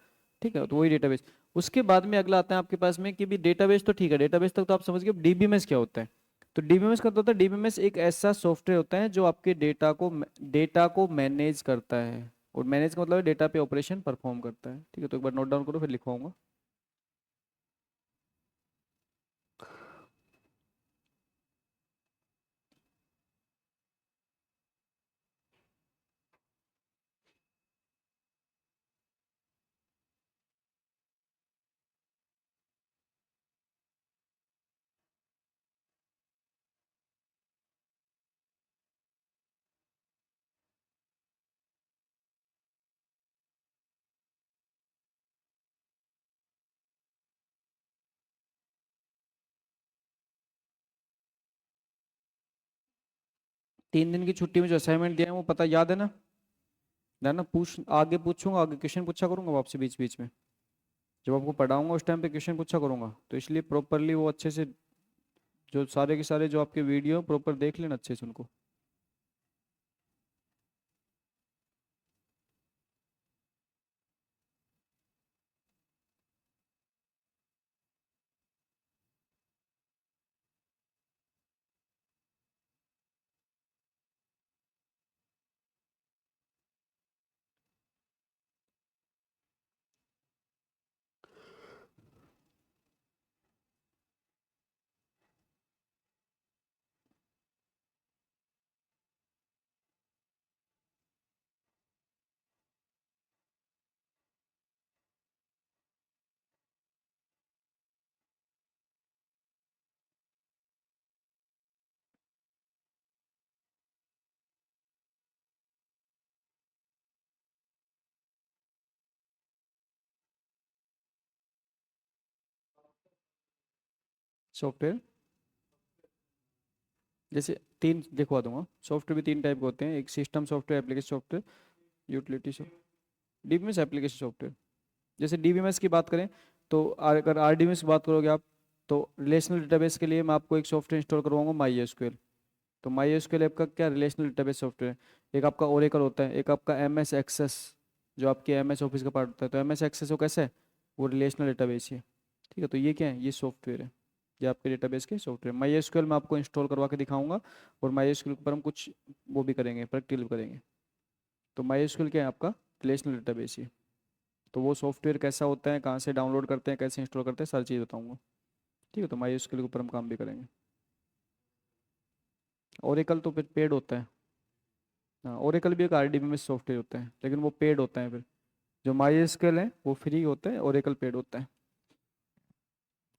Speaker 1: ठीक है? तो वही डेटाबेस। उसके बाद में अगला आता है आपके पास में कि भी डेटाबेस तो ठीक है, डेटाबेस तक तो आप समझ गए। डीबीएमएस क्या होता है? तो डीबीएमएस का होता है, डीबीएमएस एक ऐसा सॉफ्टवेयर होता है जो आपके डेटा को मैनेज करता है। और मैनेज का मतलब है डेटा पे ऑपरेशन परफॉर्म करता है, ठीक है? तो एक बार नोट डाउन करो फिर लिखवाऊंगा। 3 दिन की छुट्टी में जो असाइनमेंट दिया है वो पता याद है ना? ना पूछ, आगे पूछूंगा, आगे क्वेश्चन पूछा करूंगा वो आपसे बीच बीच में, जब आपको पढ़ाऊंगा उस टाइम पे क्वेश्चन पूछा करूंगा, तो इसलिए प्रॉपरली वो अच्छे से जो सारे के सारे जो आपके वीडियो प्रॉपर देख लेना अच्छे से उनको। सॉफ्टवेयर जैसे तीन दिखवा दूंगा, सॉफ्टवेयर भी तीन टाइप के होते हैं, एक system software, application software, utility software, DBMS application software. जैसे डीबीएमएस की बात करें तो अगर आरडीएमएस की बात करोगे आप, तो रिलेशनल डेटाबेस के लिए मैं आपको एक सॉफ्टवेयर इंस्टॉल करवाऊंगा, माई एसक्यूएल। तो माई एसक्यूएल ऐप का क्या रिलेशनल डेटाबेस सॉफ्टवेयर है। एक आपका ओरेकल होता है, एक आपका एम एस एक्सेस जो आपके एम एस ऑफिस का पार्ट होता है। तो एम एस एक्सेस वो कैसा है, वो रिलेशनल डेटाबेस ही है, ठीक है। तो ये क्या है, ये सॉफ्टवेयर है, ये आपके डेटाबेस के सॉफ्टवेयर। माई एसक्यूएल मैं आपको इंस्टॉल करवा के दिखाऊंगा, और माई एसक्यूएल पर हम कुछ वो भी करेंगे, प्रैक्टिकल करेंगे। तो माई एसक्यूएल क्या है, आपका रिलेशनल डेटाबेस ही है। तो वो सॉफ्टवेयर कैसा होता है, कहाँ से डाउनलोड करते हैं, कैसे इंस्टॉल करते हैं, सारी चीज़ बताऊंगा, ठीक है। तो माई एसक्यूएल के ऊपर हम काम भी करेंगे। ओरेकल तो फिर पेड होता है। हाँ, ओरेकल भी एक आरडीबीएमएस सॉफ्टवेयर होता है, लेकिन वो पेड होता है। फिर जो माई एसक्यूएल है वो फ्री होता है, ओरेकल पेड होता है।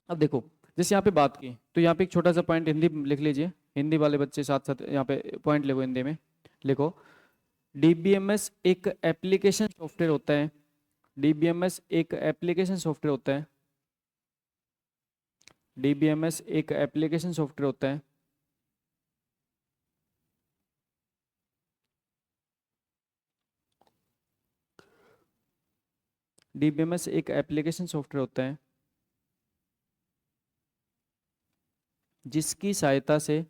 Speaker 1: अब देखो, जैसे यहाँ पे बात की, तो यहाँ पे एक छोटा सा पॉइंट हिंदी में लिख लीजिए, हिंदी वाले बच्चे साथ साथ यहाँ पे पॉइंट लिखो, हिंदी में लिखो। डीबीएमएस एक एप्लीकेशन सॉफ्टवेयर होता है, डीबीएमएस एक एप्लीकेशन सॉफ्टवेयर होता है, डीबीएमएस एक एप्लीकेशन सॉफ्टवेयर होता है डीबीएमएस एक एप्लीकेशन सॉफ्टवेयर होता है जिसकी सहायता से,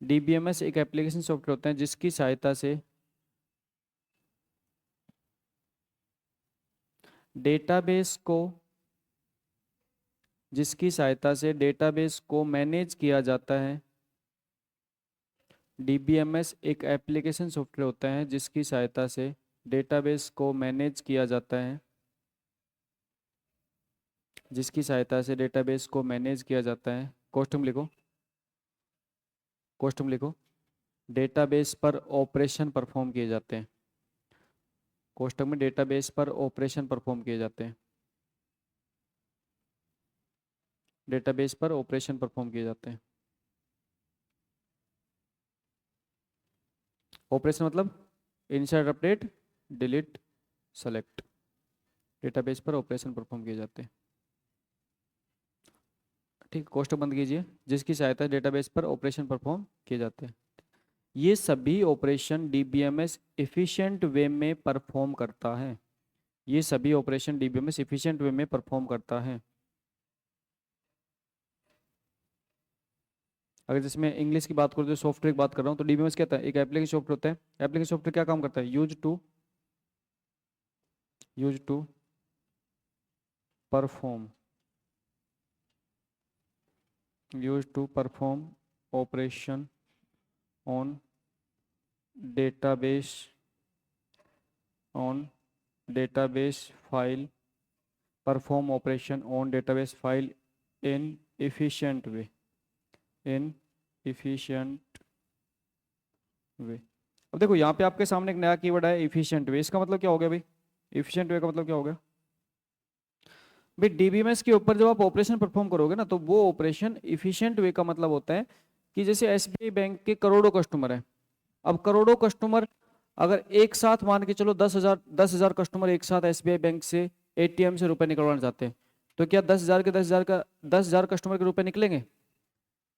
Speaker 1: डीबीएमएस एक एप्लीकेशन सॉफ्टवेयर होता है जिसकी सहायता से डेटाबेस को, जिसकी सहायता से डेटाबेस को मैनेज किया जाता है। डीबीएमएस एक एप्लीकेशन सॉफ्टवेयर होता है जिसकी सहायता से डेटाबेस को मैनेज किया जाता है, जिसकी सहायता से डेटाबेस को मैनेज किया जाता है। कॉस्ट्यूम लिखो, कॉस्ट्यूम लिखो। डेटाबेस पर ऑपरेशन परफॉर्म किए जाते हैं, कॉस्ट्यूम में डेटाबेस पर ऑपरेशन परफॉर्म किए जाते हैं, डेटाबेस पर ऑपरेशन परफॉर्म किए जाते हैं। ऑपरेशन मतलब insert, update, delete, select, database पर ऑपरेशन परफॉर्म किए जाते हैं, ठीक। कोष्टक बंद कीजिए, जिसकी सहायता से डेटाबेस पर ऑपरेशन परफॉर्म किए जाते हैं। ये सभी ऑपरेशन डीबीएमएस एफिशिएंट वे में परफॉर्म करता है, ये सभी ऑपरेशन डीबीएमएस एफिशिएंट वे में परफॉर्म करता है। अगर जैसे मैं इंग्लिश की बात करूँ तो सॉफ्टवेयर की बात कर रहा हूँ, तो डीबीएमएस क्या होता है, एक एप्लीकेशन सॉफ्टवेयर होता है। एप्लीकेशन सॉफ्टवेयर क्या काम करता है, use to perform, use to perform operation on database, on database file, perform operation on database file in efficient way, in efficient way. अब देखो यहाँ पे आपके सामने एक नया कीवर्ड है, एफिशिएंट वे। इसका मतलब क्या हो गया भाई, एफिशिएंट वे का मतलब क्या हो गया भाई, डीबीएमएस के ऊपर जब आप ऑपरेशन परफॉर्म करोगे ना, तो वो ऑपरेशन एफिशिएंट वे का मतलब होता है कि जैसे एसबीआई बैंक के करोड़ों कस्टमर हैं। अब करोड़ों कस्टमर अगर एक साथ मान के चलो 10,000 कस्टमर एक साथ एसबीआई बैंक से एटीएम से रुपए निकलवाना चाहते हैं, तो क्या 10,000 के 10,000 का 10,000 कस्टमर के रुपए निकलेंगे,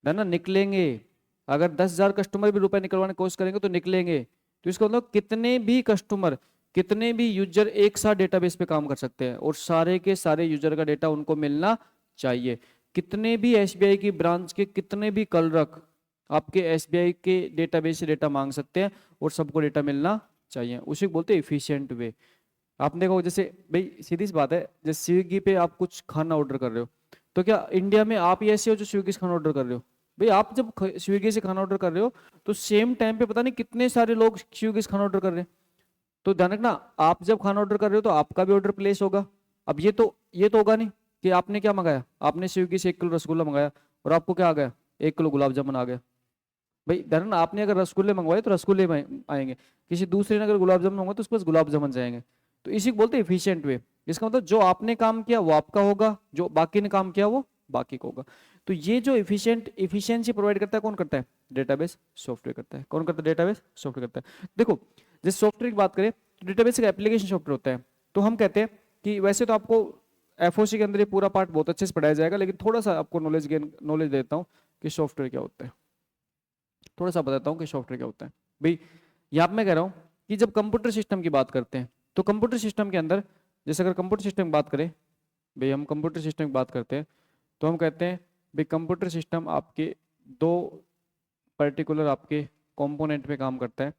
Speaker 1: है ना, निकलेंगे। अगर 10,000 कस्टमर भी रुपए निकलवाने की कोशिश करेंगे तो निकलेंगे। तो इसका मतलब कितने भी कस्टमर, कितने भी यूजर एक साथ डेटाबेस पे काम कर सकते हैं और सारे के सारे यूजर का डेटा उनको मिलना चाहिए। कितने भी एसबीआई की ब्रांच के कितने भी क्लर्क आपके एसबीआई के डेटाबेस से डेटा मांग सकते हैं और सबको डेटा मिलना चाहिए, उसे बोलते हैं इफिशिएंट वे। आपने देखो जैसे भाई सीधी सी बात है, जैसे स्विगी पे आप कुछ खाना ऑर्डर कर रहे हो, तो क्या इंडिया में आप ही ऐसे हो जो स्विगी से खाना ऑर्डर कर रहे हो? भाई आप जब स्विगी से खाना ऑर्डर कर रहे हो तो सेम टाइम पे पता नहीं कितने सारे लोग स्विगी से खाना ऑर्डर कर रहे हैं। तो ध्यान रखना, आप जब खाना ऑर्डर कर रहे हो तो आपका भी ऑर्डर प्लेस होगा। अब ये तो होगा नहीं कि आपने क्या मंगाया, आपने स्विगी से 1 किलो रसगुल्ला मंगाया और आपको क्या आ गया, 1 किलो गुलाब जामुन आ गया। भाई ध्यान रखना, आपने अगर रसगुल्ले मंगवाए तो रसगुल्ले आएंगे, किसी दूसरे ने अगर गुलाब जामुन मंगवाए तो उसके पास गुलाब जामुन जाएंगे। तो इसी को बोलते हैं एफिशिएंट वे। इसका मतलब जो आपने काम किया वो आपका होगा, जो बाकी ने काम किया वो बाकी को होगा। तो ये जो इफिशिएंसी प्रोवाइड करता है कौन करता है? डेटाबेस सॉफ्टवेयर करता है। कौन करता है? डेटाबेस सॉफ्टवेयर करता है। देखो जिस सॉफ्टवेयर की बात करें तो डेटाबेस एक एप्लीकेशन सॉफ्टवेयर होता है। तो हम कहते हैं कि वैसे तो आपको एफओसी के अंदर ये पूरा पार्ट बहुत अच्छे से पढ़ाया जाएगा, लेकिन थोड़ा सा आपको नॉलेज देता हूँ कि सॉफ्टवेयर क्या होता है। थोड़ा सा बताता हूँ कि सॉफ्टवेयर क्या होता है। भाई यहाँ पे मैं कह रहा हूँ कि जब कंप्यूटर सिस्टम की बात करते हैं तो कंप्यूटर सिस्टम के अंदर, जैसे अगर कंप्यूटर सिस्टम की बात करें, भाई हम कंप्यूटर सिस्टम की बात करते हैं तो हम कहते हैं भाई कंप्यूटर सिस्टम आपके दो पर्टिकुलर आपके कंपोनेंट पे काम करता है।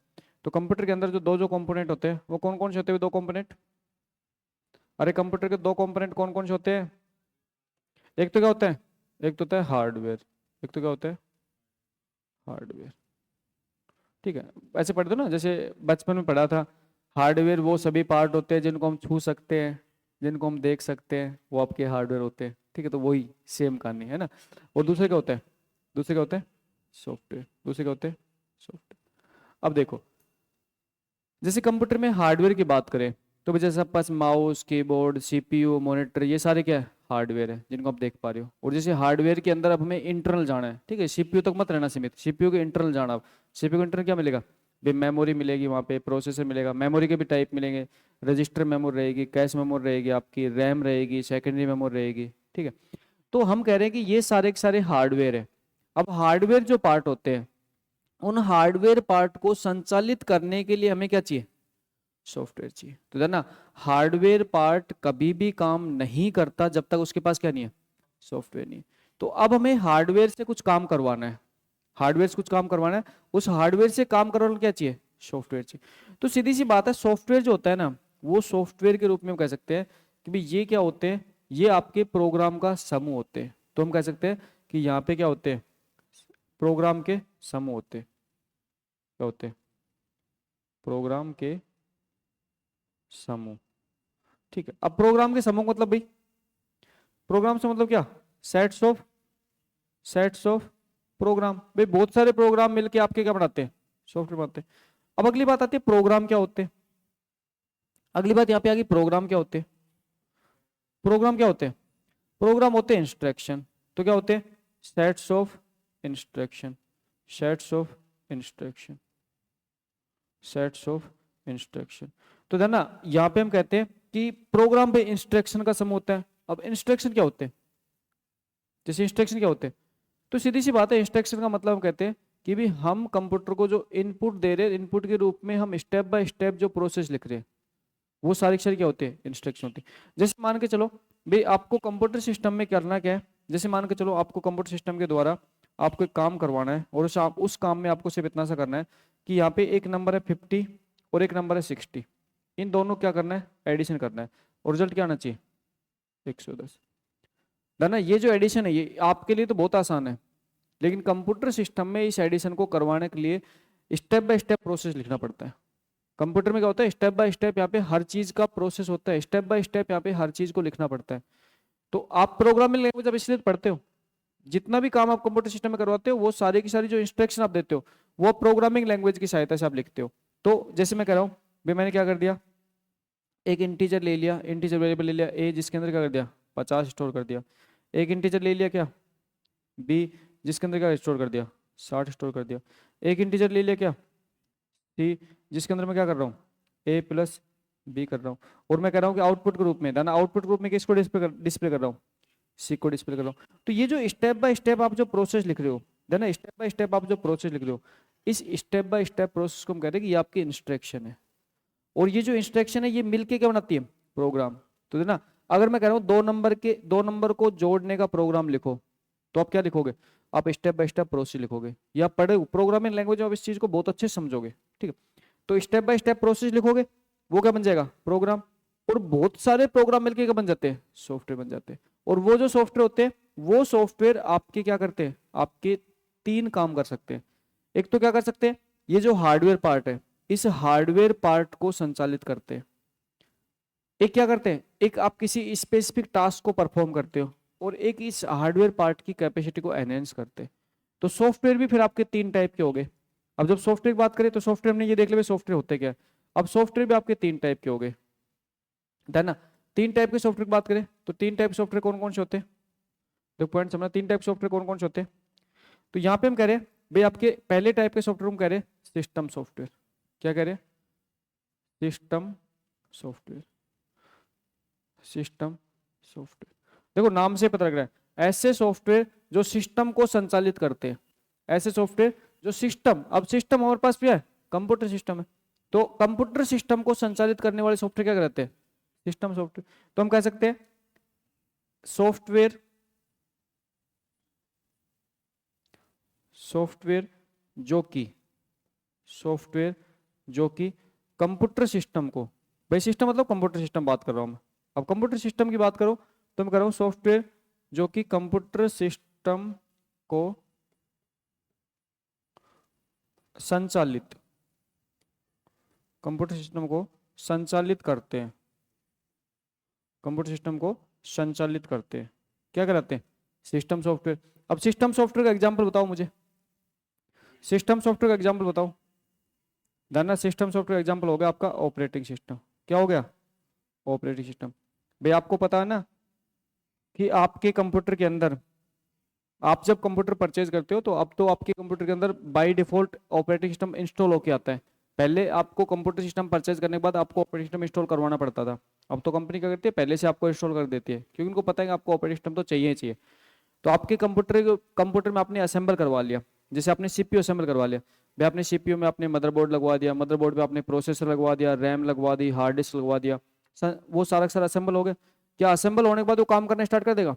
Speaker 1: तो कंप्यूटर के अंदर जो कंपोनेंट होते हैं वो कौन कौन से होते हैं? 2 कंपोनेंट। अरे कंप्यूटर के 2 कंपोनेंट कौन कौन से होते हैं? एक तो क्या होता है? एक तो होता है हार्डवेयर। एक तो क्या होता है? हार्डवेयर। ठीक है, ऐसे पढ़ते हो ना, जैसे बचपन में पढ़ा था, हार्डवेयर वो सभी पार्ट होते हैं जिनको हम छू सकते हैं, जिनको हम देख सकते हैं, वो आपके हार्डवेयर होते हैं। ठीक है, तो वही सेम कहानी है ना। और दूसरे क्या होता है? दूसरे क्या होते हैं? सॉफ्टवेयर। दूसरे क्या होते हैं? सॉफ्टवेयर। अब देखो, जैसे कंप्यूटर में हार्डवेयर की बात करें तो जैसे आपके पास माउस, कीबोर्ड, सीपीयू, मॉनिटर, ये सारे क्या है? हार्डवेयर है जिनको आप देख पा रहे हो। और जैसे हार्डवेयर के अंदर अब हमें इंटरनल जाना है, ठीक है, सीपीयू तक मत रहना सीमित, सीपीयू के इंटरनल जाना। अब सीपीयू के इंटरनल क्या मिलेगा? भाई मेमोरी मिलेगी, वहाँ पे प्रोसेसर मिलेगा, मेमोरी के भी टाइप मिलेंगे, रजिस्टर मेमोरी रहेगी, कैश मेमोरी रहेगी, आपकी रैम रहेगी, सेकेंडरी मेमोरी रहेगी। ठीक है, तो हम कह रहे हैं कि ये सारे के सारे हार्डवेयर है। अब हार्डवेयर जो पार्ट होते हैं, उन हार्डवेयर पार्ट को संचालित करने के लिए हमें क्या चाहिए? सॉफ्टवेयर चाहिए। तो ना, हार्डवेयर पार्ट कभी भी काम नहीं करता जब तक उसके पास क्या नहीं है? सॉफ्टवेयर नहीं है। तो अब हमें हार्डवेयर से कुछ काम करवाना है, हार्डवेयर से कुछ काम करवाना है, उस हार्डवेयर से काम करवाना क्या चाहिए? सॉफ्टवेयर चाहिए। तो सीधी सी बात है, सॉफ्टवेयर जो होता है ना, वो सॉफ्टवेयर के रूप में हम कह सकते हैं कि भाई ये क्या होते हैं? ये आपके प्रोग्राम का समूह होते हैं। तो हम कह सकते हैं कि यहाँ पे क्या होते हैं? प्रोग्राम के समूह होते हैं। क्या होते हैं? प्रोग्राम के समूह। ठीक है, अब प्रोग्राम के समूह का मतलब भाई, प्रोग्राम से मतलब क्या? Sets of program. भाई बहुत सारे प्रोग्राम मिलके आपके क्या बनाते हैं? सॉफ्टवेयर बनाते हैं। अब अगली बात आती है प्रोग्राम क्या होते हैं। अगली बात यहाँ पे आ गई, प्रोग्राम क्या होते हैं? प्रोग्राम क्या होते हैं? प्रोग्राम होते हैं इंस्ट्रक्शन। तो क्या होते हैं? Sets of instruction. Sets of instruction. Sets of instruction. तो है ना, यहाँ पे हम कहते हैं कि प्रोग्राम पे इंस्ट्रक्शन का समूह होता है। अब इंस्ट्रक्शन क्या होते हैं? जैसे इंस्ट्रक्शन क्या होते हैं, तो सीधी सी बात है, इंस्ट्रक्शन का मतलब हम कहते हैं कि भी हम कंप्यूटर को जो इनपुट दे रहे हैं, इनपुट के रूप में हम स्टेप बाय स्टेप जो प्रोसेस लिख रहे हैं, वो सारी की सारी क्या होते हैं? इंस्ट्रक्शन होती है। जैसे मान के चलो भाई आपको कंप्यूटर सिस्टम में करना क्या है, जैसे मान के चलो आपको कंप्यूटर सिस्टम के द्वारा आपको एक काम करवाना है और उस काम में आपको सिर्फ इतना सा करना है कि यहाँ पे एक नंबर है 50 और एक नंबर है 60, इन दोनों क्या करना है? एडिशन करना है, और रिजल्ट क्या आना चाहिए? 110। ना, ये जो एडिशन है ये आपके लिए तो बहुत आसान है, लेकिन कंप्यूटर सिस्टम में इस एडिशन को करवाने के लिए स्टेप बाय स्टेप प्रोसेस लिखना पड़ता है। कंप्यूटर में क्या होता है? स्टेप बाय स्टेप यहाँ पे हर चीज का प्रोसेस होता है, स्टेप बाय स्टेप यहाँ पे हर चीज को लिखना पड़ता है। तो आप प्रोग्रामिंग लैंग्वेज अब इसलिए पढ़ते हो, जितना भी काम आप कंप्यूटर सिस्टम में करवाते हो वो सारी की सारी जो इंस्ट्रक्शन आप देते हो वो प्रोग्रामिंग लैंग्वेज की सहायता से आप लिखते हो। तो जैसे मैं कह रहा हूँ भाई, मैंने क्या कर दिया, एक इंटीजर ले लिया, इंटीजर वेरिएबल ले लिया ए, जिसके अंदर क्या कर दिया? 50 स्टोर कर दिया। एक इंटीजर ले लिया क्या? बी, जिसके अंदर क्या स्टोर कर दिया? 60 स्टोर कर दिया। एक इंटीजर ले लिया क्या? सी, जिसके अंदर मैं क्या कर रहा हूँ? ए प्लस बी कर रहा हूँ। और मैं कह रहा हूँ कि आउटपुट के रूप में, ना आउटपुट के रूप में किसको डिस्प्ले कर रहा हूँ? सी को डिस्प्ले कर रहा हूँ। तो ये जो स्टेप बाय स्टेप आप जो प्रोसेस लिख रहे हो, ना स्टेप बाय स्टेप आप जो प्रोसेस लिख रहे हो, इस स्टेप बाय स्टेप प्रोसेस को हम कहते हैं कि ये आपकी इंस्ट्रक्शन है, और ये जो इंस्ट्रक्शन है ये मिलके क्या बनाती है, प्रोग्राम। तो है ना, अगर मैं कह रहा हूँ दो नंबर को जोड़ने का प्रोग्राम लिखो, तो आप क्या लिखोगे, आप स्टेप बाय स्टेप प्रोसेस लिखोगे, या पढ़े प्रोग्रामिंग लैंग्वेज आप इस चीज को बहुत अच्छे से समझोगे, ठीक है। तो स्टेप बाय स्टेप प्रोसेस लिखोगे, वो क्या बन जाएगा, प्रोग्राम। और बहुत सारे प्रोग्राम मिलके क्या बन जाते हैं, सॉफ्टवेयर बन जाते हैं। और वो जो सॉफ्टवेयर होते हैं, वो सॉफ्टवेयर आपके क्या करते हैं, आपके 3 काम कर सकते हैं। एक तो क्या कर सकते हैं, ये जो हार्डवेयर पार्ट है, इस हार्डवेयर पार्ट को संचालित करते हैं। एक क्या करते हैं, एक आप किसी स्पेसिफिक टास्क को परफॉर्म करते हो, और एक इस हार्डवेयर पार्ट की कैपेसिटी को एनहेंस करते हैं। तो सॉफ्टवेयर भी फिर आपके 3 टाइप के हो गए। अब जब सॉफ्टवेयर की बात करें तो सॉफ्टवेयर हमने ये देख लिया सॉफ्टवेयर होते क्या है। अब सॉफ्टवेयर भी आपके 3 टाइप के हो गए, है ना। 3 टाइप के सॉफ्टवेयर की बात करें तो 3 टाइप सॉफ्टवेयर कौन कौन से होते हैं, देखो पॉइंट समझना, 3 टाइप सॉफ्टवेयर कौन कौन से होते हैं। तो यहाँ पे हम कह रहे हैं भाई आपके पहले टाइप के सॉफ्टवेयर हम कह रहे हैं सिस्टम सॉफ्टवेयर। क्या कह रहे हैं, सिस्टम सॉफ्टवेयर, सिस्टम सॉफ्टवेयर। देखो नाम से पता लग रहा है, ऐसे सॉफ्टवेयर जो सिस्टम को संचालित करते हैं, ऐसे सॉफ्टवेयर जो सिस्टम, अब सिस्टम हमारे पास क्या है, कंप्यूटर सिस्टम है। तो कंप्यूटर सिस्टम को संचालित करने वाले सॉफ्टवेयर क्या कहते हैं, सिस्टम सॉफ्टवेयर। तो हम कह सकते हैं सॉफ्टवेयर, सॉफ्टवेयर जो कि, सॉफ्टवेयर जो कि कंप्यूटर सिस्टम को, भाई सिस्टम मतलब कंप्यूटर सिस्टम बात कर रहा हूं मैं। अब कंप्यूटर सिस्टम की बात करो तो मैं कह रहा हूं सॉफ्टवेयर जो कि कंप्यूटर सिस्टम को संचालित, कंप्यूटर सिस्टम को संचालित करते हैं, कंप्यूटर सिस्टम को संचालित करते हैं, क्या कहलाते हैं, सिस्टम सॉफ्टवेयर। अब सिस्टम सॉफ्टवेयर का एग्जांपल बताओ मुझे, सिस्टम सॉफ्टवेयर का एग्जांपल बताओ। धरना सिस्टम सॉफ्टवेयर एग्जांपल हो गया आपका ऑपरेटिंग सिस्टम। क्या हो गया, ऑपरेटिंग सिस्टम। भाई आपको पता है ना कि आपके कंप्यूटर के अंदर, आप जब कंप्यूटर परचेज करते हो तो अब तो आपके कंप्यूटर के अंदर by default operating system install होके आता है। पहले आपको कंप्यूटर सिस्टम परचेज करने के बाद आपको ऑपरेटिंग सिस्टम इंस्टॉल करवाना पड़ता था। अब तो कंपनी क्या करती है, पहले से आपको इंस्टॉल कर देती है, क्योंकि उनको पता है कि आपको ऑपरेटिंग सिस्टम तो चाहिए ही चाहिए। तो आपके कंप्यूटर में आपने असेंबल करवा लिया, जैसे आपने सीपीयू असेंबल करवा लिया, भाई आपने सीपीयू में आपने मदरबोर्ड लगवा दिया, मदरबोर्ड पे आपने प्रोसेसर लगवा दिया, रैम लगवा दी, हार्ड डिस्क लगवा दिया, वो सारा सारा असेंबल हो गया। क्या असेंबल होने के बाद वो काम करना स्टार्ट कर देगा,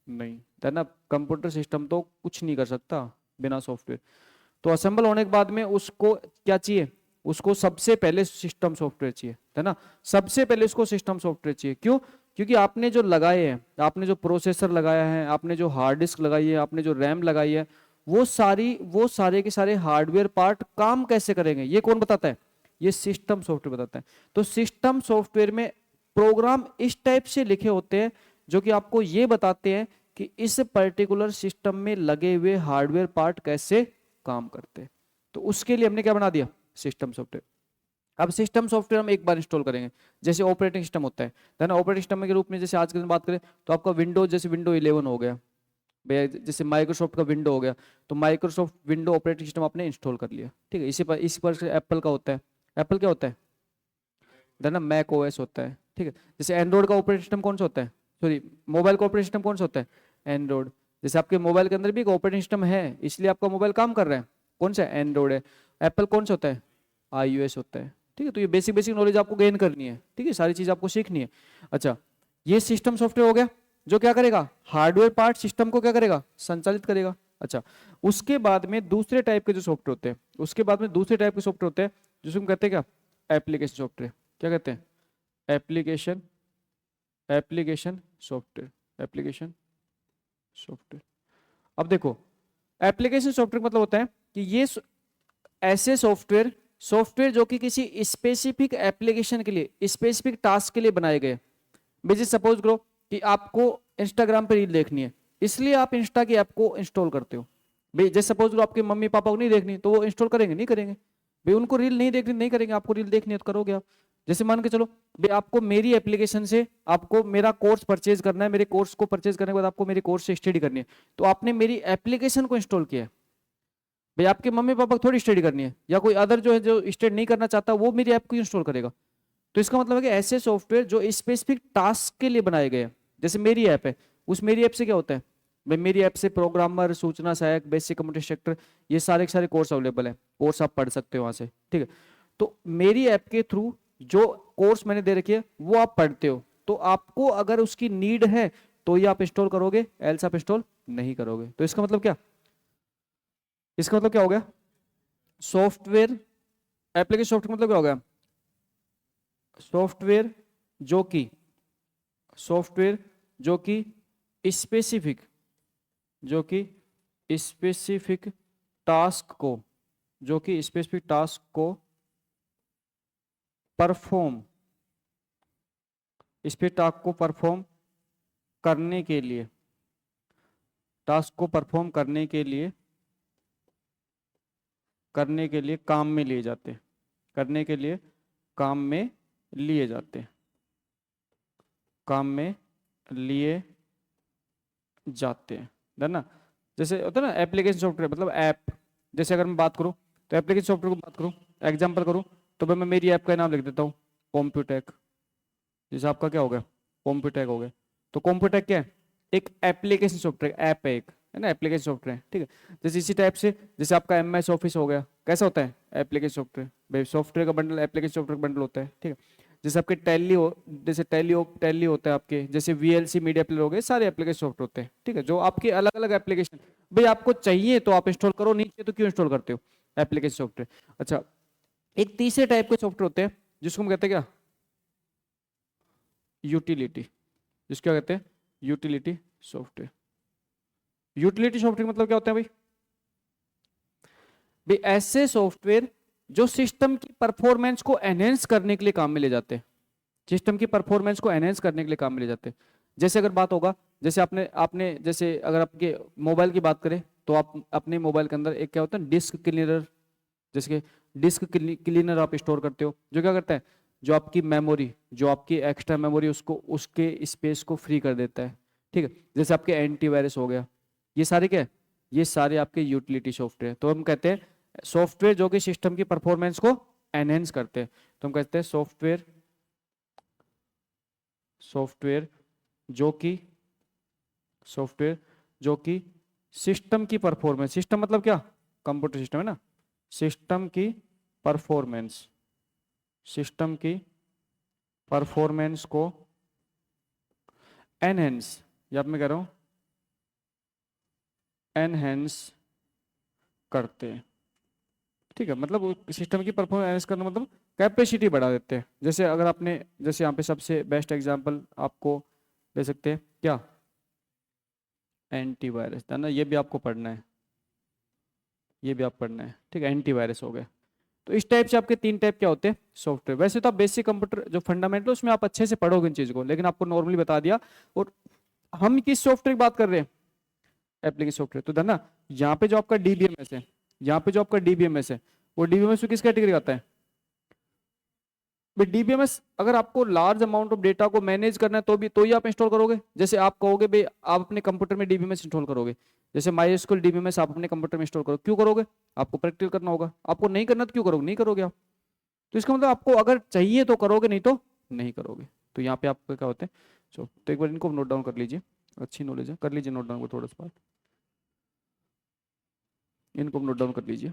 Speaker 1: नहीं, है ना। कंप्यूटर सिस्टम तो कुछ नहीं कर सकता बिना सॉफ्टवेयर। तो असेंबल होने के बाद में उसको क्या चाहिए, उसको सबसे पहले सिस्टम सॉफ्टवेयर चाहिए, है ना। सबसे पहले उसको सिस्टम सॉफ्टवेयर चाहिए, क्यों, क्योंकि आपने जो लगाए हैं, आपने जो प्रोसेसर लगाया है, आपने जो हार्ड डिस्क लगाई है, आपने जो रैम लगाई है, वो सारे के सारे हार्डवेयर पार्ट काम कैसे करेंगे, ये कौन बताता है, ये सिस्टम सॉफ्टवेयर बताता है। तो सिस्टम सॉफ्टवेयर में प्रोग्राम इस टाइप से लिखे होते हैं जो कि आपको ये बताते हैं कि इस पर्टिकुलर सिस्टम में लगे हुए हार्डवेयर पार्ट कैसे काम करते हैं। तो उसके लिए हमने क्या बना दिया, सिस्टम सॉफ्टवेयर। अब सिस्टम सॉफ्टवेयर हम एक बार इंस्टॉल करेंगे, जैसे ऑपरेटिंग सिस्टम होता है ना। ऑपरेटिंग सिस्टम के रूप में जैसे आज के दिन बात करें तो आपका विंडोज, जैसे विंडो 11 हो गया, जैसे माइक्रोसॉफ्ट का विंडो हो गया, तो माइक्रोसॉफ्ट विंडो ऑपरेटिंग सिस्टम आपने इंस्टॉल कर लिया, ठीक है। इसी पर एप्पल का होता है, एप्पल क्या होता है ना, मैक ओएस होता है, ठीक है। जैसे एंड्रॉइड का ऑपरेटिंग सिस्टम कौन सा होता है, सॉरी मोबाइल का ऑपरेटिंग सिस्टम कौन सा होता है, एंड्रॉइड। जैसे आपके मोबाइल के अंदर भी एक ऑपरेटिंग सिस्टम है, इसलिए आपका मोबाइल काम कर रहा है, कौन सा, एंड्रॉइड है। एप्पल कौन सा होता है, iOS होता है, ठीक है। तो ये बेसिक बेसिक नॉलेज आपको गेन करनी है, ठीक है, सारी चीज आपको सीखनी है। अच्छा, ये सिस्टम सॉफ्टवेयर हो गया जो क्या करेगा, हार्डवेयर पार्ट सिस्टम को क्या करेगा, संचालित करेगा। अच्छा, उसके बाद में दूसरे टाइप के जो सॉफ्टवेयर होते हैं, उसके बाद में दूसरे टाइप के सॉफ्टवेयर होते हैं जिसको हम कहते हैं क्या, एप्लीकेशन सॉफ्टवेयर। क्या कहते हैं, application, application software, application software. अब देखो, एप्लीकेशन सॉफ्टवेयर मतलब होता है कि ये ऐसे सॉफ्टवेयर, सॉफ्टवेयर जो कि किसी स्पेसिफिक एप्लीकेशन के लिए, स्पेसिफिक टास्क के लिए बनाए गए। जैसे सपोज करो कि आपको इंस्टाग्राम पे रील देखनी है, इसलिए आप इंस्टा की ऐप को इंस्टॉल करते हो। भाई जैसे सपोज करो आपके मम्मी पापा को नहीं देखनी, तो वो इंस्टॉल करेंगे, नहीं करेंगे। भाई उनको रील नहीं देखनी, नहीं करेंगे, आपको रील देखनी है तो करोगे आप। जैसे मान के चलो भाई आपको मेरी एप्लीकेशन से आपको मेरा कोर्स परचेज करना है, मेरे कोर्स को परचेज करने के बाद आपको मेरे कोर्स से स्टडी करनी है, तो आपने मेरी एप्लीकेशन को इंस्टॉल किया है। भाई आपके मम्मी पापा को थोड़ी स्टडी करनी है, या कोई अदर जो है जो स्टडी नहीं करना चाहता वो मेरी ऐप को इंस्टॉल करेगा। तो इसका मतलब है कि ऐसे सॉफ्टवेयर जो स्पेसिफिक टास्क के लिए बनाए गए हैं, जैसे मेरी ऐप है, उस मेरी ऐप से क्या होता है, भाई मेरी ऐप से प्रोग्रामर, सूचना सहायक, बेसिक कंप्यूटर सेक्टर, ये सारे के सारे कोर्स अवेलेबल है, कोर्स आप पढ़ सकते हो वहां से, ठीक है। तो मेरी ऐप के थ्रू जो कोर्स मैंने दे रखी है वो आप पढ़ते हो, तो आपको अगर उसकी नीड है तो ये आप इंस्टॉल करोगे, एल्स आप इंस्टॉल नहीं करोगे। तो इसका मतलब क्या, इसका मतलब क्या हो गया, सॉफ्टवेयर, एप्लीकेशन सॉफ्टवेयर मतलब क्या हो गया, सॉफ्टवेयर जो कि, सॉफ्टवेयर जो कि स्पेसिफिक, जो कि स्पेसिफिक टास्क को, जो कि स्पेसिफिक टास्क को परफॉर्म, इस पे टास्क को परफॉर्म करने के लिए, टास्क को परफॉर्म करने के लिए काम में लिए जाते हैं, करने के लिए काम में लिए जाते हैं, काम में लिए जाते हैं, है ना। जैसे होता है ना एप्लीकेशन सॉफ्टवेयर मतलब ऐप, जैसे अगर मैं बात करूं तो एप्लीकेशन सॉफ्टवेयर को बात करूं, एग्जांपल करूं, तो भाई मैं मेरी ऐप का नाम लिख देता हूं कॉम्प्यूटेक। जैसे आपका क्या हो गया, कॉम्प्यूटेक हो गया। तो कॉम्प्यूटेक क्या है, एक एप्लीकेशन सॉफ्टवेयर, ऐप है एक, है ना, एप्लीकेशन सॉफ्टवेयर, ठीक है। जैसे इसी टाइप से जैसे आपका एमएस ऑफिस हो गया, कैसा होता है, एप्लीकेशन सॉफ्टवेयर, भाई सॉफ्टवेयर का बंडल, एप्लीकेशन सॉफ्टवेयर बंडल होता है, ठीक है। जैसे आपके टैली हो, जैसे टैली होता है आपके, जैसे वीएलसी मीडिया प्लेयर हो गए, सारे एप्लीकेशन सॉफ्टवेयर होते हैं, ठीक है, जो आपके अलग अलग एप्लीकेशन, भाई आपको चाहिए तो आप इंस्टॉल करो, नहीं चाहिए तो क्यों इंस्टॉल करते हो एप्लीकेशन सॉफ्टवेयर। अच्छा, एक तीसरे टाइप के सॉफ्टवेयर होते हैं जिसको हम कहते हैं क्या, यूटिलिटी, जिसको क्या कहते हैं, यूटिलिटी सॉफ्टवेयर। यूटिलिटी सॉफ्टवेयर मतलब क्या होता है भाई, भाई ऐसे सॉफ्टवेयर जो सिस्टम की परफॉर्मेंस को एनहेंस करने के लिए काम में ले जाते हैं, सिस्टम की परफॉर्मेंस को एनहेंस करने के लिए काम में ले जाते हैं। जैसे अगर बात होगा, जैसे आपने आपने जैसे अगर आपके मोबाइल की बात करें तो आप अपने मोबाइल के अंदर एक क्या होता है, डिस्क क्लीनर, जैसे कि डिस्क क्लीनर आप स्टोर करते हो, जो क्या करता है, जो आपकी मेमोरी, जो आपकी एक्स्ट्रा मेमोरी उसको, उसके स्पेस को फ्री कर देता है, ठीक है। जैसे आपके एंटीवायरस हो गया, ये सारे क्या है, ये सारे आपके यूटिलिटी सॉफ्टवेयर। तो हम कहते हैं सॉफ्टवेयर जो कि सिस्टम की परफॉर्मेंस को एनहेंस करते हैं, तो हम कहते हैं सॉफ्टवेयर, सॉफ्टवेयर जो कि, सॉफ्टवेयर जो कि सिस्टम की परफॉर्मेंस, सिस्टम मतलब क्या, कंप्यूटर सिस्टम है ना, सिस्टम की परफॉर्मेंस, सिस्टम की परफॉर्मेंस को एनहेंस, या मैं कह रहा हूं एनहेंस करते हैं, ठीक है। मतलब सिस्टम की परफॉर्मेंस एनहेंस करना मतलब कैपेसिटी बढ़ा देते हैं। जैसे अगर आपने, जैसे यहाँ पे सबसे बेस्ट एग्जांपल आपको ले सकते हैं क्या, एंटीवायरस, है ना, ये भी आपको पढ़ना है, ये भी आप पढ़ना है, ठीक है, एंटीवायरस हो गया। तो इस टाइप से आपके तीन टाइप क्या होते हैं सॉफ्टवेयर। वैसे तो आप बेसिक कंप्यूटर जो फंडामेंटल उसमें आप अच्छे से पढ़ोगे इन चीज़ों को, लेकिन आपको नॉर्मली बता दिया। और हम किस सॉफ्टवेयर की बात कर रहे हैं, एप्लीकेशन सॉफ्टवेयर। तो धना यहाँ पे जो आपका डीबीएमएस है, यहाँ पे जो आपका डीबीएमएस है, वो डीबीएमएस में किस कैटेगरी आता है, डीबीएमएस अगर आपको लार्ज अमाउंट ऑफ डेटा को मैनेज करना है तो भी, तो ही आप इंस्टॉल करोगे। जैसे आप कहोगे भाई आप अपने कंप्यूटर में डीबीएमएस इंस्टॉल करोगे, जैसे माई डीबीएमएस आप अपने कंप्यूटर में इंस्टॉल करो, क्यों करोगे, आपको प्रैक्टिकल करना होगा, आपको नहीं करना तो क्यों करोगे, नहीं करोगे आप। तो इसका मतलब आपको अगर चाहिए तो करोगे, नहीं तो नहीं करोगे। तो यहाँ पे आपका क्या होता है, तो एक बार इनको नोट डाउन कर लीजिए, अच्छी नॉलेज है, कर लीजिए नोट डाउन को थोड़ा सा, इनको नोट डाउन कर लीजिए।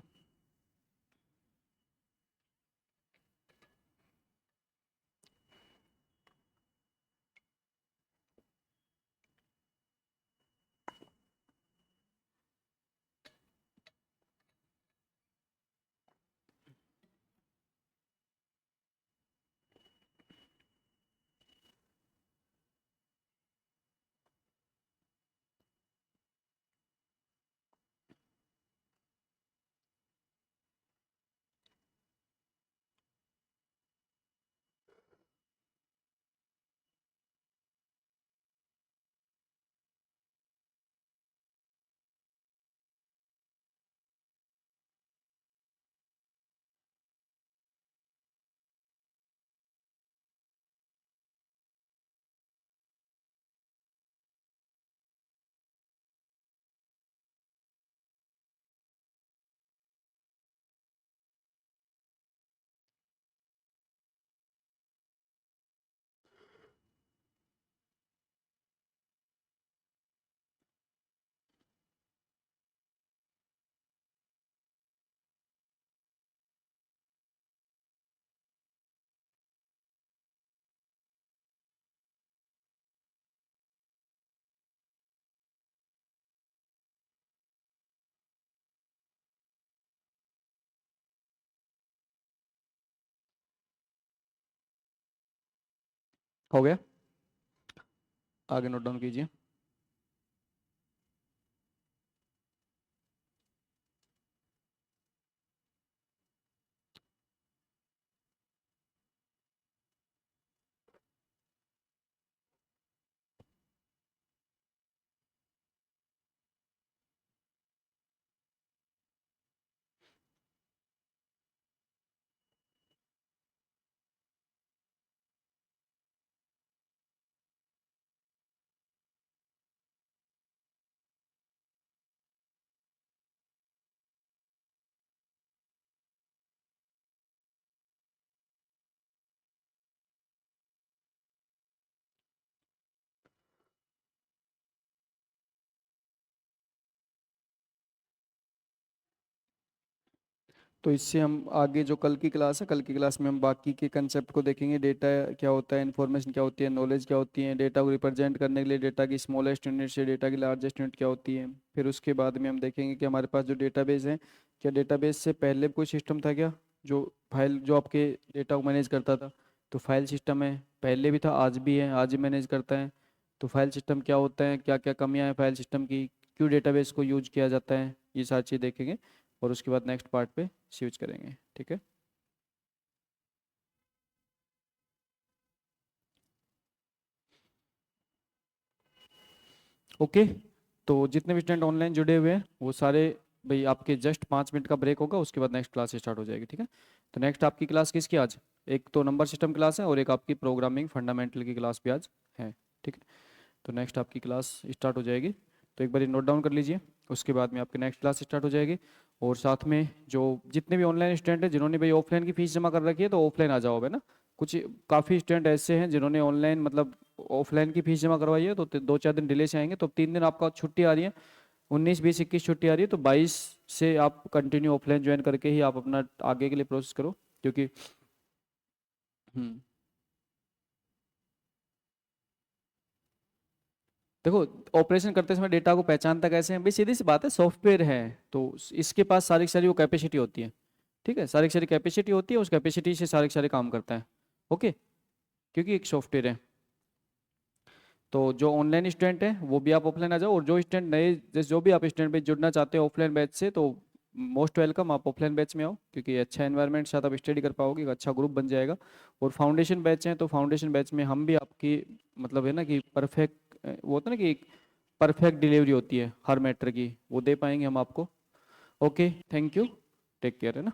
Speaker 1: हो गया, आगे नोट डाउन कीजिए। तो इससे हम आगे जो कल की क्लास है, कल की क्लास में हम बाकी के कंसेप्ट को देखेंगे। डेटा क्या होता है, इन्फॉर्मेशन क्या होती है, नॉलेज क्या होती है, डेटा को रिप्रेजेंट करने के लिए डेटा की स्मॉलेस्ट यूनिट से डेटा की लार्जेस्ट यूनिट क्या होती है। फिर उसके बाद में हम देखेंगे कि हमारे पास जो डेटाबेस है, क्या डेटाबेस से पहले कोई सिस्टम था क्या, जो फाइल जो आपके डेटा को मैनेज करता था। तो फाइल सिस्टम है, पहले भी था, आज भी है, आज ही मैनेज करता है। तो फाइल सिस्टम क्या होता है, क्या क्या कमियां हैं फाइल सिस्टम की, क्यों डेटाबेस को यूज किया जाता है, ये सारी चीज़ देखेंगे। और उसके बाद नेक्स्ट पार्ट पे स्विच करेंगे, ठीक है। ओके, तो जितने भी स्टूडेंट ऑनलाइन जुड़े हुए हैं वो सारे, भाई आपके जस्ट 5 मिनट का ब्रेक होगा, उसके बाद नेक्स्ट क्लास स्टार्ट हो जाएगी, ठीक है। तो नेक्स्ट आपकी क्लास किसकी आज, एक तो नंबर सिस्टम क्लास है और एक आपकी प्रोग्रामिंग फंडामेंटल की क्लास भी आज है, ठीक है। तो नेक्स्ट आपकी क्लास स्टार्ट हो जाएगी, तो एक बार नोट डाउन कर लीजिए। उसके बाद में आपकी नेक्स्ट क्लास स्टार्ट हो जाएगी। और साथ में जो जितने भी ऑनलाइन स्टूडेंट हैं जिन्होंने भाई ऑफलाइन की फीस जमा कर रखी है, तो ऑफलाइन आ जाओगे ना। कुछ काफ़ी स्टूडेंट ऐसे हैं जिन्होंने ऑनलाइन मतलब ऑफलाइन की फीस जमा करवाई है, तो 2-4 दिन डिले से आएंगे, तो 3 दिन आपका छुट्टी आ रही है, 19, 20, 21 छुट्टी आ रही है, तो 22 से आप कंटिन्यू ऑफलाइन ज्वाइन करके ही आप अपना आगे के लिए प्रोसेस करो, क्योंकि हम्म देखो, ऑपरेशन करते समय डेटा को पहचानता कैसे है भाई, सीधी सी बात है, सॉफ्टवेयर है। तो इसके पास सारी की सारी वो कैपेसिटी होती है, ठीक है, सारी की सारी कैपेसिटी होती है, उस कैपेसिटी से सारे के सारे काम करता है। ओके, क्योंकि एक सॉफ्टवेयर है। तो जो ऑनलाइन स्टूडेंट है वो भी आप ऑफलाइन आ जाओ, और जो स्टूडेंट नए, जैसे जो भी आप स्टूडेंट भी जुड़ना चाहते हो ऑफलाइन बैच से, तो मोस्ट वेलकम, आप ऑफलाइन बैच में आओ, क्योंकि अच्छा एनवायरनमेंट साथ आप स्टडी कर पाओगे, एक अच्छा ग्रुप बन जाएगा। और फाउंडेशन बैच है, तो फाउंडेशन बैच में हम भी आपकी मतलब है ना कि परफेक्ट, वो होता है ना कि परफेक्ट डिलीवरी होती है हर मैटर की, वो दे पाएंगे हम आपको। Okay, thank you, take care, है ना।